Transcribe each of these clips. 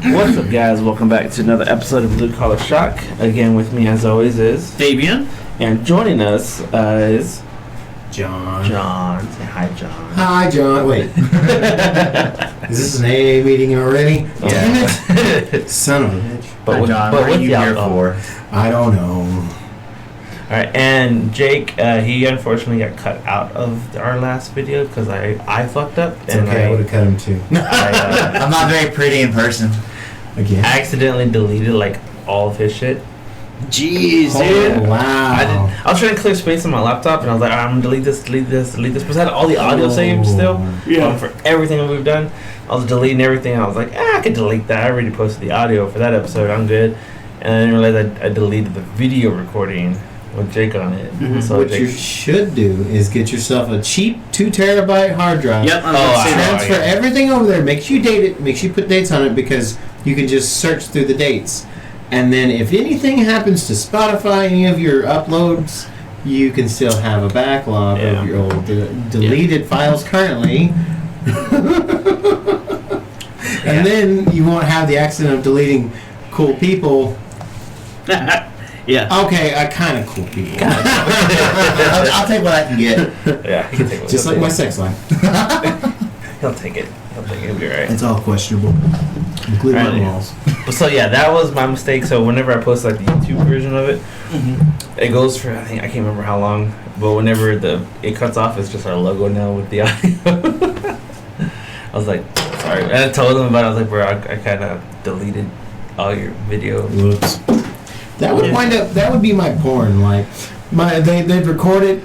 What's up, guys? Welcome back to another episode of Blue Collar Shock. Again, with me, as always, is Fabian. And joining us is John. Say hi, John. Hi, John. Wait. Is this an AA meeting already? Yeah. Son of a bitch. Hi, John. What are you here for? I don't know. Alright, and Jake, he unfortunately got cut out of our last video because I fucked up. It's okay, I would have cut him too. I'm not very pretty in person. Again. I accidentally deleted like all of his shit. Jeez, Oh, dude. wow. I was trying to clear space on my laptop, and I was like, I'm gonna delete this. Because I had all the audio saved still for everything that we've done. I was deleting everything. I was like, I could delete that. I already posted the audio for that episode. I'm good. And I didn't realize I deleted the video recording with Jake on it. Mm-hmm. So What Jake, you should do is get yourself a cheap 2 terabyte hard drive. Yep. Transfer everything over there. Make sure you date it. Make sure you put dates on it because you can just search through the dates. And then if anything happens to Spotify, any of your uploads, you can still have a backlog of your old deleted files currently. And then you won't have the accident of deleting cool people. Yeah. Okay, kind of cool people. I'll take what I can get. Yeah, he can take it. Just like my sex life. He'll take it. He'll be alright. It's all questionable, including my walls. So yeah, that was my mistake. So whenever I post like the YouTube version of it, it goes for I can't remember how long, but whenever it cuts off, it's just our logo now with the audio. I was like, sorry, and I told them about it. I was like, bro, I kind of deleted all your video. Whoops. That would wind up. That would be my porn. Like they'd record it.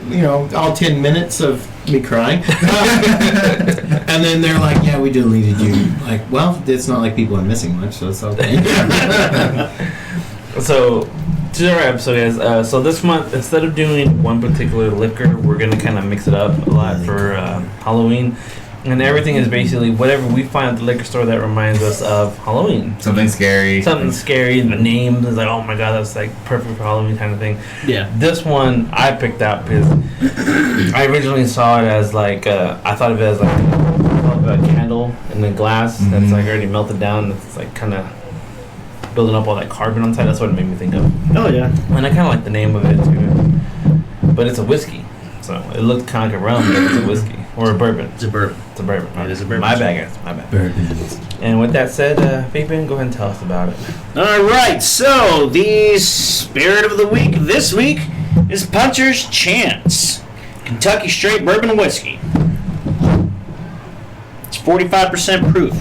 All 10 minutes of me crying, and then they're like, "Yeah, we deleted you." Like, well, it's not like people are missing much, so it's okay. So, to our episode, guys. So this month, instead of doing one particular liquor, we're gonna kind of mix it up a lot for Halloween. And everything is basically whatever we find at the liquor store that reminds us of Halloween. Something scary. Something scary. The name is like, oh my god, that's like perfect for Halloween kind of thing. Yeah. This one I picked out because I originally saw it as like, I thought of it as like a candle in the glass that's like already melted down. It's like kind of building up all that carbon on top. That's what it made me think of. Oh, yeah. And I kind of like the name of it too. But it's a whiskey. So it looked kind of like a rum, but it's a whiskey. Or a bourbon. It's a bourbon. It's a bourbon. It is a bourbon. My bad, guys. My bad. Bourbon. And with that said, Fabian, go ahead and tell us about it. All right. So the spirit of the week this week is Puncher's Chance, Kentucky Straight Bourbon Whiskey. It's 45% proof.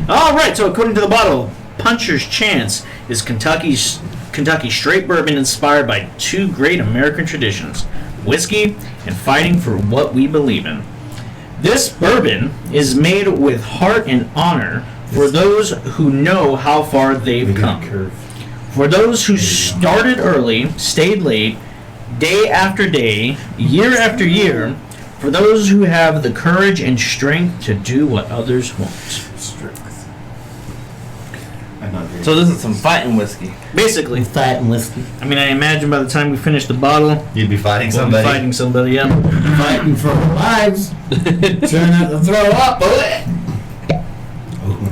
All right. So according to the bottle, Puncher's Chance is Kentucky Straight Bourbon inspired by 2 great American traditions: whiskey and fighting for what we believe in. This bourbon is made with heart and honor for those who know how far they've come. For those who started early, stayed late, day after day, year after year. For those who have the courage and strength to do what others won't. So this is some fighting whiskey. Basically, Fighting whiskey. I mean, I imagine by the time we finish the bottle, You'd be fighting we'll be somebody. fighting somebody, yeah. Fighting for our lives. Trying not to throw up.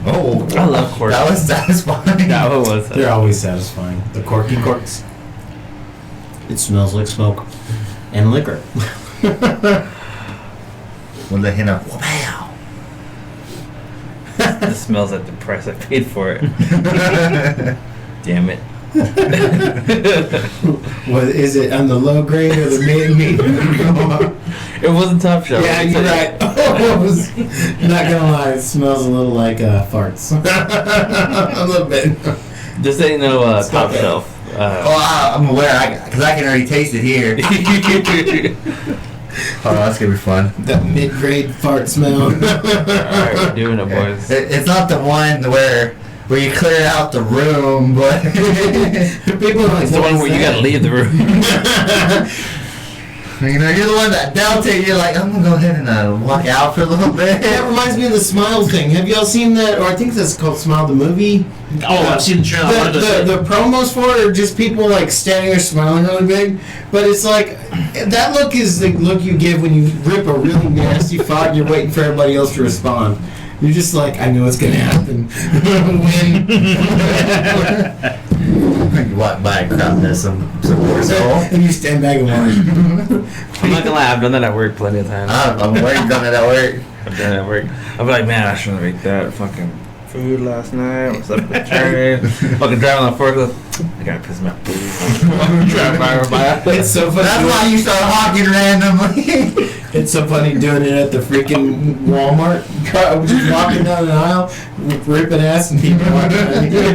Oh, I love corks. that was satisfying. That one was. They're always satisfying. The corky corks. It smells like smoke and liquor. With a hint of wow. This smells like the price I paid for it. Damn it. What is it on the low grade or the mid? It wasn't Top Shelf. Yeah, you're right. Not gonna lie, it smells a little like farts. A little bit. This ain't no Top it. Shelf. I'm aware, because I can already taste it here. Oh, that's gonna be fun. That mid-grade fart smell. Alright, we're doing it, boys. It's not the one where you clear out the room, but People are like, It's the one where you gotta leave the room. you're the one that doubts it. You're like, I'm gonna go ahead and walk out for a little bit. That reminds me of the Smile thing. Have y'all seen that? Or I think that's called Smile the movie. Oh, I've seen the trailer. The promos for it are just people like standing there smiling really big, but it's like that look is the look you give when you rip a really nasty fart and you're waiting for everybody else to respond. You're just like, I know what's gonna happen. When? You walk by a crowd that's some horse hole. And you stand back and watch. I'm not gonna lie, I've done that at work plenty of times. I'm working on it at work. I've done it at work. I'll be like, man, I shouldn't have ate that fucking food last night. What's up with turning? Fucking driving on the forklift. I gotta piss me off. Driving by. It's so funny. That's why you start hawking randomly. It's so funny doing it at the freaking Walmart. Just walking down the aisle, ripping ass, and people walking around. They're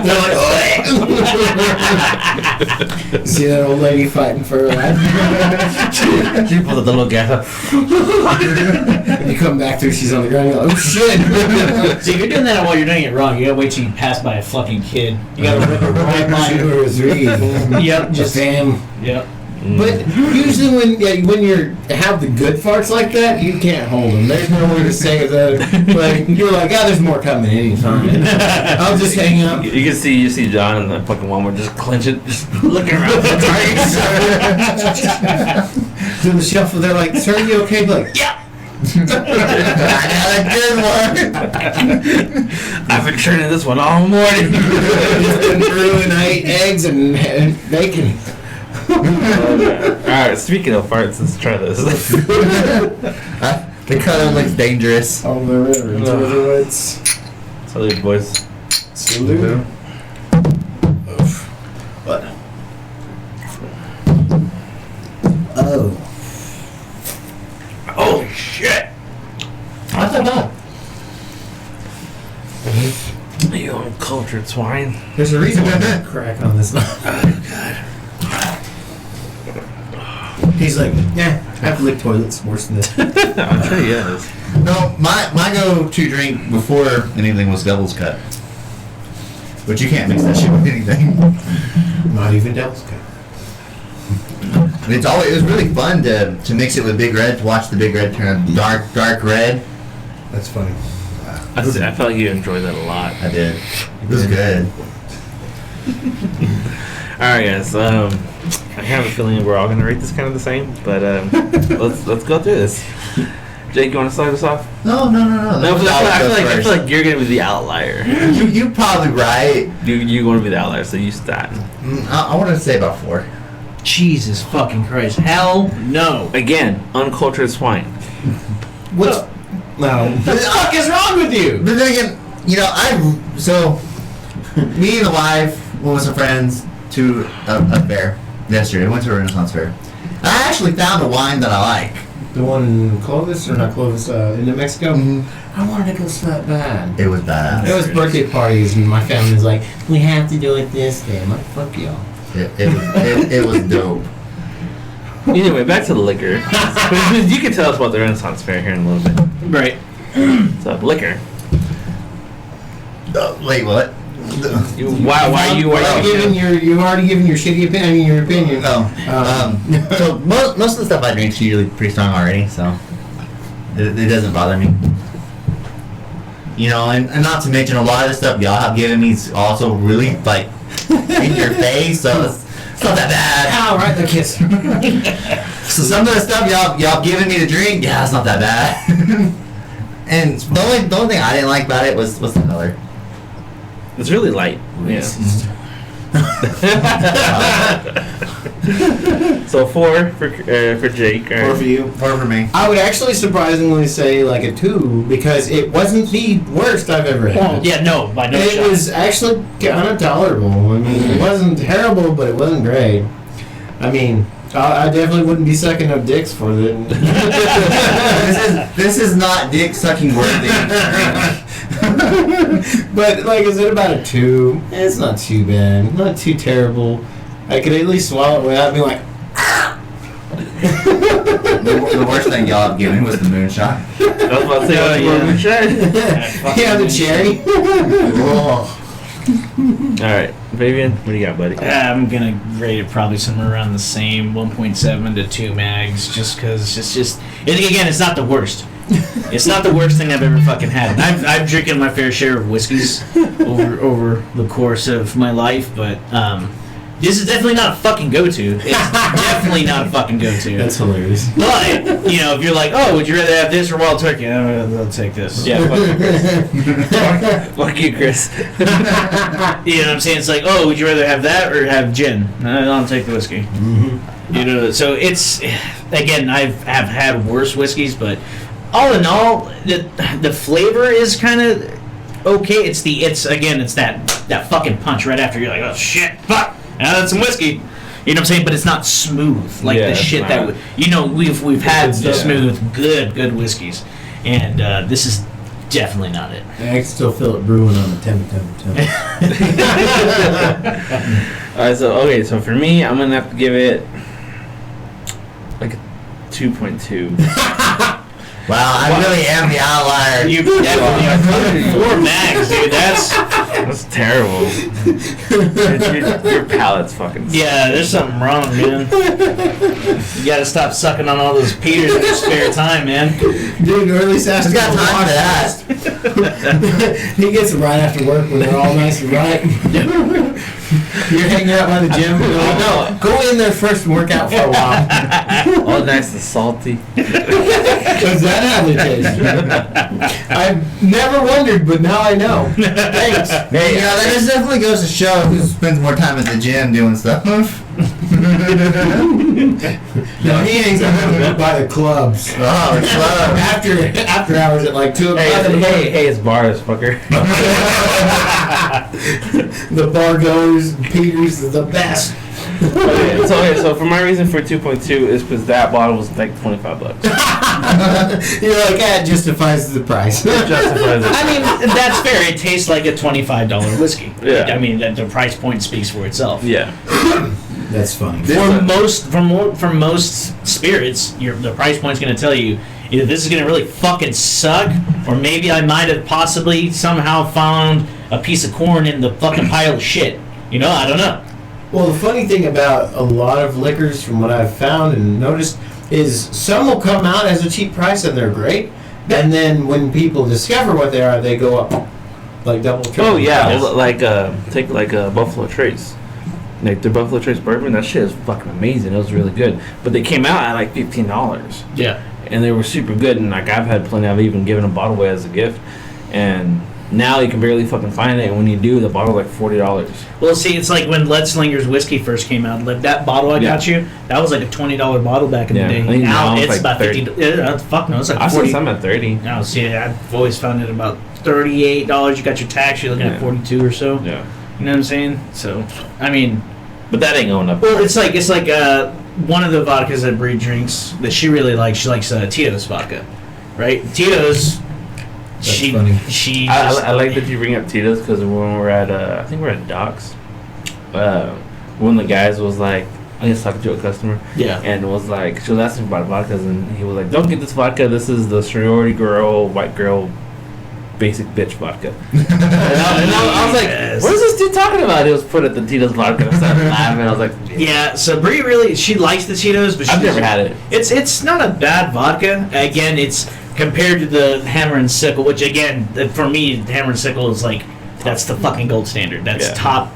like, oh. See that old lady fighting for her life? She pulls the little gas up. And you come back to her, she's on the ground, you're like, oh shit. See, if you're doing that while you're doing it wrong, you gotta wait till you pass by a fucking kid. You gotta rip it right by Two him. or three. Yep, just Bam. yep. But usually when you have the good farts like that, you can't hold them. There's no way to say that. Like you're like, there's more coming anytime. I'll just hang out. You can see John in the fucking Walmart just clenching, just looking around for targets. Doing the shuffle, they're like, "Sir, are you okay?" Like, yeah. I got a good one. I've been churning this one all morning. It's been brewing. I ate eggs and bacon. Alright, speaking of farts, let's try this. The color looks dangerous. On the river, into the woods. Salute, boys. Salute. What? Oh. Holy shit! Not that bad. You uncultured swine. There's a reason why I'm crack on this. He's like, yeah, I've licked toilets worse than this. I'm sure he is. No, my go-to drink before anything was Devil's Cut. But you can't mix that shit with anything. Not even Devil's Cut. It was really fun to mix it with Big Red, to watch the Big Red turn dark red. That's funny. I felt like you enjoyed that a lot. I did. It was good. Alright, guys. I have a feeling we're all gonna rate this kind of the same, but let's go through this. Jake, you want to start us off? No. No, but I feel like you're gonna be the outlier. You're probably right. You're gonna be the outlier, so you start. I want to say about 4. Jesus fucking Christ. Hell no. Again, uncultured swine. What's... No. What the fuck is wrong with you? But then again, me and the wife went with some friends to a fair yesterday. We went to a Renaissance fair. I actually found a wine that I like. The one in Clovis, or not Clovis, in New Mexico? Mhm. I wanted to go so bad. It was badass. It was birthday parties, and my family was like, we have to do it this day. I'm like, fuck y'all. It was dope. Anyway, back to the liquor. You can tell us about the Renaissance Fair here in a little bit. Right. So, liquor. Wait, what? Why you You've already given your shitty opinion. I mean, your opinion. So most of the stuff I drink is usually pretty strong already, so it doesn't bother me. And not to mention a lot of the stuff y'all have given me is also really like in your face, so it's not that bad. Ow, right there, kiss. So some of the stuff y'all giving me to drink, yeah, it's not that bad. And the only thing I didn't like about it was the color. It's really light. Yeah. So 4 for Jake. Right? 4 for you. 4 for me. I would actually surprisingly say like a 2 because it wasn't the worst I've ever had. Yeah, no, by no It shot. was actually kind of tolerable. I mean, it wasn't terrible, but it wasn't great. I mean, I definitely wouldn't be sucking no dicks for it. This is not dick sucking worthy. But like, is it about a 2? It's not too bad. Not too terrible. I could at least swallow it without being like. The worst thing y'all have given was the moonshot. I was about to say, Yeah, the cherry. Alright, Fabian, what do you got, buddy? I'm gonna rate it probably somewhere around the same 1.7 to 2 mags, just because it's not the worst. It's not the worst thing I've ever fucking had. I've drinking my fair share of whiskeys over the course of my life, but This is definitely not a fucking go-to. It's definitely not a fucking go-to. That's hilarious. But, you know, if you're like, oh, would you rather have this or wild turkey? I'll take this. Yeah, fuck you, Chris. You know what I'm saying? It's like, oh, would you rather have that or have gin? I'll take the whiskey. Mm-hmm. You know, so it's, again, have had worse whiskeys, but all in all, the flavor is kind of okay. It's that fucking punch right after. You're like, oh shit, fuck, now that's some whiskey. You know what I'm saying? But it's not smooth like the shit that we've had smooth, good whiskeys, and this is definitely not it. I can still feel it brewing on the temp. Alright, so for me, I'm gonna have to give it like a 2.2. Wow, I really am the outlier. You definitely are fucking 4 mags, dude. That's terrible. Your palate's fucking. Yeah, there's something wrong, man. You gotta stop sucking on all those Peters in your spare time, man. Dude, or at least ask Who's got time for that? He gets them right after work when they're all nice and right. You're hanging out by the gym. No, go in there first and work out for a while. All nice and salty. Does that how they taste? I've never wondered, but now I know. Thanks. Hey, that just definitely goes to show who spends more time at the gym doing stuff. No, he hangs out by the clubs. Oh, it's love. After hours at like 2 o'clock. Hey, it's bars, fucker. The bar goes, Peters is the best. So for my reason for 2.2 is because that bottle was like $25. You're like, that justifies the price. It justifies it. I mean, that's fair. It tastes like a $25 whiskey. Yeah. I mean, the price point speaks for itself. Yeah. That's funny. For most spirits, the price point's going to tell you either this is going to really fucking suck, or maybe I might have possibly somehow found a piece of corn in the fucking pile of shit. You know, I don't know. Well, the funny thing about a lot of liquors, from what I've found and noticed, is some will come out as a cheap price and they're great, and then when people discover what they are, they go up like double, triple. Oh yeah, price. like take like a Buffalo Trace. Like their Buffalo Trace bourbon, that shit is fucking amazing. It was really good, but they came out at like $15. Yeah. And they were super good, and like I've had plenty. I've even given a bottle away as a gift, and now you can barely fucking find it. And when you do, the bottle like $40. Well, see, it's like when Lead Slinger's whiskey first came out. Like that bottle I got you, that was like a $20 bottle back in the day. I think Now it's it's like about 30. $50. Fuck no, it's like I saw 40. some at 30. No, see, I've always found it about $38. You got your tax, you're looking at 42 or so. Yeah. You know what I'm saying? So, I mean, But that ain't going up. well, it's like one of the vodkas that Bree drinks that she really likes. She likes Tito's vodka, right? Tito's. That's funny. She. I like that you bring up Tito's because when we're at I think we're at Doc's. One of the guys was like, I was talking to a customer. Yeah. And was like, she was asking about vodkas, and he was like, "Don't get this vodka. This is the sorority girl, white girl, basic bitch vodka." and I was like, Yes. "What is this dude talking about?" He was put at the Tito's vodka. I started laughing. I was like, Yeah, so Bree really, she likes the Tito's, but I've never had it. It's not a bad vodka. Again, it's compared to the Hammer and Sickle, which again, for me, Hammer and Sickle is like, that's the fucking gold standard. That's top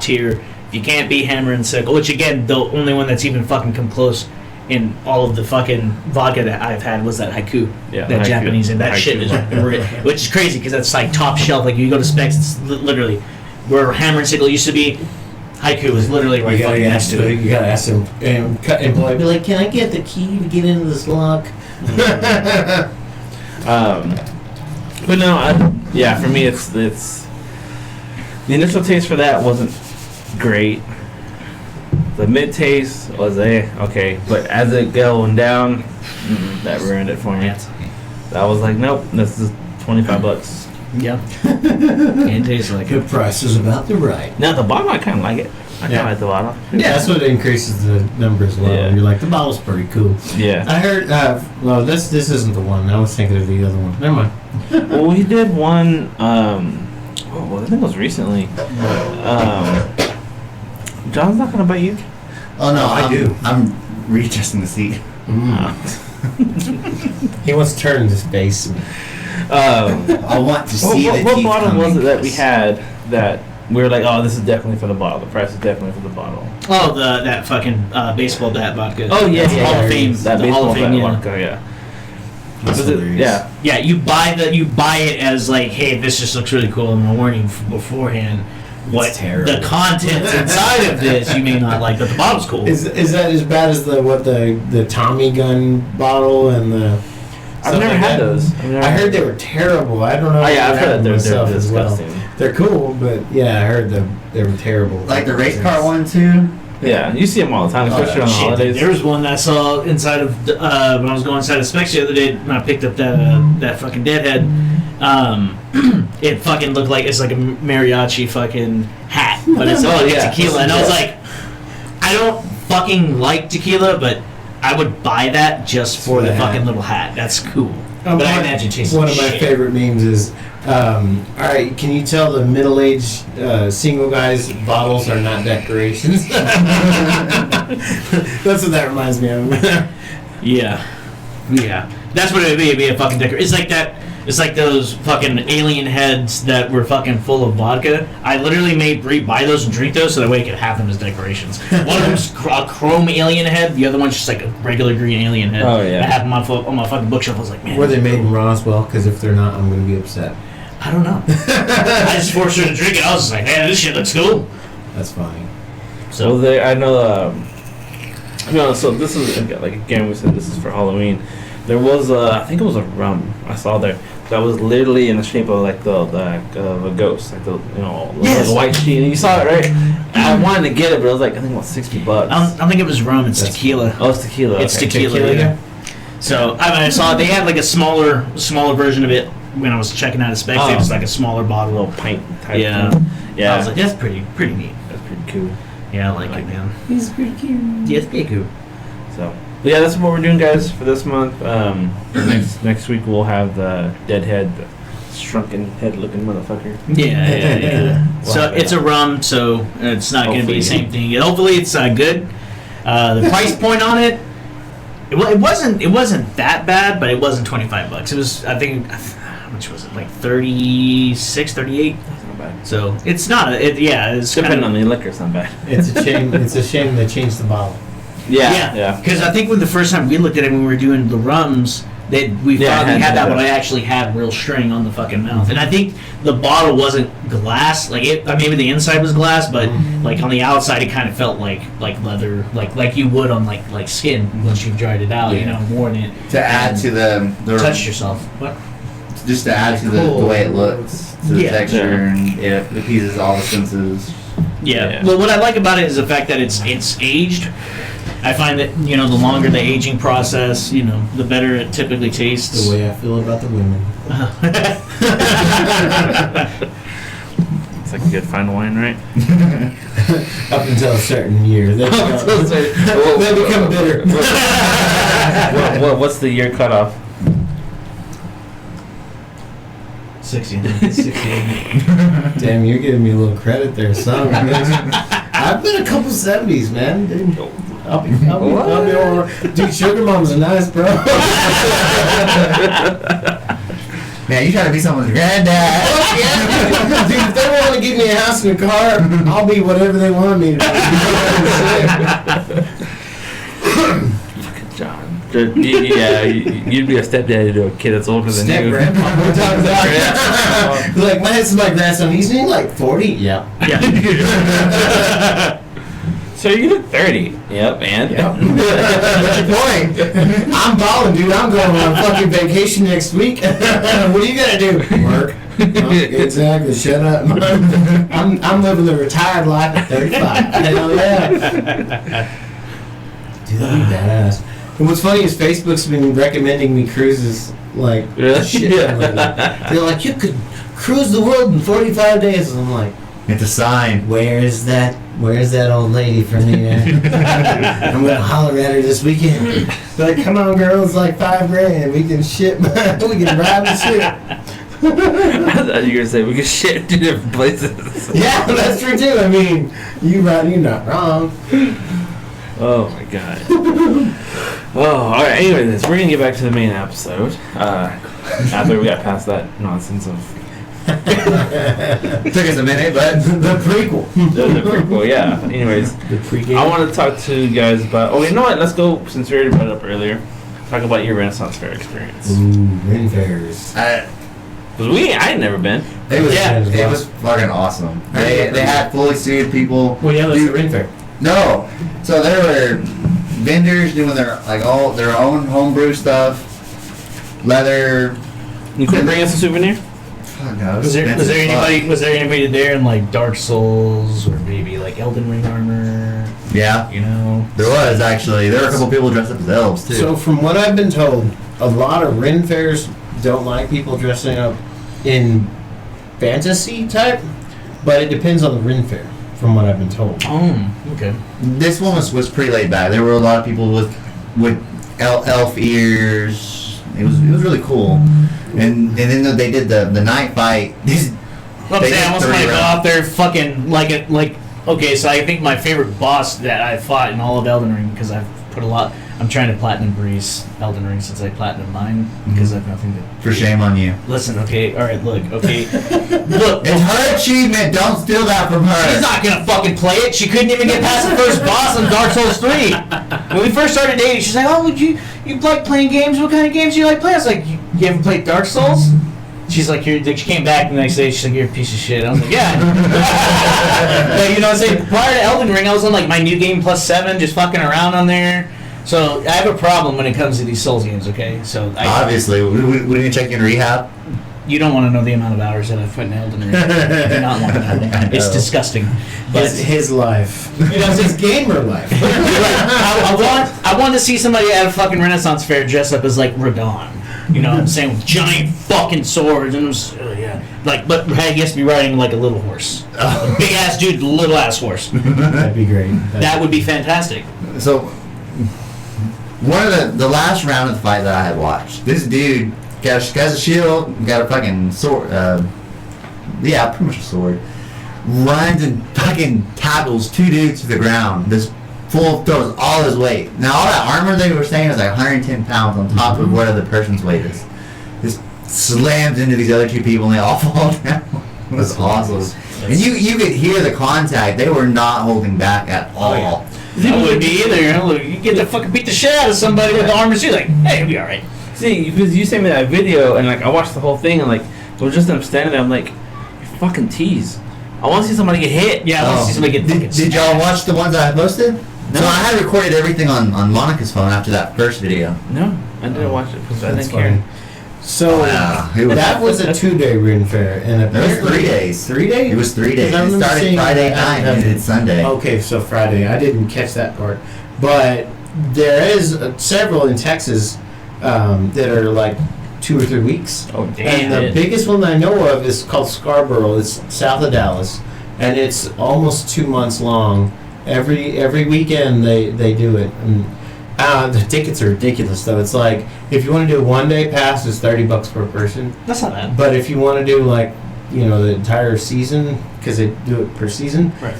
tier. If you can't beat Hammer and Sickle, which again, the only one that's even fucking come close in all of the fucking vodka that I've had was that Haiku. Yeah, that Haiku. Japanese, and that Haiku. shit is, which is crazy because that's like top shelf. Like you go to Specs, it's literally where Hammer and Sickle used to be. Haiku is literally right fucking next to it. You gotta ask him and cut employee. Be like, can I get the key to get into this lock? But no, for me, it's the initial taste for that wasn't great. The mid taste was okay, but as it going down, that ruined it for me. I was like, nope, this is $25. Yeah, and tastes like it. Good price is about the right. Now the bottle, I kind of like it. I kind of like the bottle. Yeah, that's what increases the number as well. Yeah. You're like, the bottle's pretty cool. Yeah. I heard. Well, this isn't the one. I was thinking of the other one. Never mind. Well, we did one. I think it was recently. John's not gonna bite you. Oh no, I do. I'm readjusting the seat. He wants to turn his face. I want to see the what teeth bottle coming, was it that we Chris. had that we were like, oh, this is definitely for the bottle. The price is definitely for the bottle. Oh, that fucking baseball bat vodka. Oh yeah, That's yeah, Hall yeah, of Fame. That the baseball Hall of Fame, bat yeah. vodka, yeah. That's Was it- hilarious. yeah. Yeah, you buy it as like, hey, this just looks really cool, and I'm warning beforehand what terrible. the contents inside of this you may not like, but the bottle's cool. Is that as bad as the Tommy gun bottle and the? I've stuff never like had that? those. I heard they were terrible. I don't know. Oh if yeah, I've heard that they're myself as well. disgusting. They're cool, but yeah, I heard they were terrible. Like the race car one too. Yeah, you see them all the time, especially on the Shit, holidays. there was one that I saw inside of when I was going inside of Specs the other day when I picked up that fucking Deadhead. It fucking looked like it's like a mariachi fucking hat, but it's fucking yeah. tequila, and I was like, I don't fucking like tequila, but I would buy that just for the Yeah. fucking little hat. That's cool. But I imagine chasing one of my shit. favorite memes is, all right, can you tell the middle-aged single guys bottles are not decorations? That's what that reminds me of. Yeah. That's what it would be. It'd be a fucking decor. It's like that. It's like those fucking alien heads that were fucking full of vodka. I literally made Bree buy those and drink those so that way I could have them as decorations. One of them's a chrome alien head. The other one's just like a regular green alien head. Oh, yeah. I have them on my fucking bookshelf. I was like, man. Were they made in Roswell? Because if they're not, I'm going to be upset. I don't know. I just forced her to drink it. I was just like, man, this shit looks cool. That's fine. So I know. So this is like again we said this is for Halloween. There was I think it was a rum I saw there that was literally in the shape of like a ghost, like the like a white sheet. And you saw it, right? I wanted to get it, but it was like I think about $60. I don't think it was rum. It's tequila. Oh, it's tequila. It's okay. tequila. Yeah. So I saw they had like a smaller version of it when I was checking out a Specs. Oh. It was like a smaller A bottle. little pint type. Yeah. thing. Yeah. I was like, that's pretty neat. That's pretty cool. Yeah, I like it, man. He's pretty cute. Yeah, it's pretty cool. So, but yeah, that's what we're doing, guys, for this month. Next week we'll have the deadhead, the shrunken head-looking motherfucker. Yeah. We'll So have it's that. a rum, so it's not going to be the Hopefully. same thing. Hopefully it's good. The price point on it, it wasn't that bad, but it wasn't $25. It was, I think, how much was it? Like 36, 38. That's not bad. So it's not. It's Depending kind on the liquor, it's not bad. It's a shame. It's a shame they changed the bottle. Yeah. Because I think when the first time we looked at it when we were doing the rums, that we Yeah, finally I had had that, that. but I actually had real string on the fucking mouth, and I think the bottle wasn't glass. Like it, maybe the inside was glass, but like on the outside, it kind of felt like leather, like you would on like skin once you've dried it out. Yeah. Worn it. To add to the Touched yourself. What? just to add to the way it looks, to the Yeah. texture, and it appeases all the senses. Yeah. Yeah. Well, what I like about it is the fact that it's aged. I find that the longer the aging process, the better it typically tastes. The way I feel about the women. It's like a good fine wine, right? Up until a certain year. They become bitter. What's the year cutoff? 69, 68. Damn, you're giving me a little credit there, son. I've been a couple 70s, man. Dude. I'll be all right. Dude, sugar moms are nice, bro. Man, you trying to be someone's granddad? Yeah. Dude, if they want to give me a house and a car, I'll be whatever they want me to be. John. Yeah, you'd be a stepdaddy to a kid that's older than Step you. grandpa. We're talking about. Like, this is my grandson. He's like 40. Yeah. Yeah. So you look 30. Yep, and? What's your point? I'm balling, dude. I'm going on fucking vacation next week. What are you gonna do? Work. Exactly. Shut up. I'm living the retired life at 35. Hell yeah. Dude, that'd be badass. And what's funny is Facebook's been recommending me cruises like Really? shit. They're like, you could cruise the world in 45 days. And I'm like, It's a sign. Where's that old lady from here? I'm gonna holler at her this weekend. Like, come on, girl, it's like $5,000. We can shit, we can ride the shit. I thought you were gonna say we could shit to different places. Yeah, that's true too. I mean, you're not wrong. Oh my god. Oh, alright, anyways, we're gonna get back to the main episode. After we got past that nonsense of Took us a minute, but The prequel. The prequel, yeah. Anyways, The pregame. I want to talk to you guys about. Oh, you know what? Let's go, since we already brought it up earlier. Talk about your Renaissance Fair experience. Ooh, Ren fairs. Because I had never been. it was Yeah, it was fucking awesome. They had fully suited people. Well, yeah, that's the Ren fair. No, so there were vendors doing their all their own homebrew stuff, leather. You couldn't bring us a souvenir? Fuck no, it Was there expensive as fuck. anybody there in like Dark Souls or maybe like Elden Ring armor? Yeah, You know, there was actually. There were a couple people dressed up as elves too. So from what I've been told, a lot of Ren fairs don't like people dressing up in fantasy type, but it depends on the Ren fair, from what I've been told. okay. This one was pretty laid back. There were a lot of people with elf ears. It was really cool. And then they did the night fight. I'm saying I did almost 30 want to go rounds. out there fucking like okay, so I think my favorite boss that I fought in all of Elden Ring, because I've put a lot. I'm trying to platinum breeze Elden Ring since I platinum mine because I've nothing to. For shame on you. Listen, okay, all right, look, okay, look. It's her achievement. Don't steal that from her. She's not gonna fucking play it. She couldn't even get past the first boss on Dark Souls 3. When we first started dating, she's like, "Oh, would you like playing games? What kind of games do you like playing?" I was like, "You haven't played Dark Souls?" She's like, she came back the next day. She's like, "You're a piece of shit." I was like, "Yeah." But you know what I'm saying? Prior to Elden Ring, I was on like my new game +7, just fucking around on there. So I have a problem when it comes to these Souls games. Okay, so Obviously, we didn't check you in rehab. you don't want to know the amount of hours that I've put in Elden Ring. I do not want to know. It's disgusting. But His life. you know what I'm saying? His gamer life. I want to see somebody at a fucking Renaissance fair dress up as like Radon. You know what I'm saying? With giant fucking swords and it was, yeah. Like, but he has to be riding like a little horse. A big ass dude, little ass horse. That'd be great. That would be fantastic. So, one of the last round of the fight that I had watched, this dude got a shield, got a fucking sword. Yeah, pretty much a sword. Runs and fucking tackles two dudes to the ground. This fool throws all his weight. Now, all that armor they were saying was like 110 pounds on top of what other person's weight is. Just slams into these other two people and they all fall down. It was awesome. And you could hear the contact. They were not holding back at all. yeah. I wouldn't be either. You know, look, you get to fucking beat the shit out of somebody with the armor suit. Like, hey, it'll be all right. See, because you sent me that video, and like I watched the whole thing, and like it was just them standing there. I'm like, you fucking tease. I want to see somebody get hit. Yeah, I want to see somebody get fucking Did y'all watch the ones that I posted? No. So I had recorded everything on Monica's phone after that first video. No, I didn't watch it because I That's didn't care. fine. So Yeah, it was, that was a 2-day Ren fair, and there was apparently 3 days. 3 days. It was 3 days. Because I It remember started seeing Friday that night and advertisement. ended Sunday. Okay, so Friday. I didn't catch that part, but there is several in Texas that are like 2 or 3 weeks. Oh And damn! the biggest one I know of is called Scarborough. It's south of Dallas, and it's almost 2 months long. Every weekend they do it. And, the tickets are ridiculous though. It's like if you want to do a 1-day pass, it's $30 per person. That's not bad. But if you want to do like the entire season, because they do it per season, Right.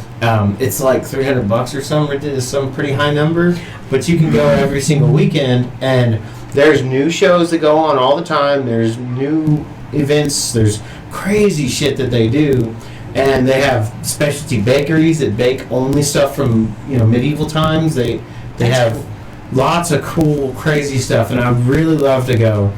it's like $300 or something. It's some pretty high number. But you can go every single weekend, and there's new shows that go on all the time. There's new events. There's crazy shit that they do, and they have specialty bakeries that bake only stuff from medieval times. They have lots of cool, crazy stuff, and I'd really love to go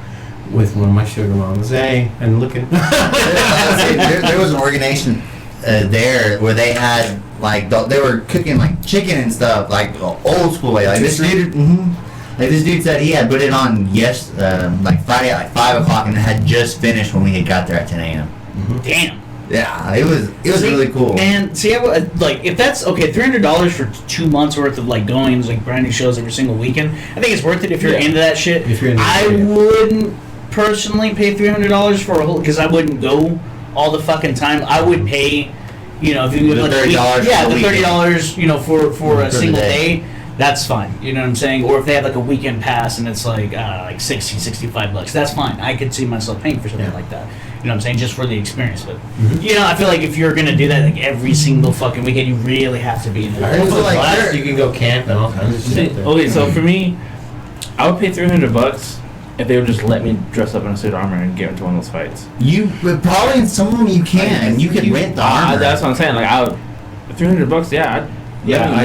with one of my sugar mamas. Hey, and looking. there was an organization there where they had like they were cooking like chicken and stuff like the old school way. Like this dude, like this dude said he had put it on like Friday at like 5 o'clock and it had just finished when we had got there at 10 a.m. Damn. Yeah, it was really cool. And see, like if that's okay, $300 for 2 months worth of like going like brand new shows every single weekend. I think it's worth it if you're into that shit. If you're into I it, yeah. wouldn't personally pay $300 for a whole because I wouldn't go all the fucking time. I would pay, if you The like $30 yeah, for the the $30, for a the single day. day. That's fine. You know what I'm saying? Or if they have like a weekend pass and it's like $65, that's fine. I could see myself paying for something like that. You know what I'm saying? Just for the experience. But, I feel like if you're going to do that like every single fucking weekend, you really have to be in I there. heard it's Also, like, like you can go camp and all kinds of shit. there. Okay, so for me, I would pay $300, if they would just let me dress up in a suit of armor and get into one of those fights. But probably in some of them you can. You can rent the armor. That's what I'm saying. Like, $300, yeah.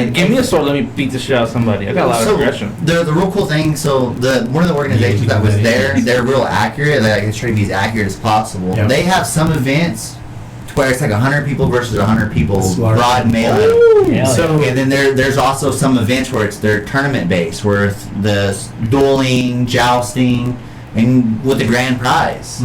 Give me a sword. Let me beat the shit out of somebody. I got a lot of aggression. The real cool thing. So one of the organizations that was there, they're real accurate. Like, they try to be as accurate as possible. Yeah. They have some events where it's like 100 people versus 100 people, Smart. broad melee. Yeah. So And then there's also some events where they're tournament based, where it's the dueling, jousting, and with the grand prize.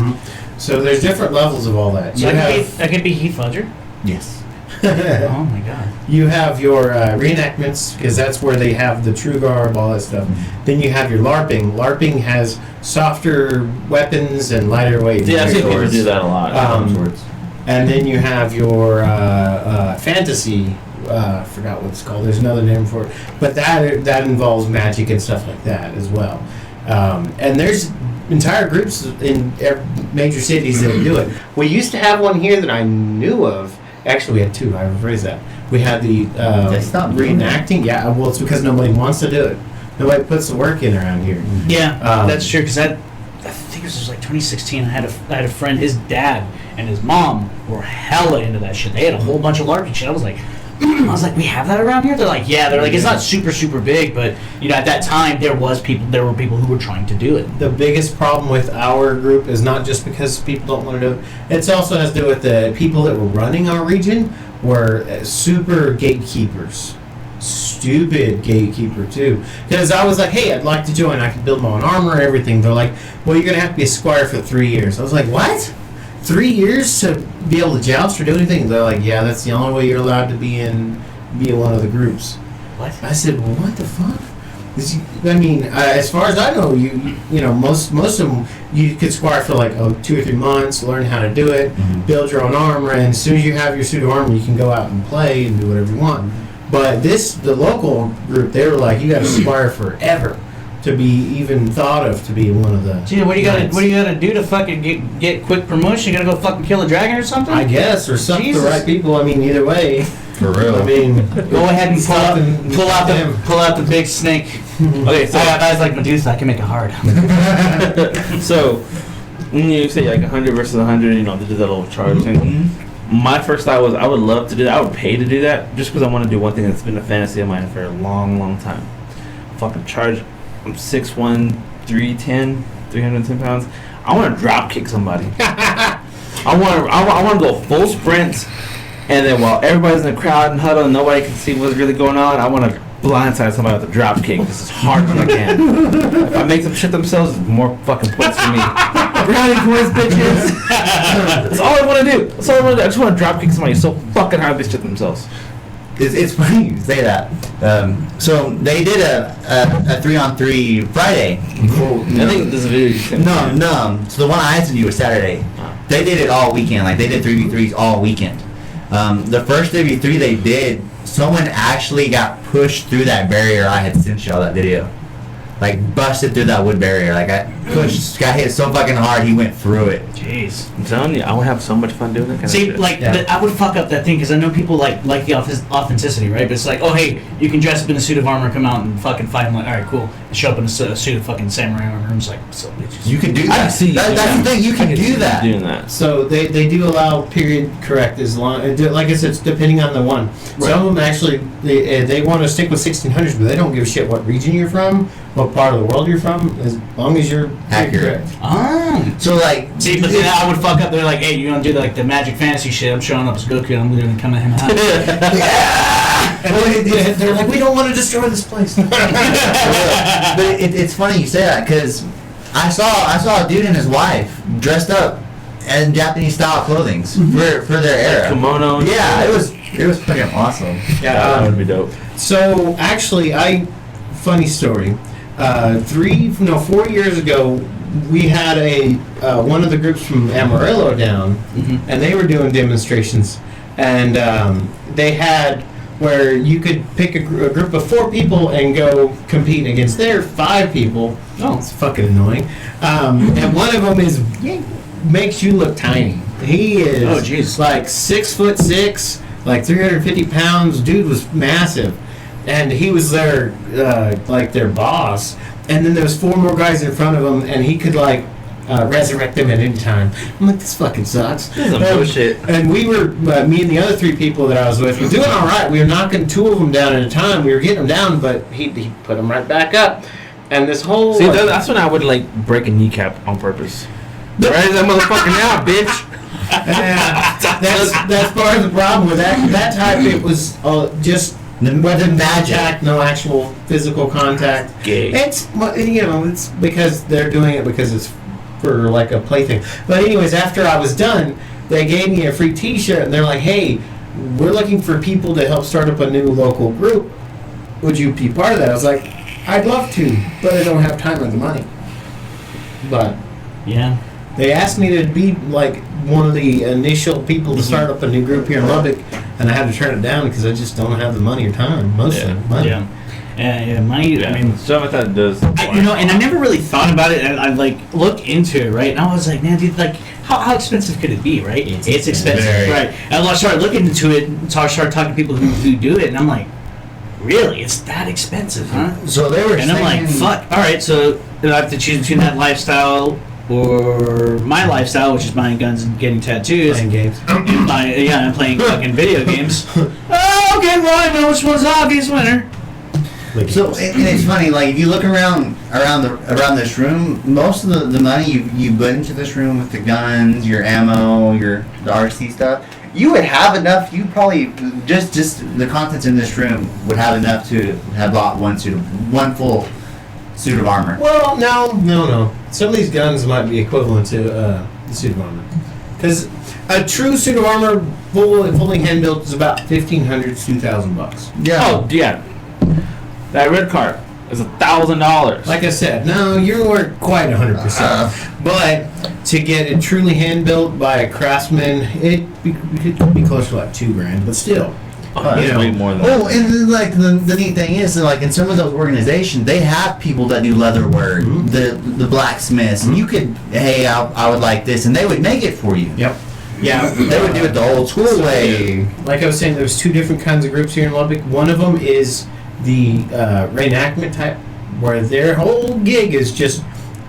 So there's different levels of all that. So I could be Heath Ledger. Yes. Oh my god. You have your reenactments, because that's where they have the true garb, all that stuff. Then you have your LARPing. LARPing has softer weapons and lighter weight. Yeah, I've seen people swords. do that a lot. And then you have your fantasy. I forgot what it's called. There's another name for it, but that involves magic and stuff like that as well. And there's entire groups in major cities that do it. We used to have one here that I knew of. Actually, we had two. I rephrased that. We had the They stopped doing that. reenacting. Yeah, well, it's because nobody wants to do it. Nobody puts the work in around here. Yeah, that's true. Because I think this was like 2016. I had a friend. His dad and his mom were hella into that shit. They had a whole bunch of LARPing shit. I was like, we have that around here. They're like, yeah. They're like, it's not super super big, but at that time there were people who were trying to do it. The biggest problem with our group is not just because people don't want to do it. It also has to do with the people that were running our region were super gatekeepers. Stupid gatekeeper too. Because I was like, hey, I'd like to join. I can build my own armor and everything. They're like, well, you're gonna have to be a squire for 3 years. I was like, what? 3 years to be able to joust or do anything? They're like, yeah, that's the only way you're allowed to be in one of the groups. What? I said, well, what the fuck? As far as I know, most of them you could squire for like 2 or 3 months, learn how to do it, build your own armor, and as soon as you have your suit of armor, you can go out and play and do whatever you want. But the local group, they were like, you got to squire forever to be even thought of to be one of the. Gee, what do you knights. gotta do to fucking get quick promotion? You gotta go fucking kill a dragon or something? I guess, or suck the Jesus. right people. I mean, either way. For real. I mean, Go ahead and pull out them. the big snake. Okay, so I got guys like Medusa. I can make it hard. so when you say like 100 versus 100, they do that little charge thing. My first thought was I would love to do that. I would pay to do that just because I want to do one thing that's been a fantasy of mine for a long, long time. Fucking charge. I'm 6'1", 310, 310 pounds. I want to drop kick somebody. I want to go full sprint, and then while everybody's in the crowd and huddle and nobody can see what's really going on, I want to blindside somebody with a drop kick just as hard as I can. If I make them shit themselves, it's more fucking points for me. Brownie points, bitches. That's all I want to do. That's all I want to do. I just want to drop kick somebody so fucking hard they shit themselves. It's funny you say that. So they did a 3-on-3 Friday. I think this video you sent me. No. So the one I sent you was Saturday. They did it all weekend. Like, they did 3v3s all weekend. The first 3v3 they did, someone actually got pushed through that barrier I had sent y'all that video. Like, busted through that wood barrier. Like, I pushed, got hit so fucking hard, he went through it. Jeez. I'm telling you, I would have so much fun doing that kind See, of shit. like, Yeah. I would fuck up that thing because I know people like the authenticity, right? But it's like, oh, hey, you can dress up in a suit of armor, come out and fucking fight. I'm like, all right, cool. And show up in a suit of fucking samurai armor. I'm just like, so bitches. You can do I that. can see you That's the thing, you I can see do you that. doing that. So they do allow period correct as long, like I said, it's depending on the one. Some of them actually they want to stick with 1600s, but they don't give a shit what region you're from, what part of the world you're from, as long as you're period Accurate. correct. Ah. So, like, See, but then I would fuck up. They're like, hey, you're gonna do like the magic fantasy shit. I'm showing up as Goku and I'm literally coming at him out. They're like, we don't want to destroy this place. but it's funny you say that because I saw a dude and his wife dressed up in Japanese style clothing for their era. Kimono. And Yeah, it was fucking awesome. Yeah, that would be dope. So actually, funny story. 4 years ago, we had one of the groups from Amarillo down, and they were doing demonstrations, and they had where you could pick a group of 4 people and go compete against their 5 people. Oh, it's fucking annoying. And one of them makes you look tiny. He is Oh, jeez. like 6'6", like 350 pounds. Dude was massive. And he was their boss, and then there was 4 more guys in front of him, and he could like resurrect them at any time. I'm like, this fucking sucks. This is some bullshit. And we were, me and the other 3 people that I was with were doing all right. We were knocking 2 of them down at a time. We were getting them down, but he put them right back up. And this whole See, that's when I would like break a kneecap on purpose. Right, that motherfucker now, bitch. that's part of the problem with that type. It was just The magic. contact, no actual physical contact. Gay. It's it's because they're doing it because it's for like a plaything. But anyways, after I was done, they gave me a free T-shirt, and they're like, "Hey, we're looking for people to help start up a new local group. Would you be part of that?" I was like, "I'd love to, but I don't have time or the money." But Yeah. they asked me to be like one of the initial people to start up a new group here in Lubbock, and I had to turn it down because I just don't have the money or time. Mostly money. Yeah. Money. I mean, stuff like that does. and I never really thought about it, and I like looked into it, right? And I was like, man, dude, like, how expensive could it be, right? It's expensive, very. right? And I started looking into it, and so I started talking to people who do it, and I'm like, really, it's that expensive, huh? So they were And I'm like, fuck. All right, so I have to choose between that lifestyle or my lifestyle, which is buying guns and getting tattoos. Playing games. And playing fucking video games. Oh, okay, well, I know which one's the obvious winner. So and it's funny, like if you look around this room, most of the money you put into this room with the guns, your ammo, the RC stuff, you would have enough. You probably just the contents in this room would have enough to have bought one full suit of armor. Well, no. Some of these guns might be equivalent to the suit of armor, because a true suit of armor, fully hand built, is about $1,500 to $2,000. Yeah. Oh yeah, that red card is $1,000. Like I said, no, you weren't quite 100%. But to get it truly hand built by a craftsman, it could be close to like $2,000, but still. That's way more than Oh, and then, like the neat thing is that, like in some of those organizations, they have people that do leather work, the blacksmiths. And you could, hey, I would like this, and they would make it for you. Yep. Yeah, They would do it the old school way. Like I was saying, there's 2 different kinds of groups here in Lubbock. One of them is the reenactment type, where their whole gig is just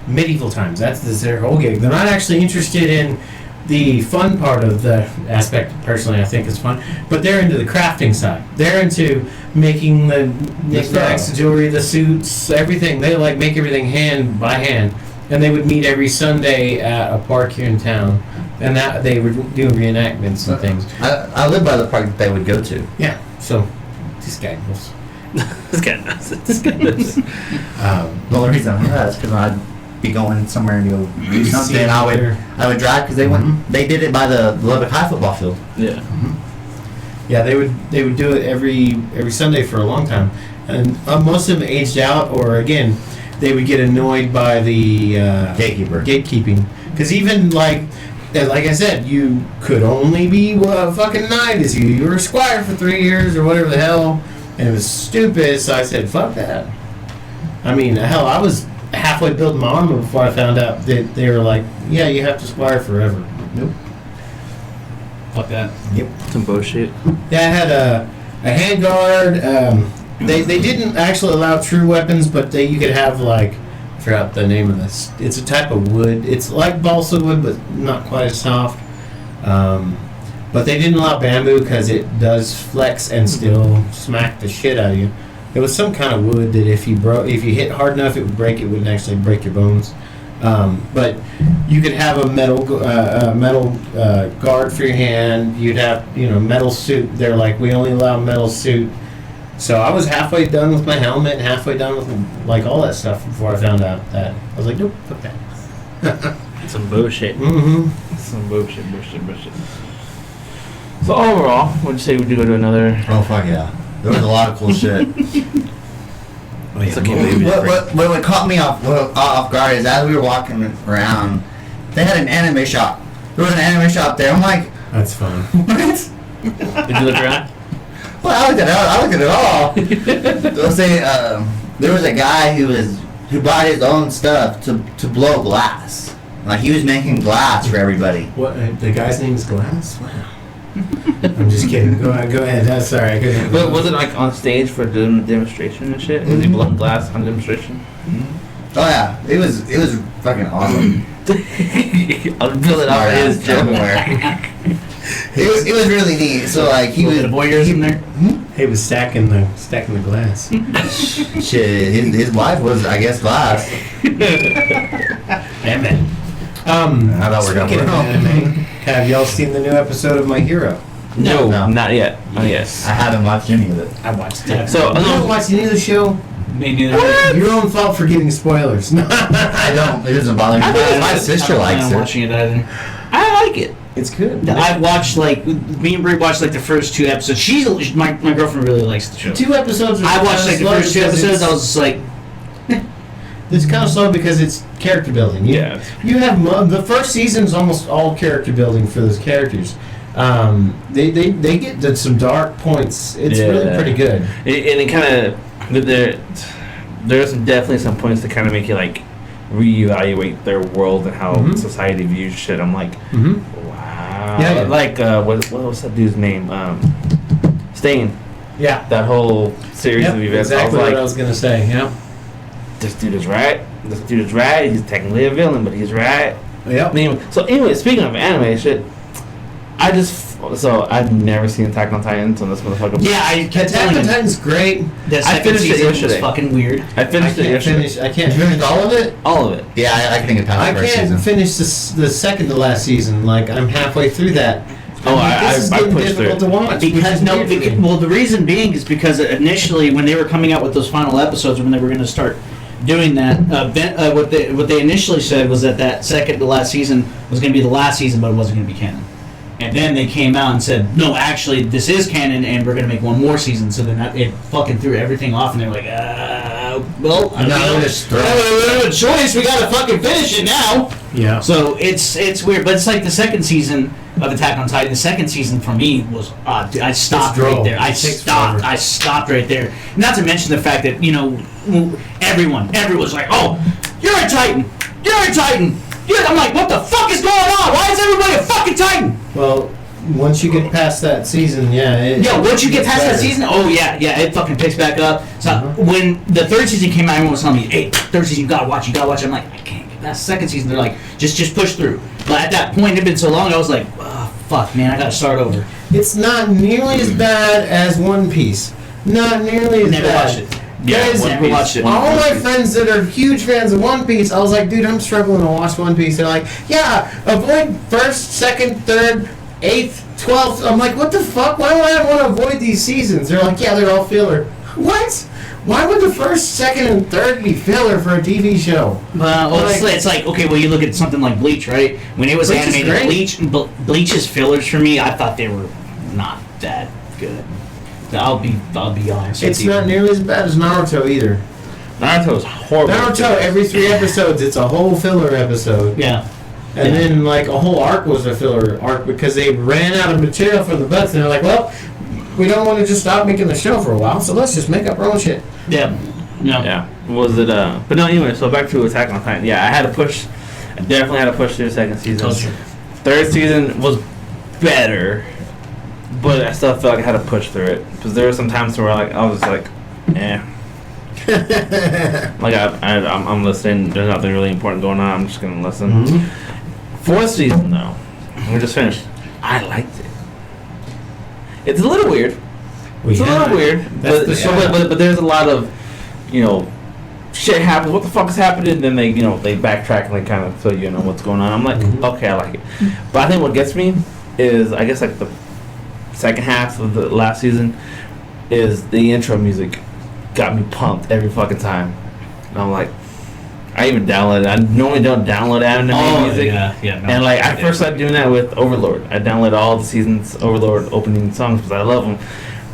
medieval times. That's their whole gig. They're not actually interested in the fun part of the aspect. Personally, I think it's fun, but they're into the crafting side. They're into making the knickknacks, the jewelry, the suits, everything. They like make everything hand by hand, and they would meet every Sunday at a park here in town, and that they would do reenactments and things. I live by the park that they would go to. Yeah, so this guy knows. This guy knows. This guy knows. The only reason I know that is because I'd be going somewhere and go do something. See I would drive because they did it by the Lubbock High football field. Yeah. Yeah, they would do it every Sunday for a long time, and most of them aged out, or again, they would get annoyed by the gatekeeping. Because even like I said, you could only be a fucking knight as you were a squire for 3 years or whatever the hell, and it was stupid. So I said, fuck that. I mean, hell, I was halfway building my armor before I found out that they were like, yeah, you have to squire forever. Nope. Fuck that. Yep. Some bullshit. Yeah, I had a handguard. They didn't actually allow true weapons, but you could have like, I forgot the name of this. It's a type of wood. It's like balsa wood, but not quite as soft. But they didn't allow bamboo because it does flex and still smack the shit out of you. It was some kind of wood that if you hit hard enough, it would break. It wouldn't actually break your bones. But you could have a metal guard for your hand. You'd have metal suit. They're like, we only allow metal suit. So I was halfway done with my helmet, and halfway done with like all that stuff before I found out that I was like, nope, fuck that. Some bullshit. Mm-hmm. Some bullshit. So overall, would you say we do go to another? Oh fuck yeah! There was a lot of cool shit. It's okay, What caught me off guard is as we were walking around, they had an anime shop. There was an anime shop there. I'm like, That's fun. what? Did you look around? Well, I looked at it all. They'll say there was a guy who bought his own stuff to blow glass. Like he was making glass for everybody. What? The guy's name is Glass? Wow. I'm just kidding. Go ahead. That's sorry. I couldn't. But was it like on stage for doing the demonstration and shit? Was he blowing glass on demonstration? Oh yeah, it was fucking awesome. I'll build it off his everywhere. It was really neat. So like he was a voyeurism there. He was stacking the glass. Shit, his wife was, I guess, glass. Damn it. I thought we were Speaking of anime, have y'all seen the new episode of My Hero? No, No. not yet. Oh yes. I haven't watched any of it. I watched it. So You don't watch any of the show? Me neither. Your own fault for giving spoilers. I don't. It doesn't bother me. My sister likes I'm it. watching it either. I like it. It's good. I've watched me and Brie watched the first 2 episodes. My girlfriend really likes the show. 2 episodes. I watched the first 2 episodes. I was just like, It's kind of slow because it's character building. You have the first season's almost all character building for those characters. They get to some dark points. It's really pretty good. And it kind of there's definitely some points that kind of make you like reevaluate their world and how society views shit. I'm like, wow. Yeah. Like what was that dude's name? Stain. Yeah. That whole series of events. Exactly I was like, what I was gonna say. Yeah. this dude is right. This dude is right. He's technically a villain, but he's right. Yep. Anyway, speaking of anime shit, I've never seen Attack on Titan, so this motherfucker. yeah, I kept Attack telling on him. Titan's great. The second finished it season was yesterday. fucking weird. I finished it yesterday. I can't You finished all of it? All of it. Yeah, I think it's past I the first can't season. finish the second to last season. Like I'm halfway through that. Oh, This is I getting pushed difficult through to watch. Because the reason being is because initially when they were coming out with those final episodes, when they were going to start doing that, what they initially said was that second to last season was going to be the last season, but it wasn't going to be canon. And then they came out and said, no, actually, this is canon, and we're going to make one more season. So then it fucking threw everything off, and they're like, well, I don't have a choice. We got to fucking finish it now. Yeah. So it's weird, but it's like the second season of Attack on Titan. The second season for me was I stopped right there. I stopped right there. Not to mention the fact that everyone's like, oh, you're a Titan. You're a Titan. I'm like, what the fuck is going on? Why is everybody a fucking Titan? Well, once you get past that season, once you get past that season, it fucking picks back up. So when the third season came out, everyone was telling me, hey, third season, you gotta watch. I'm like, I can't get past the second season. They're like, just push through. But at that point, it had been so long, I was like, oh, fuck, man, I gotta start over. It's not nearly as bad as One Piece. Not nearly as Never bad. watched it. Guys, never watched it. All my friends that are huge fans of One Piece, I was like, dude, I'm struggling to watch One Piece. They're like, yeah, avoid first, second, third, 8th, 12th. I'm like, what the fuck? Why would I want to avoid these seasons? They're like, yeah, they're all filler. What? Why would the first, second, and third be filler for a TV show? Well, it's like, okay, well, you look at something like Bleach, right? When it was Bleach is animated, great. Bleach's fillers for me, I thought they were not that good. I'll be honest. It's with you. not nearly as bad as Naruto either. Naruto is horrible. Naruto, every 3 episodes, it's a whole filler episode. Yeah. And then, like, a whole arc was a filler arc because they ran out of material for the butts, and they're like, well, we don't want to just stop making the show for a while, so let's just make up our own shit. Yeah. No. Yeah. Was it? But no. Anyway, so back to Attack on Titan. Yeah, I had to push. I definitely had to push through the second season. Third season was better, but I still felt like I had to push through it because there were some times where I was like, eh. Like I'm listening. There's nothing really important going on. I'm just gonna listen. Mm-hmm. Fourth season though, we just finished. I liked it. It's a little weird. It's a little weird, but there's a lot of, shit happens. What the fuck is happening? And then they backtrack and they kind of fill you in on what's going on. I'm like, okay, I like it. But I think what gets me is, I guess, like the second half of the last season is the intro music got me pumped every fucking time. And I'm like, I even downloaded it. I normally don't download anime music. Yeah. No, And I first started doing that with Overlord. I downloaded all the season's Overlord opening songs because I love them.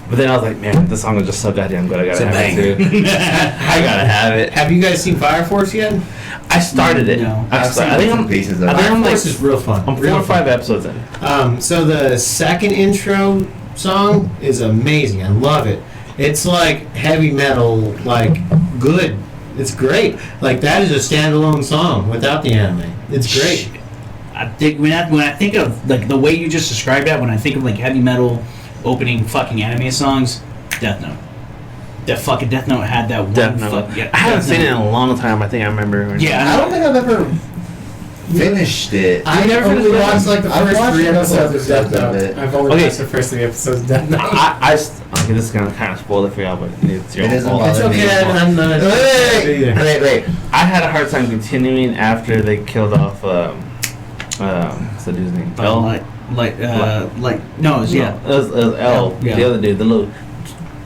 But then I was like, man, this song is just so goddamn good. I gotta have it too. I gotta have it. Have you guys seen Fire Force yet? I started it. No. I think I'm pieces of it. I'm Fire Force is real fun. I'm 4 or 5 episodes in. So the second intro song is amazing. I love it. It's like heavy metal, like good. It's great. Like that is a standalone song without the anime. It's great. I think when I think of like the way you just described that, when I think of like heavy metal opening fucking anime songs, Death Note. that fucking Death Note had that one. Death Note. Yeah, I haven't Death seen it in Note. a long time. I think I remember. Yeah, I don't think I've ever finished it. I never only finished watched it? like the I've first watched 3 a couple episodes of Death episodes of Note. it. I've only Okay. watched the first 3 episodes of Death Note. Okay, this is gonna kind of spoil it for y'all, but it's your It own doesn't fault. bother It's me. okay, I'm not a Wait. I had a hard time continuing after they killed off. What's the dude's name? L. no, it was, yeah. It was L. Yeah. The other dude, the little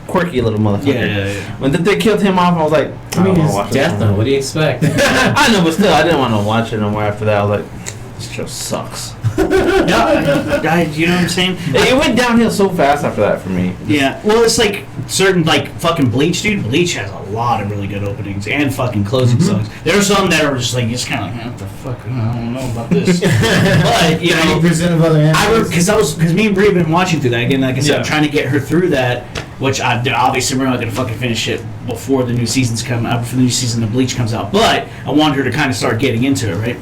quirky little motherfucker. Yeah. When they killed him off, I was like, I mean, don't wanna it's watch Death this Note. anymore. What do you expect? I know, but still, I didn't want to watch it no more after that. I was like, this show sucks. Yeah, you know what I'm saying? It went downhill so fast after that for me. Yeah, well, it's like certain, like, fucking Bleach, dude. Bleach has a lot of really good openings and fucking closing songs. There are some that are just like, just kind of like, what the fuck, I don't know about this. But, you know, 90% of other animes. because me and Brie have been watching through that. Again, like I said, I'm Yeah. trying to get her through that, which obviously we're not going to fucking finish it before the new seasons come out, before the new season of Bleach comes out. But I want her to kind of start getting into it, right?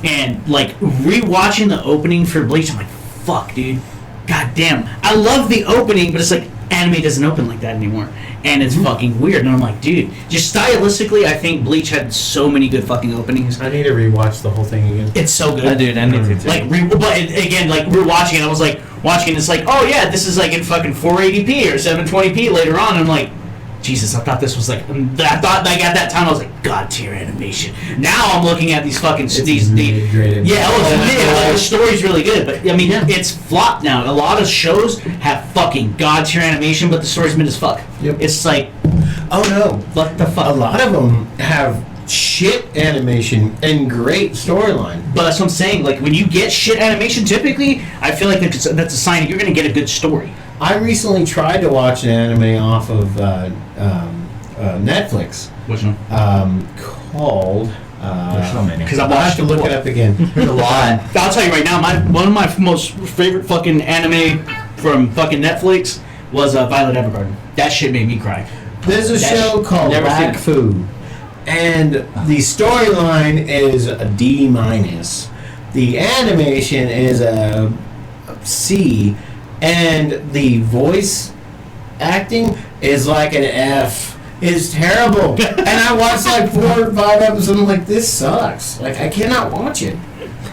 And, like, rewatching the opening for Bleach, I'm like, fuck, dude. God damn. I love the opening, but it's like, anime doesn't open like that anymore. And it's fucking weird. And I'm like, dude, just stylistically, I think Bleach had so many good fucking openings. I need to rewatch the whole thing again. It's so good. I do, I need to too. Like, again, like, we're watching it, I was like, watching it, it's like, oh yeah, this is like in fucking 480p or 720p later on. I'm like, Jesus, I thought this was like, I thought like at that time I was like, God tier animation. Now I'm looking at these fucking mid-grade. yeah, the story's really good, but I mean, it's flopped now. A lot of shows have fucking God tier animation, but the story's mid as fuck. Yep. It's like, Oh no, what the fuck? a lot of them have shit animation and great storyline. But that's what I'm saying. Like, when you get shit animation, typically, I feel like that's a sign that you're going to get a good story. I recently tried to watch an anime off of Netflix Which one? called. There's so many. Because I I'll have watched to look it up again. There's a lot. I'll tell you right now, one of my most favorite fucking anime from fucking Netflix was Violet Evergarden. That shit made me cry. There's a show called never seen Black Food, and the storyline is a D minus. The animation is a C, and the voice acting is like an F. It's terrible. And I watched like 4 or 5 episodes, and I'm like, this sucks. Like, I cannot watch it.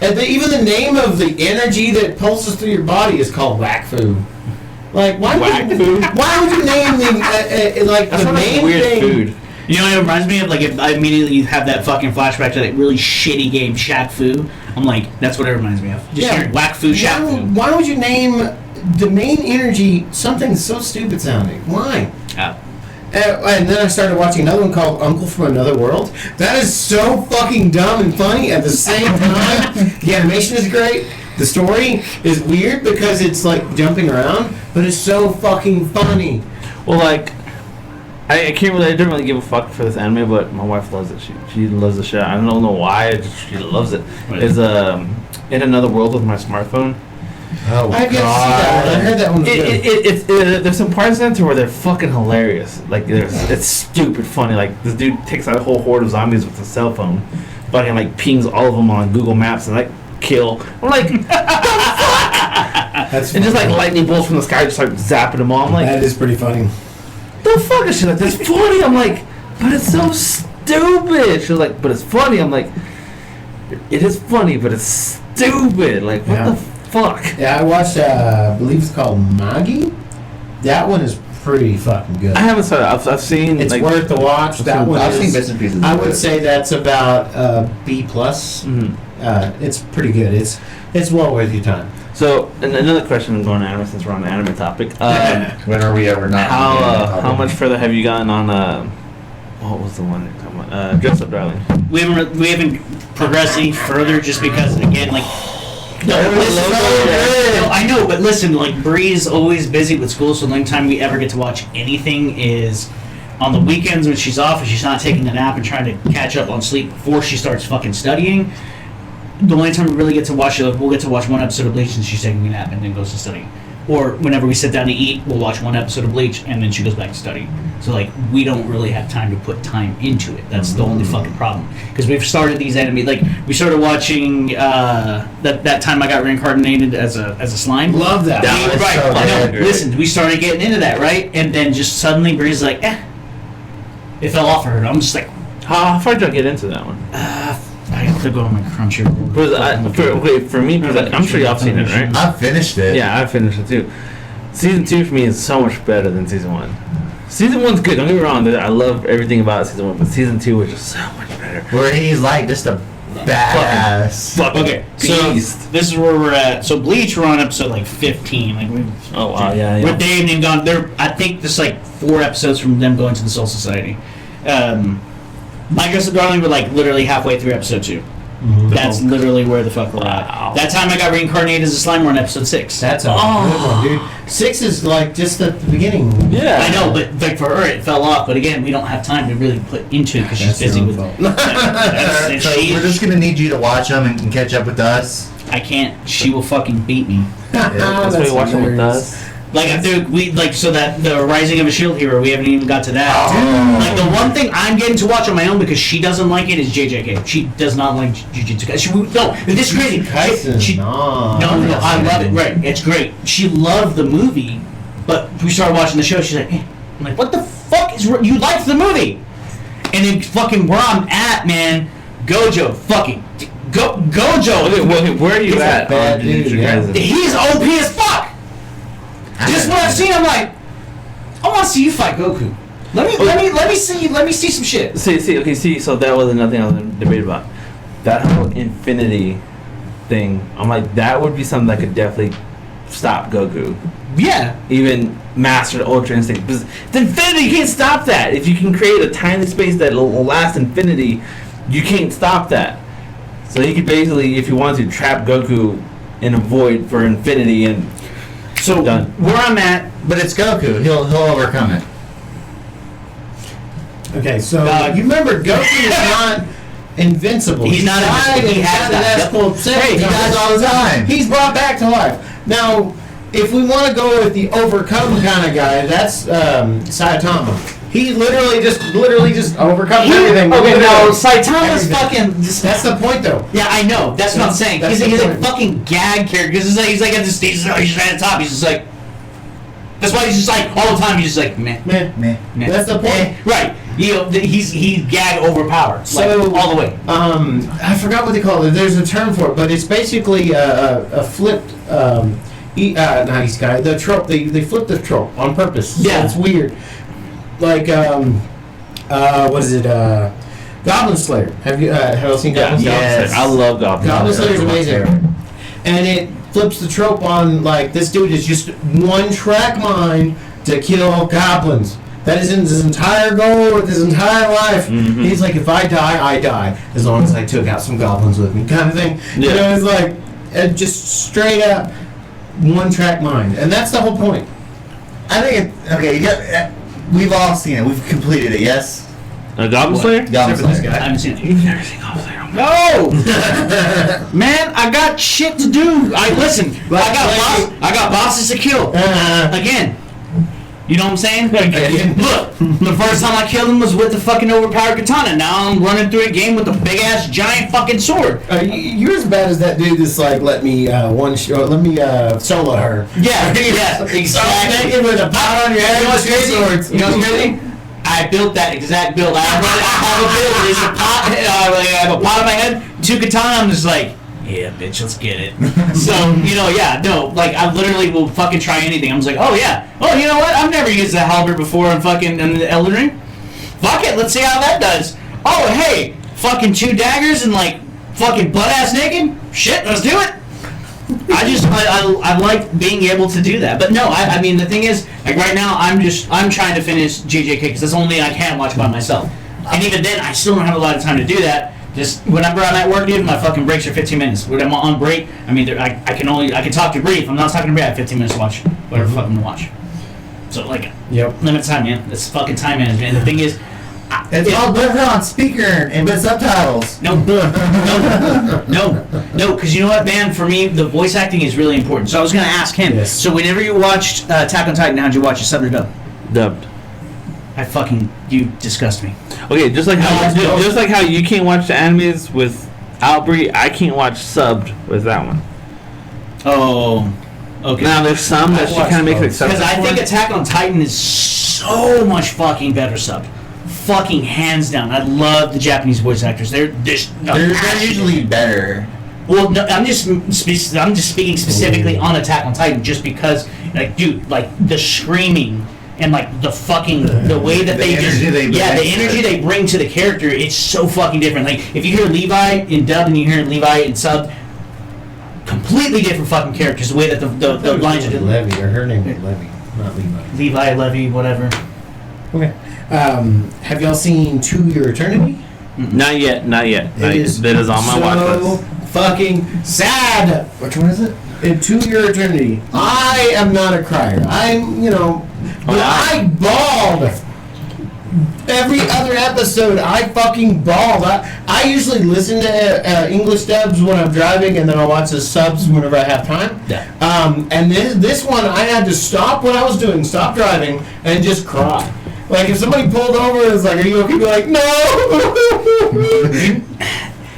And even the name of the energy that pulses through your body is called whack food. Like, why Whack would food? Why would you name the like That's the not main like weird thing? food. You know what it reminds me of? Like, if I immediately have that fucking flashback to that really shitty game, Shaq Fu. I'm like, that's what it reminds me of. Just hearing Whack Fu, Shaq Fu. Why would you name the main energy something so stupid sounding? Why? And then I started watching another one called Uncle from Another World. That is so fucking dumb and funny at the same time. The animation is great. The story is weird because it's like jumping around, but it's so fucking funny. Well, like, I can't really, I don't really give a fuck for this anime, but my wife loves it. She loves the shit. I don't know why, she loves it. Right. It's In Another World with my smartphone. I've Oh, yet to see that one. I heard that one was good. There's some parts in it where they're fucking hilarious. Like, it's stupid funny. Like, this dude takes out a whole horde of zombies with a cell phone, fucking like pings all of them on Google Maps and like kill. I'm like, the fuck? That's And just like funny. lightning bolts from the sky just start zapping them all. I'm like, That is pretty funny. the fuck is shit like this funny? I'm like, but it's so stupid. She was like, but it's funny. I'm like, it is funny, but it's stupid. Like, what Yeah. the fuck? Yeah, I watched. I believe it's called Magi. That one is pretty fucking good. I haven't saw that. I've seen. It's like, worth the watch. That one I've is, seen bits and pieces. I of would it. say that's about B plus. mhm. It's pretty good. It's well worth your time. So, and another question going to anime since we're on the anime topic. When are we ever not? How much further have you gotten on? What was the one you're talking about? Dress Up Darling. We haven't progressed any further just because, again, like, no, I know, but listen, like, Bree's always busy with school, so the only time we ever get to watch anything is on the weekends when she's off and she's not taking a nap and trying to catch up on sleep before she starts fucking studying. The only time we really get to watch it, we'll get to watch one episode of Bleach and she's taking a nap and then goes to study. Or whenever we sit down to eat, we'll watch one episode of Bleach and then she goes back to study. So, like, we don't really have time to put time into it. That's the only fucking problem. Because we've started these anime, like, we started watching that time I got reincarnated as a slime. Love that. That was Right, so I know. good. Listen, we started getting into that, right? And then just suddenly Bree's like, It fell off for her. I'm just like, How far did I get into that one? I have to go on my Crunchyroll. For me, because I'm sure y'all seen it, right? I finished it. Yeah, I finished it too. Season 2 for me is so much better than season 1. Season 1's good. Don't get me wrong. I love everything about season 1, but season 2 was just so much better. Where he's like just a badass. Okay, so this is where we're at. So Bleach, we're on episode like 15. Like we. Oh wow, yeah. With Dave and gone there. I think there's like 4 episodes from them going to the Soul Society. My Girls of Darling, we're like literally halfway through episode 2. That's literally where the fuck we're at. That time I got reincarnated as a Slimer on episode 6. That's a good one, dude. 6 is like just at the beginning. Yeah. I know, but like for her it fell off. But again, we don't have time to really put into it because she's busy with So we're just gonna need you to watch them and catch up with us. I can't. She will fucking beat me. That's why you watch them with us. Like after so that the Rising of a Shield Hero, we haven't even got to that. Like the one thing I'm getting to watch on my own because she doesn't like it is JJK. She does not like Jujutsu Kaisen. No, this is crazy. No, I love it. Right, it's great. She loved the movie, but we started watching the show. She's like, I'm like, what the fuck is you liked the movie? And then fucking where I'm at, man, Gojo, fucking Gojo. Where are you at? bad dude, He's OP as fuck. Just what I've seen, I'm like, I want to see you fight Goku. Let me see some shit. See, so that was another thing I was going to debate about. That whole Infinity thing, I'm like, that would be something that could definitely stop Goku. Yeah. Even master the Ultra Instinct. Because it's Infinity, you can't stop that. If you can create a tiny space that will last infinity, you can't stop that. So he could basically, if you want to, trap Goku in a void for infinity and so done. Where I'm at, But it's Goku. He'll overcome it. Okay, so you remember Goku is not invincible. He's not invincible. He has that. He dies all the time. He's brought back to life. Now, if we want to go with the overcome kind of guy, that's Saitama. He literally just overcomes everything. Okay, no, Saitama's fucking. That's the point, though. Yeah, I know. That's what I'm saying. That's He's the a point. fucking gag character. Because he's like at the stage. He's right at the top. He's just like. That's why he's just like all the time. He's just like meh. Meh. That's the point. Right. He's gag overpowered. So like, all the way. I forgot what they call it. There's a term for it, but it's basically a flipped. Not east guy. The trope. They flip the trope on purpose. So Yeah. it's weird. Like what is it? Goblin Slayer. Have you seen Goblin Slayer? Yes. I love Goblin. Goblin Slayer is amazing. And it flips the trope on like this dude is just one track mind to kill goblins. That is his entire goal with his entire life. Mm-hmm. He's like, if I die, I die. As long as I took out some goblins with me, kind of thing. Yeah. You know, it's like just straight up one track mind, and that's the whole point. I think we've all seen it. We've completed it. Yes. A Goblin Slayer? Goblin Except for this Slayer. guy. I haven't seen it. You've never seen Goblin Slayer? No, man, I got shit to do. I got bosses to kill. Again, you know what I'm saying? Look, the first time I killed him was with the fucking overpowered katana. Now I'm running through a game with a big ass giant fucking sword. You're as bad as that dude that's like, let me solo her. Yeah, exactly. Naked with a pot on your head. You know what's crazy? Swords. You know what's crazy? I built that exact build. I have a build. It's a pot. I have a pot on my head, 2 katana. I'm just like, yeah, bitch, let's get it. So, I literally will fucking try anything. I'm just like, oh yeah. Oh, you know what? I've never used the halberd before in the Elden Ring. Fuck it, let's see how that does. Oh, hey, fucking 2 daggers and like fucking butt ass naked. Shit, let's do it. I like being able to do that, but no, I mean the thing is, like right now, I'm trying to finish JJK because that's the only thing I can watch by myself, and even then, I still don't have a lot of time to do that. Just whenever I'm at work, dude, my fucking breaks are 15 minutes. When I'm on break, I mean, I can talk to Bree. If I'm not talking to Bree, I have 15 minutes to watch whatever the fuck I'm gonna watch. So like, limit time, man. It's fucking time management. And the thing is, It's all put on speaker and with subtitles. No, because you know what, man? For me, the voice acting is really important. So I was going to ask him. Yes. So whenever you watched Attack on Titan, how'd you watch it? Subbed or dubbed? Dubbed. You disgust me. Okay, just like how you can't watch the animes with Albrie, I can't watch subbed with that one. Oh, okay. Now there's some that she kind of makes Because exceptions I think for. Attack on Titan is so much fucking better subbed. fucking hands down. I love the Japanese voice actors. They're usually better. Well, no, I'm just speaking specifically on Attack on Titan, just because, like, dude, like the screaming and like the fucking the way that the energy they bring to the character, it's so fucking different. Like if you hear Levi in dub and you hear Levi in sub, completely different fucking characters. The way that the lines are. Levy, or her name was Levy, not Levi. Levi, Levy, whatever. Okay. Have y'all seen To Your Eternity? Not yet. That is on my watch list. Fucking sad. Which one is it? To Your Eternity. I am not a crier. But I bawled. Every other episode, I fucking bawled. I usually listen to English dubs when I'm driving, and then I'll watch the subs whenever I have time. Yeah. And this one, I had to stop what I was doing, stop driving, and just cry. Like, if somebody pulled over and was like, are you okay? Be like, no!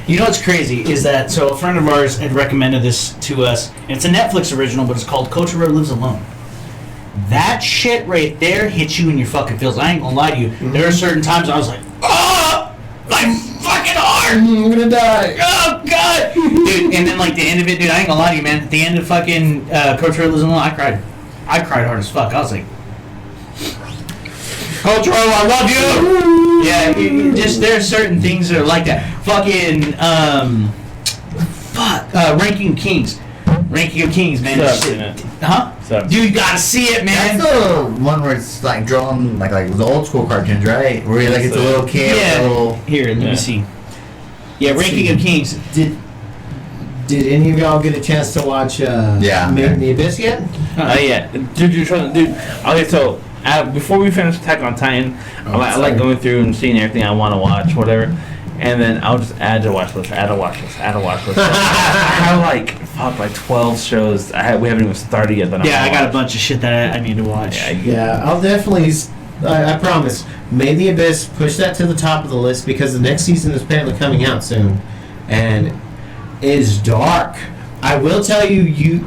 You know what's crazy is that, so a friend of ours had recommended this to us, and it's a Netflix original, but it's called Kotaro Lives Alone. That shit right there hits you in your fucking feels. I ain't gonna lie to you. Mm-hmm. There are certain times I was like, oh, my fucking heart! I'm gonna die. Oh, God! Dude, and then, like, the end of it, dude, I ain't gonna lie to you, man. At the end of fucking Kotaro Lives Alone, I cried. I cried hard as fuck. I was like, Kotaro, I love you! Yeah, just there are certain things that are like that. Fucking, Ranking of Kings. Ranking of Kings, man. Huh? Subs. Dude, you gotta see it, man. That's the one where it's like drawn like the old school cartoons, right? Where he, like it's a little kid. Yeah. Here, let me see. Yeah, Ranking of Kings. Did any of y'all get a chance to watch Made in the Abyss yet? Yeah. Dude. Okay, so before we finish Attack on Titan, I like going through and seeing everything I want to watch, whatever. And then I'll just add to watch list. So I have like 12 shows. We haven't even started yet. I got a bunch of shit that I need to watch. Yeah, I'll definitely. I promise. Made in the Abyss. Push that to the top of the list because the next season is apparently coming out soon, and is dark. I will tell you,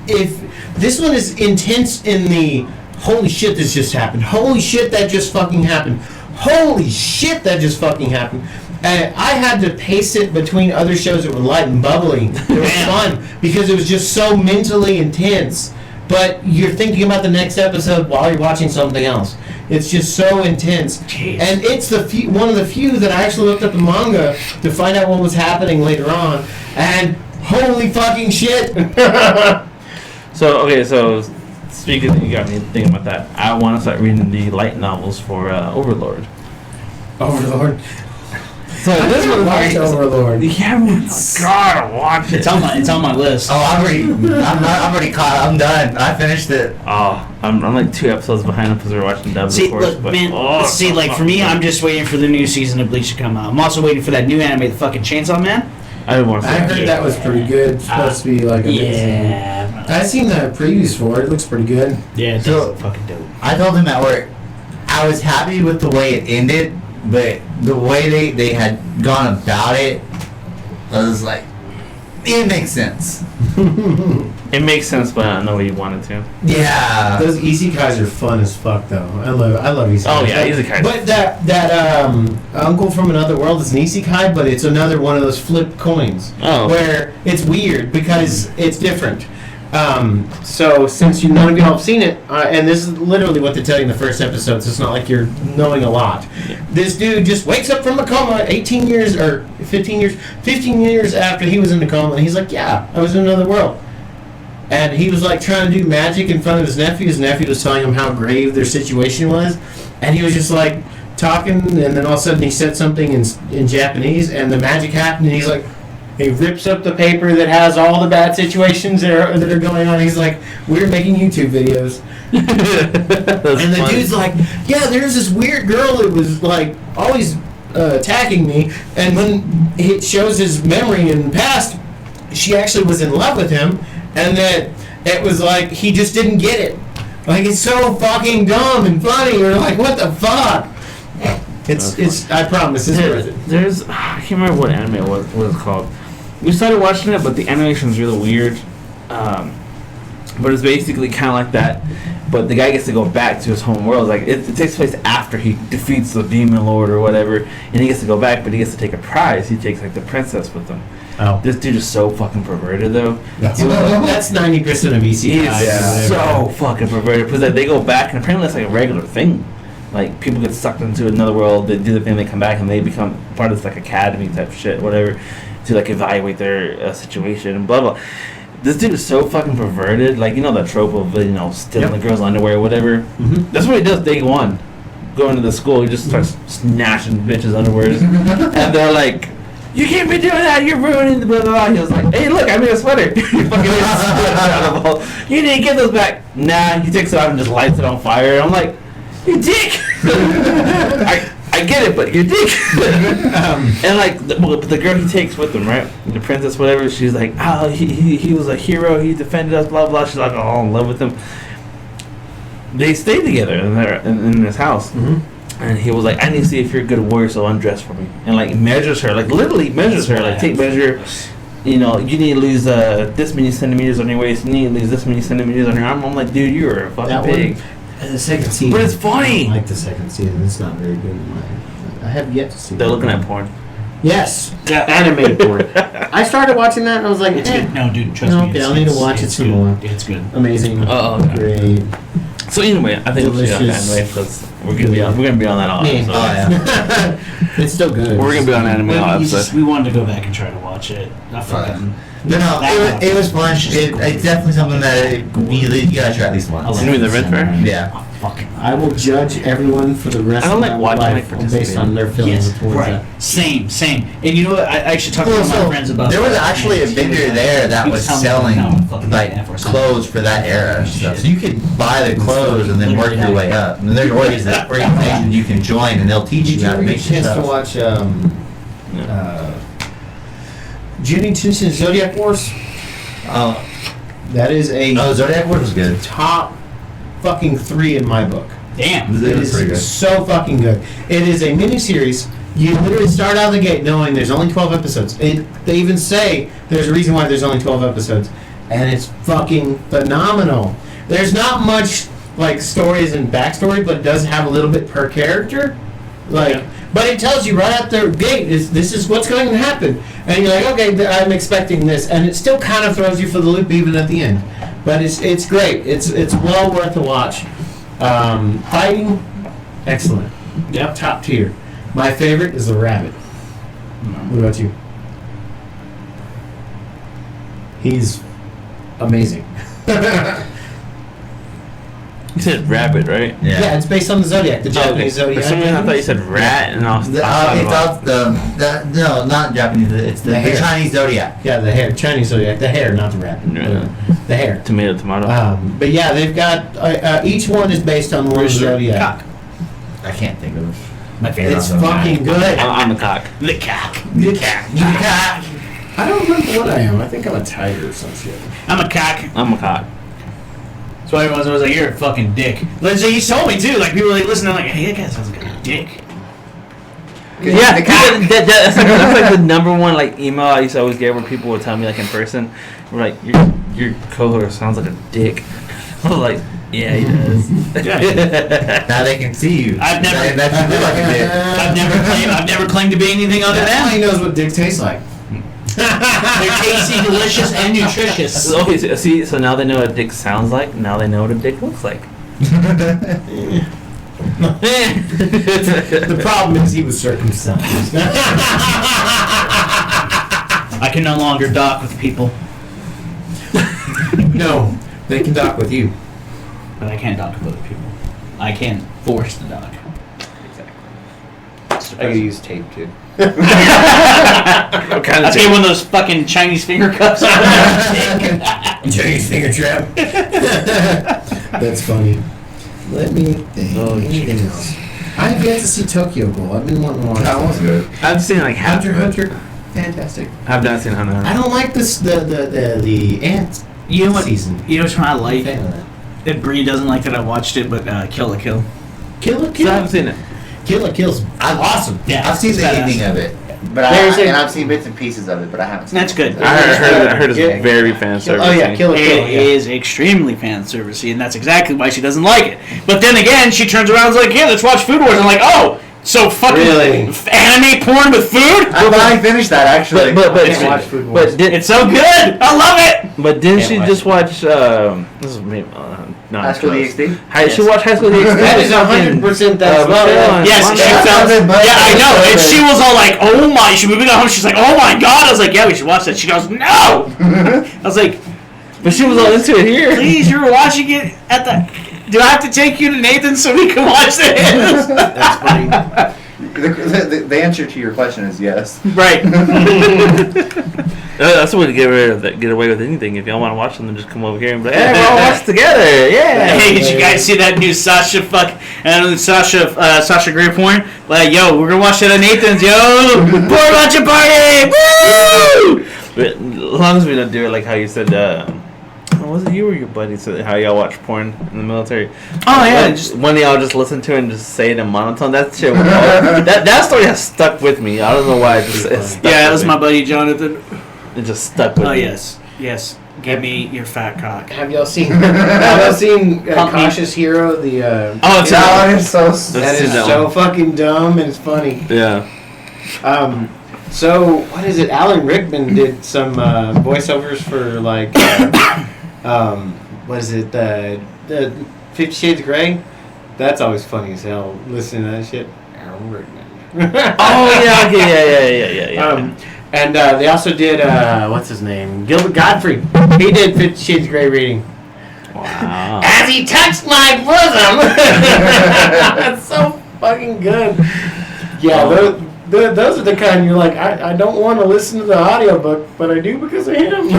if this one is intense in the holy shit this just happened. Holy shit that just fucking happened. Holy shit that just fucking happened. I had to pace it between other shows that were light and bubbly. It was fun because it was just so mentally intense. But you're thinking about the next episode while you're watching something else. It's just so intense. Jeez. And it's one of the few that I actually looked up the manga to find out what was happening later on. And holy fucking shit! So speaking, you got me thinking about that. I want to start reading the light novels for Overlord. Overlord. So this one watch Overlord. Yeah, gotta watch it. It's on my list. Oh, I'm already caught. I'm done. I finished it. Oh, I'm like 2 episodes behind because we were watching dub before. For me, I'm just waiting for the new season of Bleach to come out. I'm also waiting for that new anime, the fucking Chainsaw Man. I didn't want to. I heard that was pretty good. It's supposed to be like amazing. Yeah. I've seen the previews for it. It looks pretty good. Yeah, it's fucking dope. I told him at work I was happy with the way it ended, but the way they had gone about it, I was like, it makes sense. It makes sense, but I don't know what you wanted to. Yeah. Those isekais are fun as fuck, though. I love isekais. Oh yeah, isekais. But that Uncle from Another World is an isekai, but it's another one of those flip coins. Oh. Where it's weird because it's different. So since none of y'all have seen it, and this is literally what they tell you in the first episode, so it's not like you're knowing a lot. Yeah. This dude just wakes up from a coma 15 years after he was in the coma, and he's like, yeah, I was in another world. And he was like trying to do magic in front of his nephew. His nephew was telling him how grave their situation was, and he was just like talking, and then all of a sudden he said something in Japanese, and the magic happened, and he's like, he rips up the paper that has all the bad situations that are going on. He's like, we're making YouTube videos. And the funny. Dude's like, yeah, there's this weird girl that was like always attacking me. And when it shows his memory in the past, she actually was in love with him. And that it was like, he just didn't get it. Like, it's so fucking dumb and funny. You're like, what the fuck? It's I promise, it's worth it. There's, I can't remember what anime what it's called. We started watching it, but the animation is really weird. But it's basically kind of like that. But the guy gets to go back to his home world. Like it takes place after he defeats the demon lord or whatever, and he gets to go back, but he gets to take a prize. He takes like the princess with him. Oh. This dude is so fucking perverted though. That's 90% of EC. He's so fucking perverted because they go back and apparently it's like a regular thing. Like people get sucked into another world, they do the thing, they come back and they become part of this like academy type shit, whatever, to like evaluate their situation and blah blah. This dude is so fucking perverted. Like, you know that trope of, stealing the girl's underwear or whatever? Mm-hmm. That's what he does day one. Going to the school, he just starts snatching bitches' underwears. And they're like, you can't be doing that, you're ruining the blah blah blah. He was like, hey, look, I made a sweater. You didn't get those back. Nah, he takes it out and just lights it on fire. I'm like, you dick! I get it, but you're dick. And like the girl he takes with him, right? The princess, whatever. She's like, oh, he was a hero. He defended us. Blah blah. She's like, oh, in love with him. They stay together in his house, and he was like, I need to see if you're a good warrior, so undress for me, and like measures her, like literally measures her, like take measure. You need to lose this many centimeters on your waist. You need to lose this many centimeters on your arm. I'm like, dude, you're fucking big. The second season. But it's funny. I don't like the second season. It's not very good. I have yet to see. They're looking at porn. Yes. Anime porn. I started watching that and I was like, It's good. No, dude, trust me. Okay, I'll need to watch it some more. It's good. Amazing. Okay. Great. So anyway, I think we should anime because we're gonna be on that all episode. Yeah. It's still good. We're gonna be on anime all episode. We wanted to go back and try to watch it. I fucking. No, it was fun. It's definitely something that you gotta try at least once. You mean the Red Fair? Yeah. I will judge everyone for the rest of my life based on their feelings towards that. Same. And you know what? I actually talked to my friends about. There was actually a vendor there that was selling like clothes for that era and stuff. So you could buy the clothes and then work your way up. And there's organizations you can join and they'll teach you how to make chance to watch Judy Tinson's Zodiac Wars? That is a Zodiac Wars was good. top fucking 3 in my book. Damn. It is so fucking good. It is a miniseries. You literally start out of the gate knowing there's only 12 episodes. They even say there's a reason why there's only 12 episodes. And it's fucking phenomenal. There's not much like stories and backstory, but it does have a little bit per character. But it tells you right out the gate, this is what's going to happen. And you're like, okay, I'm expecting this. And it still kind of throws you for the loop even at the end. But it's great. It's well worth a watch. Fighting, excellent. Yep, top tier. My favorite is the rabbit. What about you? He's amazing. You said rabbit, right? Yeah, it's based on the Zodiac, the Japanese Zodiac. For some reason, I thought you said rat, and I was no, not Japanese. It's the Chinese Zodiac. Yeah, the hair, Chinese Zodiac, the hair, not the rabbit. The hair. Tomato. But yeah, they've got each one is based on one Zodiac. Cock. I can't think of My favorite. It's fucking good. I'm a cock. The cock. The cock. I don't remember what I am. I think I'm a tiger or some shit. I'm a cock. I'm a cock. That's why everyone's always like, you're a fucking dick. He told me too. Like people were like listening, like, hey, that guy sounds like a dick. Yeah, that's like the number one like email I used to always get when people would tell me like in person, we're like, your co-host sounds like a dick. I was like, yeah, he does. Now they can see you. I've never claimed to be anything other than. He knows what dick tastes like. They're tasty, delicious, and nutritious. Okay, see, so now they know what a dick sounds like. Now they know what a dick looks like. The problem is he was circumcised. I can no longer dock with people. No, they can dock with you. But I can't dock with other people. I can't force the dock. I could use tape too. What kind of I'll get one of those fucking Chinese finger cups. Chinese finger trap. That's funny. Let me think. Anything else? I have yet to see Tokyo Ghoul. I've been wanting to watch That was good. I've seen like half. Hunter. Fantastic. I've not seen Hunter. I don't like this the ant You know what? season. You know which one I I'm a like? fan of that. That Bree doesn't like that I watched it, but Kill la Kill. Kill la So I haven't Kill. seen it. Kill la Kill's awesome. Yeah, I've seen it's the badass. ending of it. But I've seen bits and pieces of it, but I haven't seen That's it. good. I heard it's very fan service. Oh yeah, Kill or Kill. It is extremely fan servicey, and that's exactly why she doesn't like it. But then again, she turns around and is like, "Yeah, let's watch Food Wars." And I'm like, "Oh, so fucking anime porn with food?" I finally finished that actually. It's so good. I love it. But didn't she just watch? This is maybe not High School DxD? She watched High School DxD. That is 100% that's love. Yes, she felt it. Yeah, I know. And she was all like, "Oh my!" She moved home. She's like, "Oh my god!" I was like, "Yeah, we should watch that." She goes, "No." I was like, but she was all into it here. "Please, you were watching it at the. Do I have to take you to Nathan so we can watch this?" That's funny. The answer to your question is yes. Right. That's the way to get away with anything. If y'all want to watch something, just come over here and be like, "Hey, we'll all watch together." Yeah. Hey, did you guys see that new Sasha Grey porn? Like, yo, we're gonna watch that at Nathan's, yo. Pour lunch and party. Woo! But as long as we don't do it like how you said. Was it you or your buddy said how y'all watch porn in the military? Oh yeah, one of y'all just listen to it and just say it in monotone. That shit. That story has stuck with me. I don't know why. That was my buddy Jonathan. It just stuck with me. Oh yes. Give me your fat cock. Have y'all seen Cautious Hero? The it's that one is so. That is so fucking dumb and it's funny. Yeah. So what is it? Alan Rickman did some voiceovers for like what is it? The 50 Shades of Grey. That's always funny as hell. Listening to that shit. Alan Rickman. Oh yeah. Yeah. And they also did what's his name? Gilbert Gottfried. He did 50 Shades of Grey reading. Wow. As he touched my bosom. That's so fucking good. Yeah, those are the kind you're like, I don't want to listen to the audiobook, but I do because of him.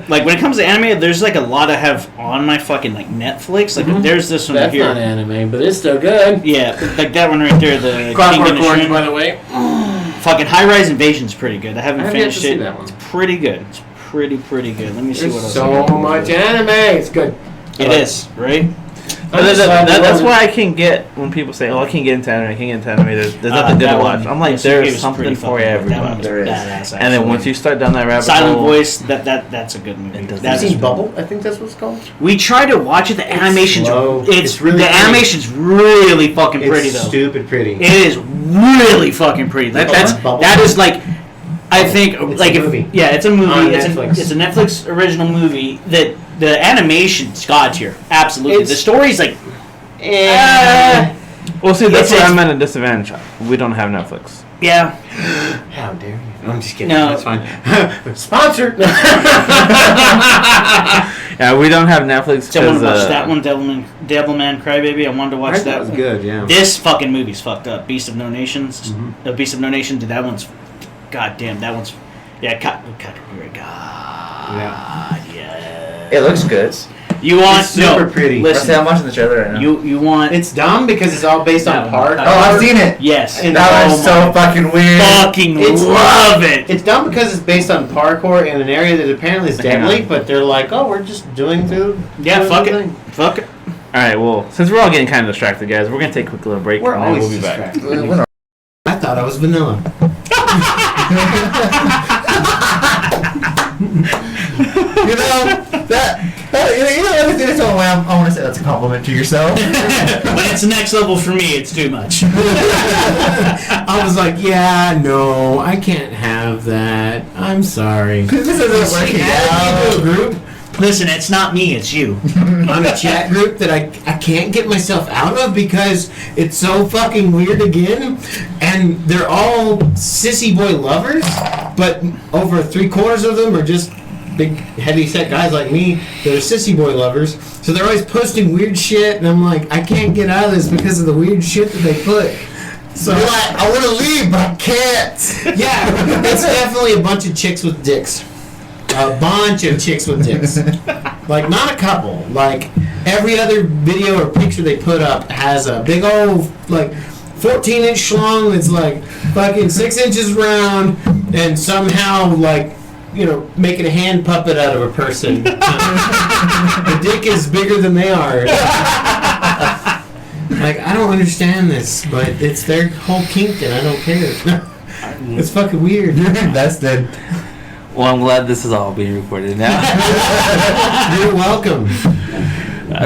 Like when it comes to anime, there's like a lot I have on my fucking like Netflix. Like there's this one That's here. not anime, but it's still good. Yeah, like that one right there. The Clockwork Orange, by the way. Fucking High Rise Invasion's pretty good. I haven't finished yet to it. see that one. It's pretty good. It's pretty good. Let me see what else. So much anime. It's good. It is, right? That's why I can't get when people say, "Oh, I can't get into anime. I can't get into anime." There's nothing good to watch. I'm like, there's something for everybody. There is. And then once you start down that rabbit Silent hole, Voice, that's a good movie. Have you seen Bubble? I think that's what it's called. We tried to watch it. The animation's slow. it's really the pretty. animation's really fucking pretty It's though. stupid pretty. It is really fucking pretty. That is like, I think It's like a movie. Yeah, it's a movie. On It's a Netflix original movie that the animation's god tier. Absolutely, the story's like. well, see, that's where I'm at a disadvantage. We don't have Netflix. Yeah. How dare you? I'm just kidding. No. That's fine. Sponsored. Yeah, we don't have Netflix. So I want to watch that one, Devilman Crybaby. I wanted to watch that was one. good, yeah. This fucking movie's fucked up. Beast of No Nations. Beast of No Nation. Dude, that one's. God damn, that one's. Yeah, God. Yeah. It looks good. You want It's super no, pretty. Listen, I'm watching the trailer right now. you want It's dumb because it's all based on park. Oh, I've seen it. yes. And That was so fucking weird. Fucking It's- love it. It's dumb because it's based on parkour in an area that apparently is deadly, but they're like, oh, we're just doing through. Yeah, doing fuck the it. thing. Fuck it. All right. Well, since we're all getting kind of distracted, guys, we're gonna take a quick little break. We're and then always we'll be back. distracted. I thought I was vanilla. You know that you know everything is all I want to say that's a compliment to yourself. When it's next level for me, it's too much. I was like, yeah, no, I can't have that. I'm sorry. This isn't working out. Group Listen, it's not me, it's you. on a chat group that I can't get myself out of because it's so fucking weird again, and they're all sissy boy lovers, but over 3/4 of them are just big heavy set guys like me that are sissy boy lovers, so they're always posting weird shit, and I'm like, I can't get out of this because of the weird shit that they put. So You're like, I want to leave, but I can't. yeah, it's definitely a bunch of chicks with dicks. A bunch of chicks with dicks. Like, not a couple. Like, every other video or picture they put up has a big old, like, 14-inch schlong that's, like, fucking 6 inches round and somehow, like, you know, making a hand puppet out of a person. The dick is bigger than they are. Like, I don't understand this, but it's their whole kink and I don't care. It's fucking weird. You're invested. Well, I'm glad this is all being recorded now. You're welcome.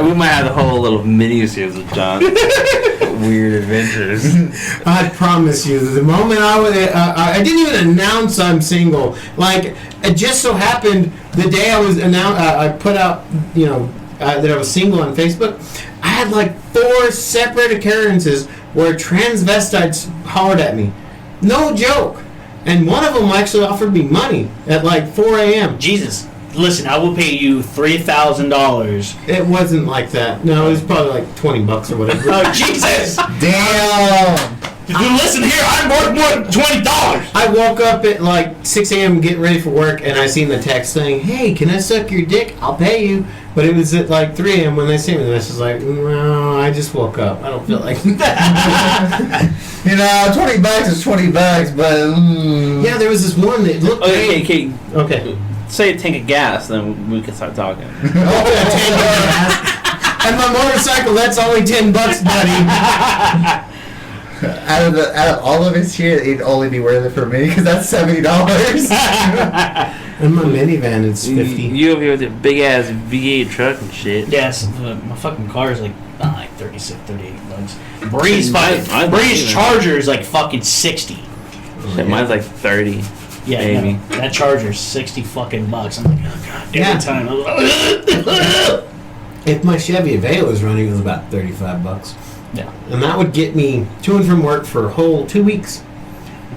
We might have a whole little mini-series of John's weird adventures. I promise you, the moment I didn't even announce I'm single. Like, it just so happened the day I was I put out, that I was single on Facebook. I had like 4 separate occurrences where transvestites hollered at me. No joke. And one of them actually offered me money at like 4 a.m. Jesus. Listen, I will pay you $3,000. It wasn't like that. No, it was probably like $20 or whatever. Oh, Jesus! Damn. Listen here, I'm worth more than $20. I woke up at like 6 a.m. getting ready for work, and I seen the text saying, "Hey, can I suck your dick? I'll pay you." But it was at like 3 a.m. when they sent me the message. Like, no, I just woke up. I don't feel like that. $20 is $20, but Yeah, there was this one that looked. Okay. Say a tank of gas, then we can start talking. And my motorcycle, that's only $10, buddy. out of all of us here, it'd only be worth it for me because that's $70. And my minivan, it's 50. You over here with your big ass V8 truck and shit. Yes, my fucking car is like 36, $38. Breeze Mine- Breeze Charger is like fucking 60. Shit, mine's like 30. Yeah, Maybe. no, that Charger's 60 fucking bucks. I'm like, oh god, every Yeah. time. I'm like, If my Chevy Aveo was running, it was about $35. yeah. And that would get me to and from work for a whole 2 weeks.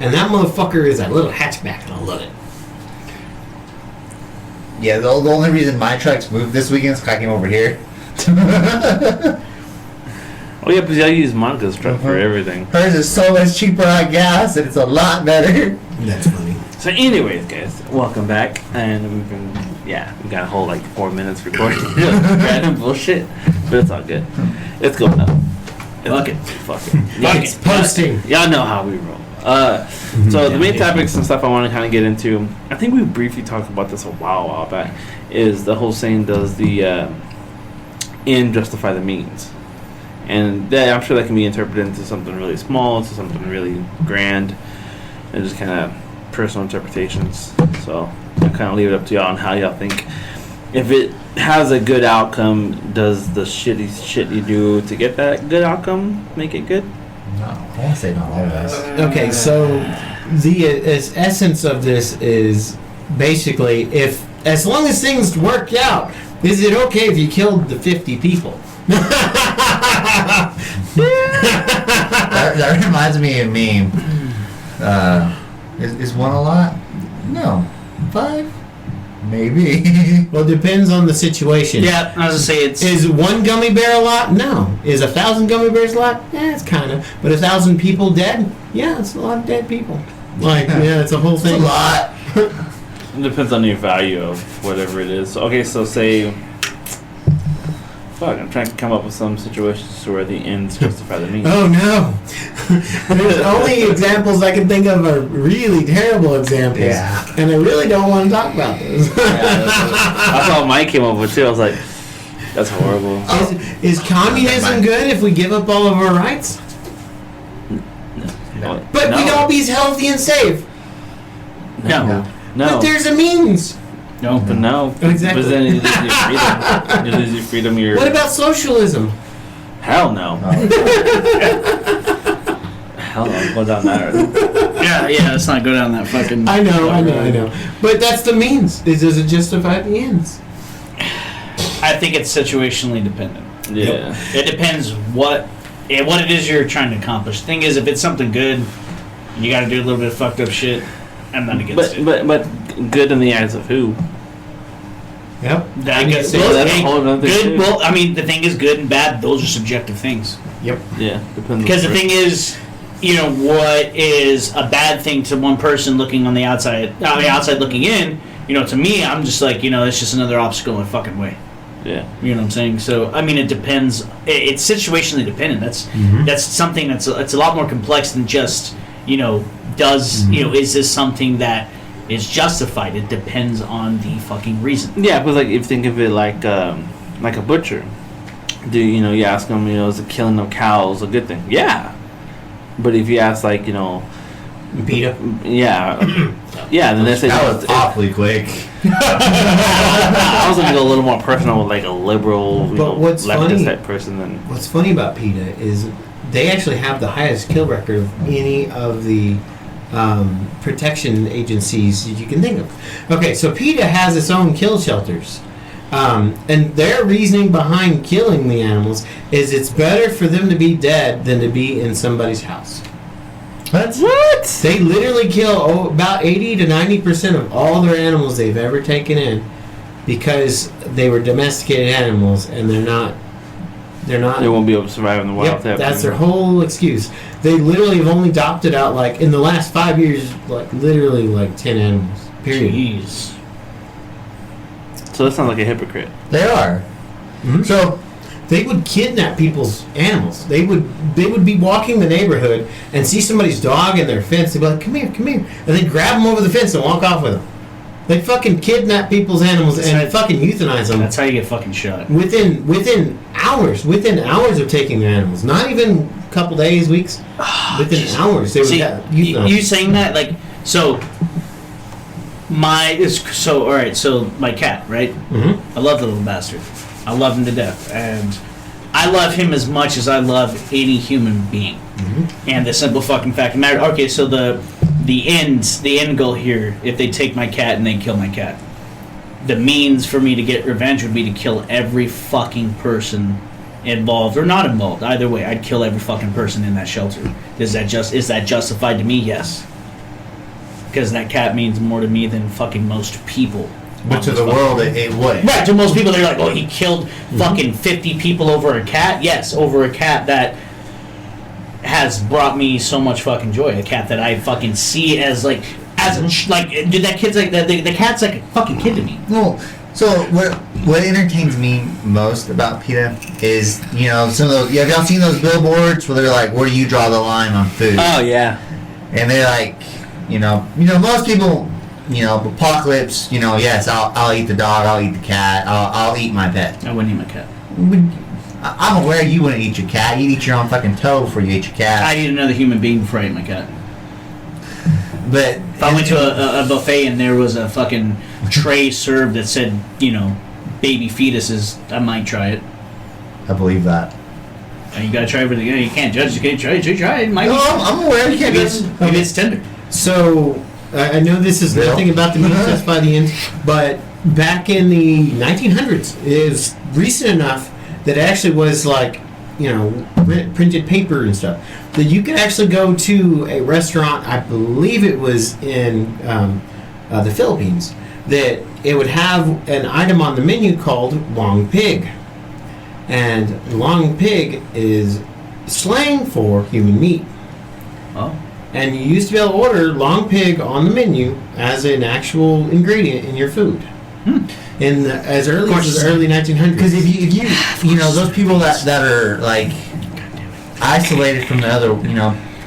And that motherfucker is a little hatchback, and I love it. Yeah, the only reason my trucks moved this weekend is because I came over here. Oh yeah, because I use Monica's truck for everything. Hers is so much cheaper on gas, and it's a lot better. That's funny. So anyways, guys, welcome back. And we got a whole like 4 minutes recording random bullshit. But it's all good. It's going up. Fuck it. Fuck it. It's posting. Y'all know how we roll. So the main topics and stuff I want to kind of get into, I think we briefly talked about this a while back, is the whole saying, does the end justify the means? And I'm sure that can be interpreted into something really small, to something really grand, and just kind of personal interpretations. So I kind of leave it up to y'all on how y'all think. If it has a good outcome, does the shitty shit you do to get that good outcome make it good? No, I want to say not always. Okay, so the essence of this is basically, as long as things work out, is it okay if you killed the 50 people? that reminds me of a meme. Is 1 a lot? No. 5? Maybe. Well, it depends on the situation. Yeah, I was gonna say it's. Is 1 gummy bear a lot? No. Is 1,000 gummy bears a lot? Yeah, it's kind of. But 1,000 people dead? Yeah, it's a lot of dead people. Like, yeah, it's a whole thing. It's a lot. It depends on your value of whatever it is. Okay, so say... Fuck, I'm trying to come up with some situations where the ends justify the means. Oh, no. There's only examples I can think of are really terrible examples. Yeah. And I really don't want to talk about those. That's all Mike came up with, too. I was like, that's horrible. Is communism good if we give up all of our rights? No. But No. we'd all be healthy and safe. No. But there's a means. No. But no. Exactly. But then you lose your freedom. You lose your freedom. What about socialism? Hell no. Oh. Hell no. Go down that road. Yeah, let's not go down that fucking. I know. But that's the means. Does it justify the ends? I think it's situationally dependent. Yeah. It depends what it is you're trying to accomplish. The thing is, if it's something good, and you got to do a little bit of fucked up shit, I'm not against it. But good in the eyes of who? Yep. I guess that's a whole other good. thing. Well, I mean, the thing is, good and bad; those are subjective things. Yep. Yeah. Depends. Because the thing is, what is a bad thing to one person looking on the outside looking in, to me, I'm just like, it's just another obstacle in a fucking way. Yeah. You know what I'm saying? So, I mean, it depends. It's situationally dependent. That's something it's a lot more complex than just, is this something that is justified? It depends on the fucking reason. Yeah, but like if you think of it like a butcher, you ask them, is the killing of cows a good thing? Yeah, but if you ask like PETA. Yeah. Yeah, then they say That was awfully quick. I was gonna go a little more personal with like a liberal, what's leftist funny- type person than. What's funny about PETA is they actually have the highest kill record of any of the protection agencies you can think of. Okay, so PETA has its own kill shelters. And their reasoning behind killing the animals is it's better for them to be dead than to be in somebody's house. What? They literally kill about 80 to 90% of all their animals they've ever taken in because they were domesticated animals and they're not. They won't be able to survive in the wild. Yep, that's their whole excuse. They literally have only adopted out, like, in the last 5 years, like, literally, like, 10 animals. Period. Jeez. So that sounds like a hypocrite. They are. Mhm. So, They would kidnap people's animals. They would be walking the neighborhood and see somebody's dog in their fence. They'd be like, come here, come here. And they'd grab them over the fence and walk off with them. They'd fucking kidnap people's animals and fucking euthanize them. That's how you get fucking shot. Within hours of taking their animals. Not even a couple days, weeks. Within hours, they would euthanize. You saying that, like, so my cat, right? Mm-hmm. I love the little bastard. I love him to death, and I love him as much as I love any human being. Mm-hmm. And the simple fucking fact of the matter. Okay, so the end goal here, if they take my cat and they kill my cat, the means for me to get revenge would be to kill every fucking person involved or not involved. Either way, I'd kill every fucking person in that shelter. Is that justified to me? Yes. Because that cat means more to me than fucking most people. but to the world, it would. Right, to most people, they're like, oh, he killed fucking 50 people over a cat? Yes, over a cat that has brought me so much fucking joy. A cat that I fucking see as, like, dude, that kid's like, the cat's like a fucking kid to me. No. So what entertains me most about PETA is, some of those. Have y'all seen those billboards where they're like, "Where do you draw the line on food?" Oh yeah. And they're like, most people, apocalypse. Yes, I'll eat the dog, I'll eat the cat, I'll eat my pet. I wouldn't eat my cat. I'm aware you wouldn't eat your cat. You'd eat your own fucking toe before you ate your cat. I'd eat another human being before I ate my cat. But if I went to a buffet and there was a fucking tray served that said, baby fetuses, I might try it. I believe that. And you gotta try everything. You can't judge. You can't try it. It might No, be. I'm aware you can't. Maybe it's tender. So, I know this is nothing about the meat test by the end, but back in the 1900s, it was recent enough that it actually was like, printed paper and stuff, that you could actually go to a restaurant, I believe it was in the Philippines, that it would have an item on the menu called long pig. And long pig is slang for human meat. Oh. And you used to be able to order long pig on the menu as an actual ingredient in your food. In as early as the early 1900s. Because if you those people that are like isolated from the other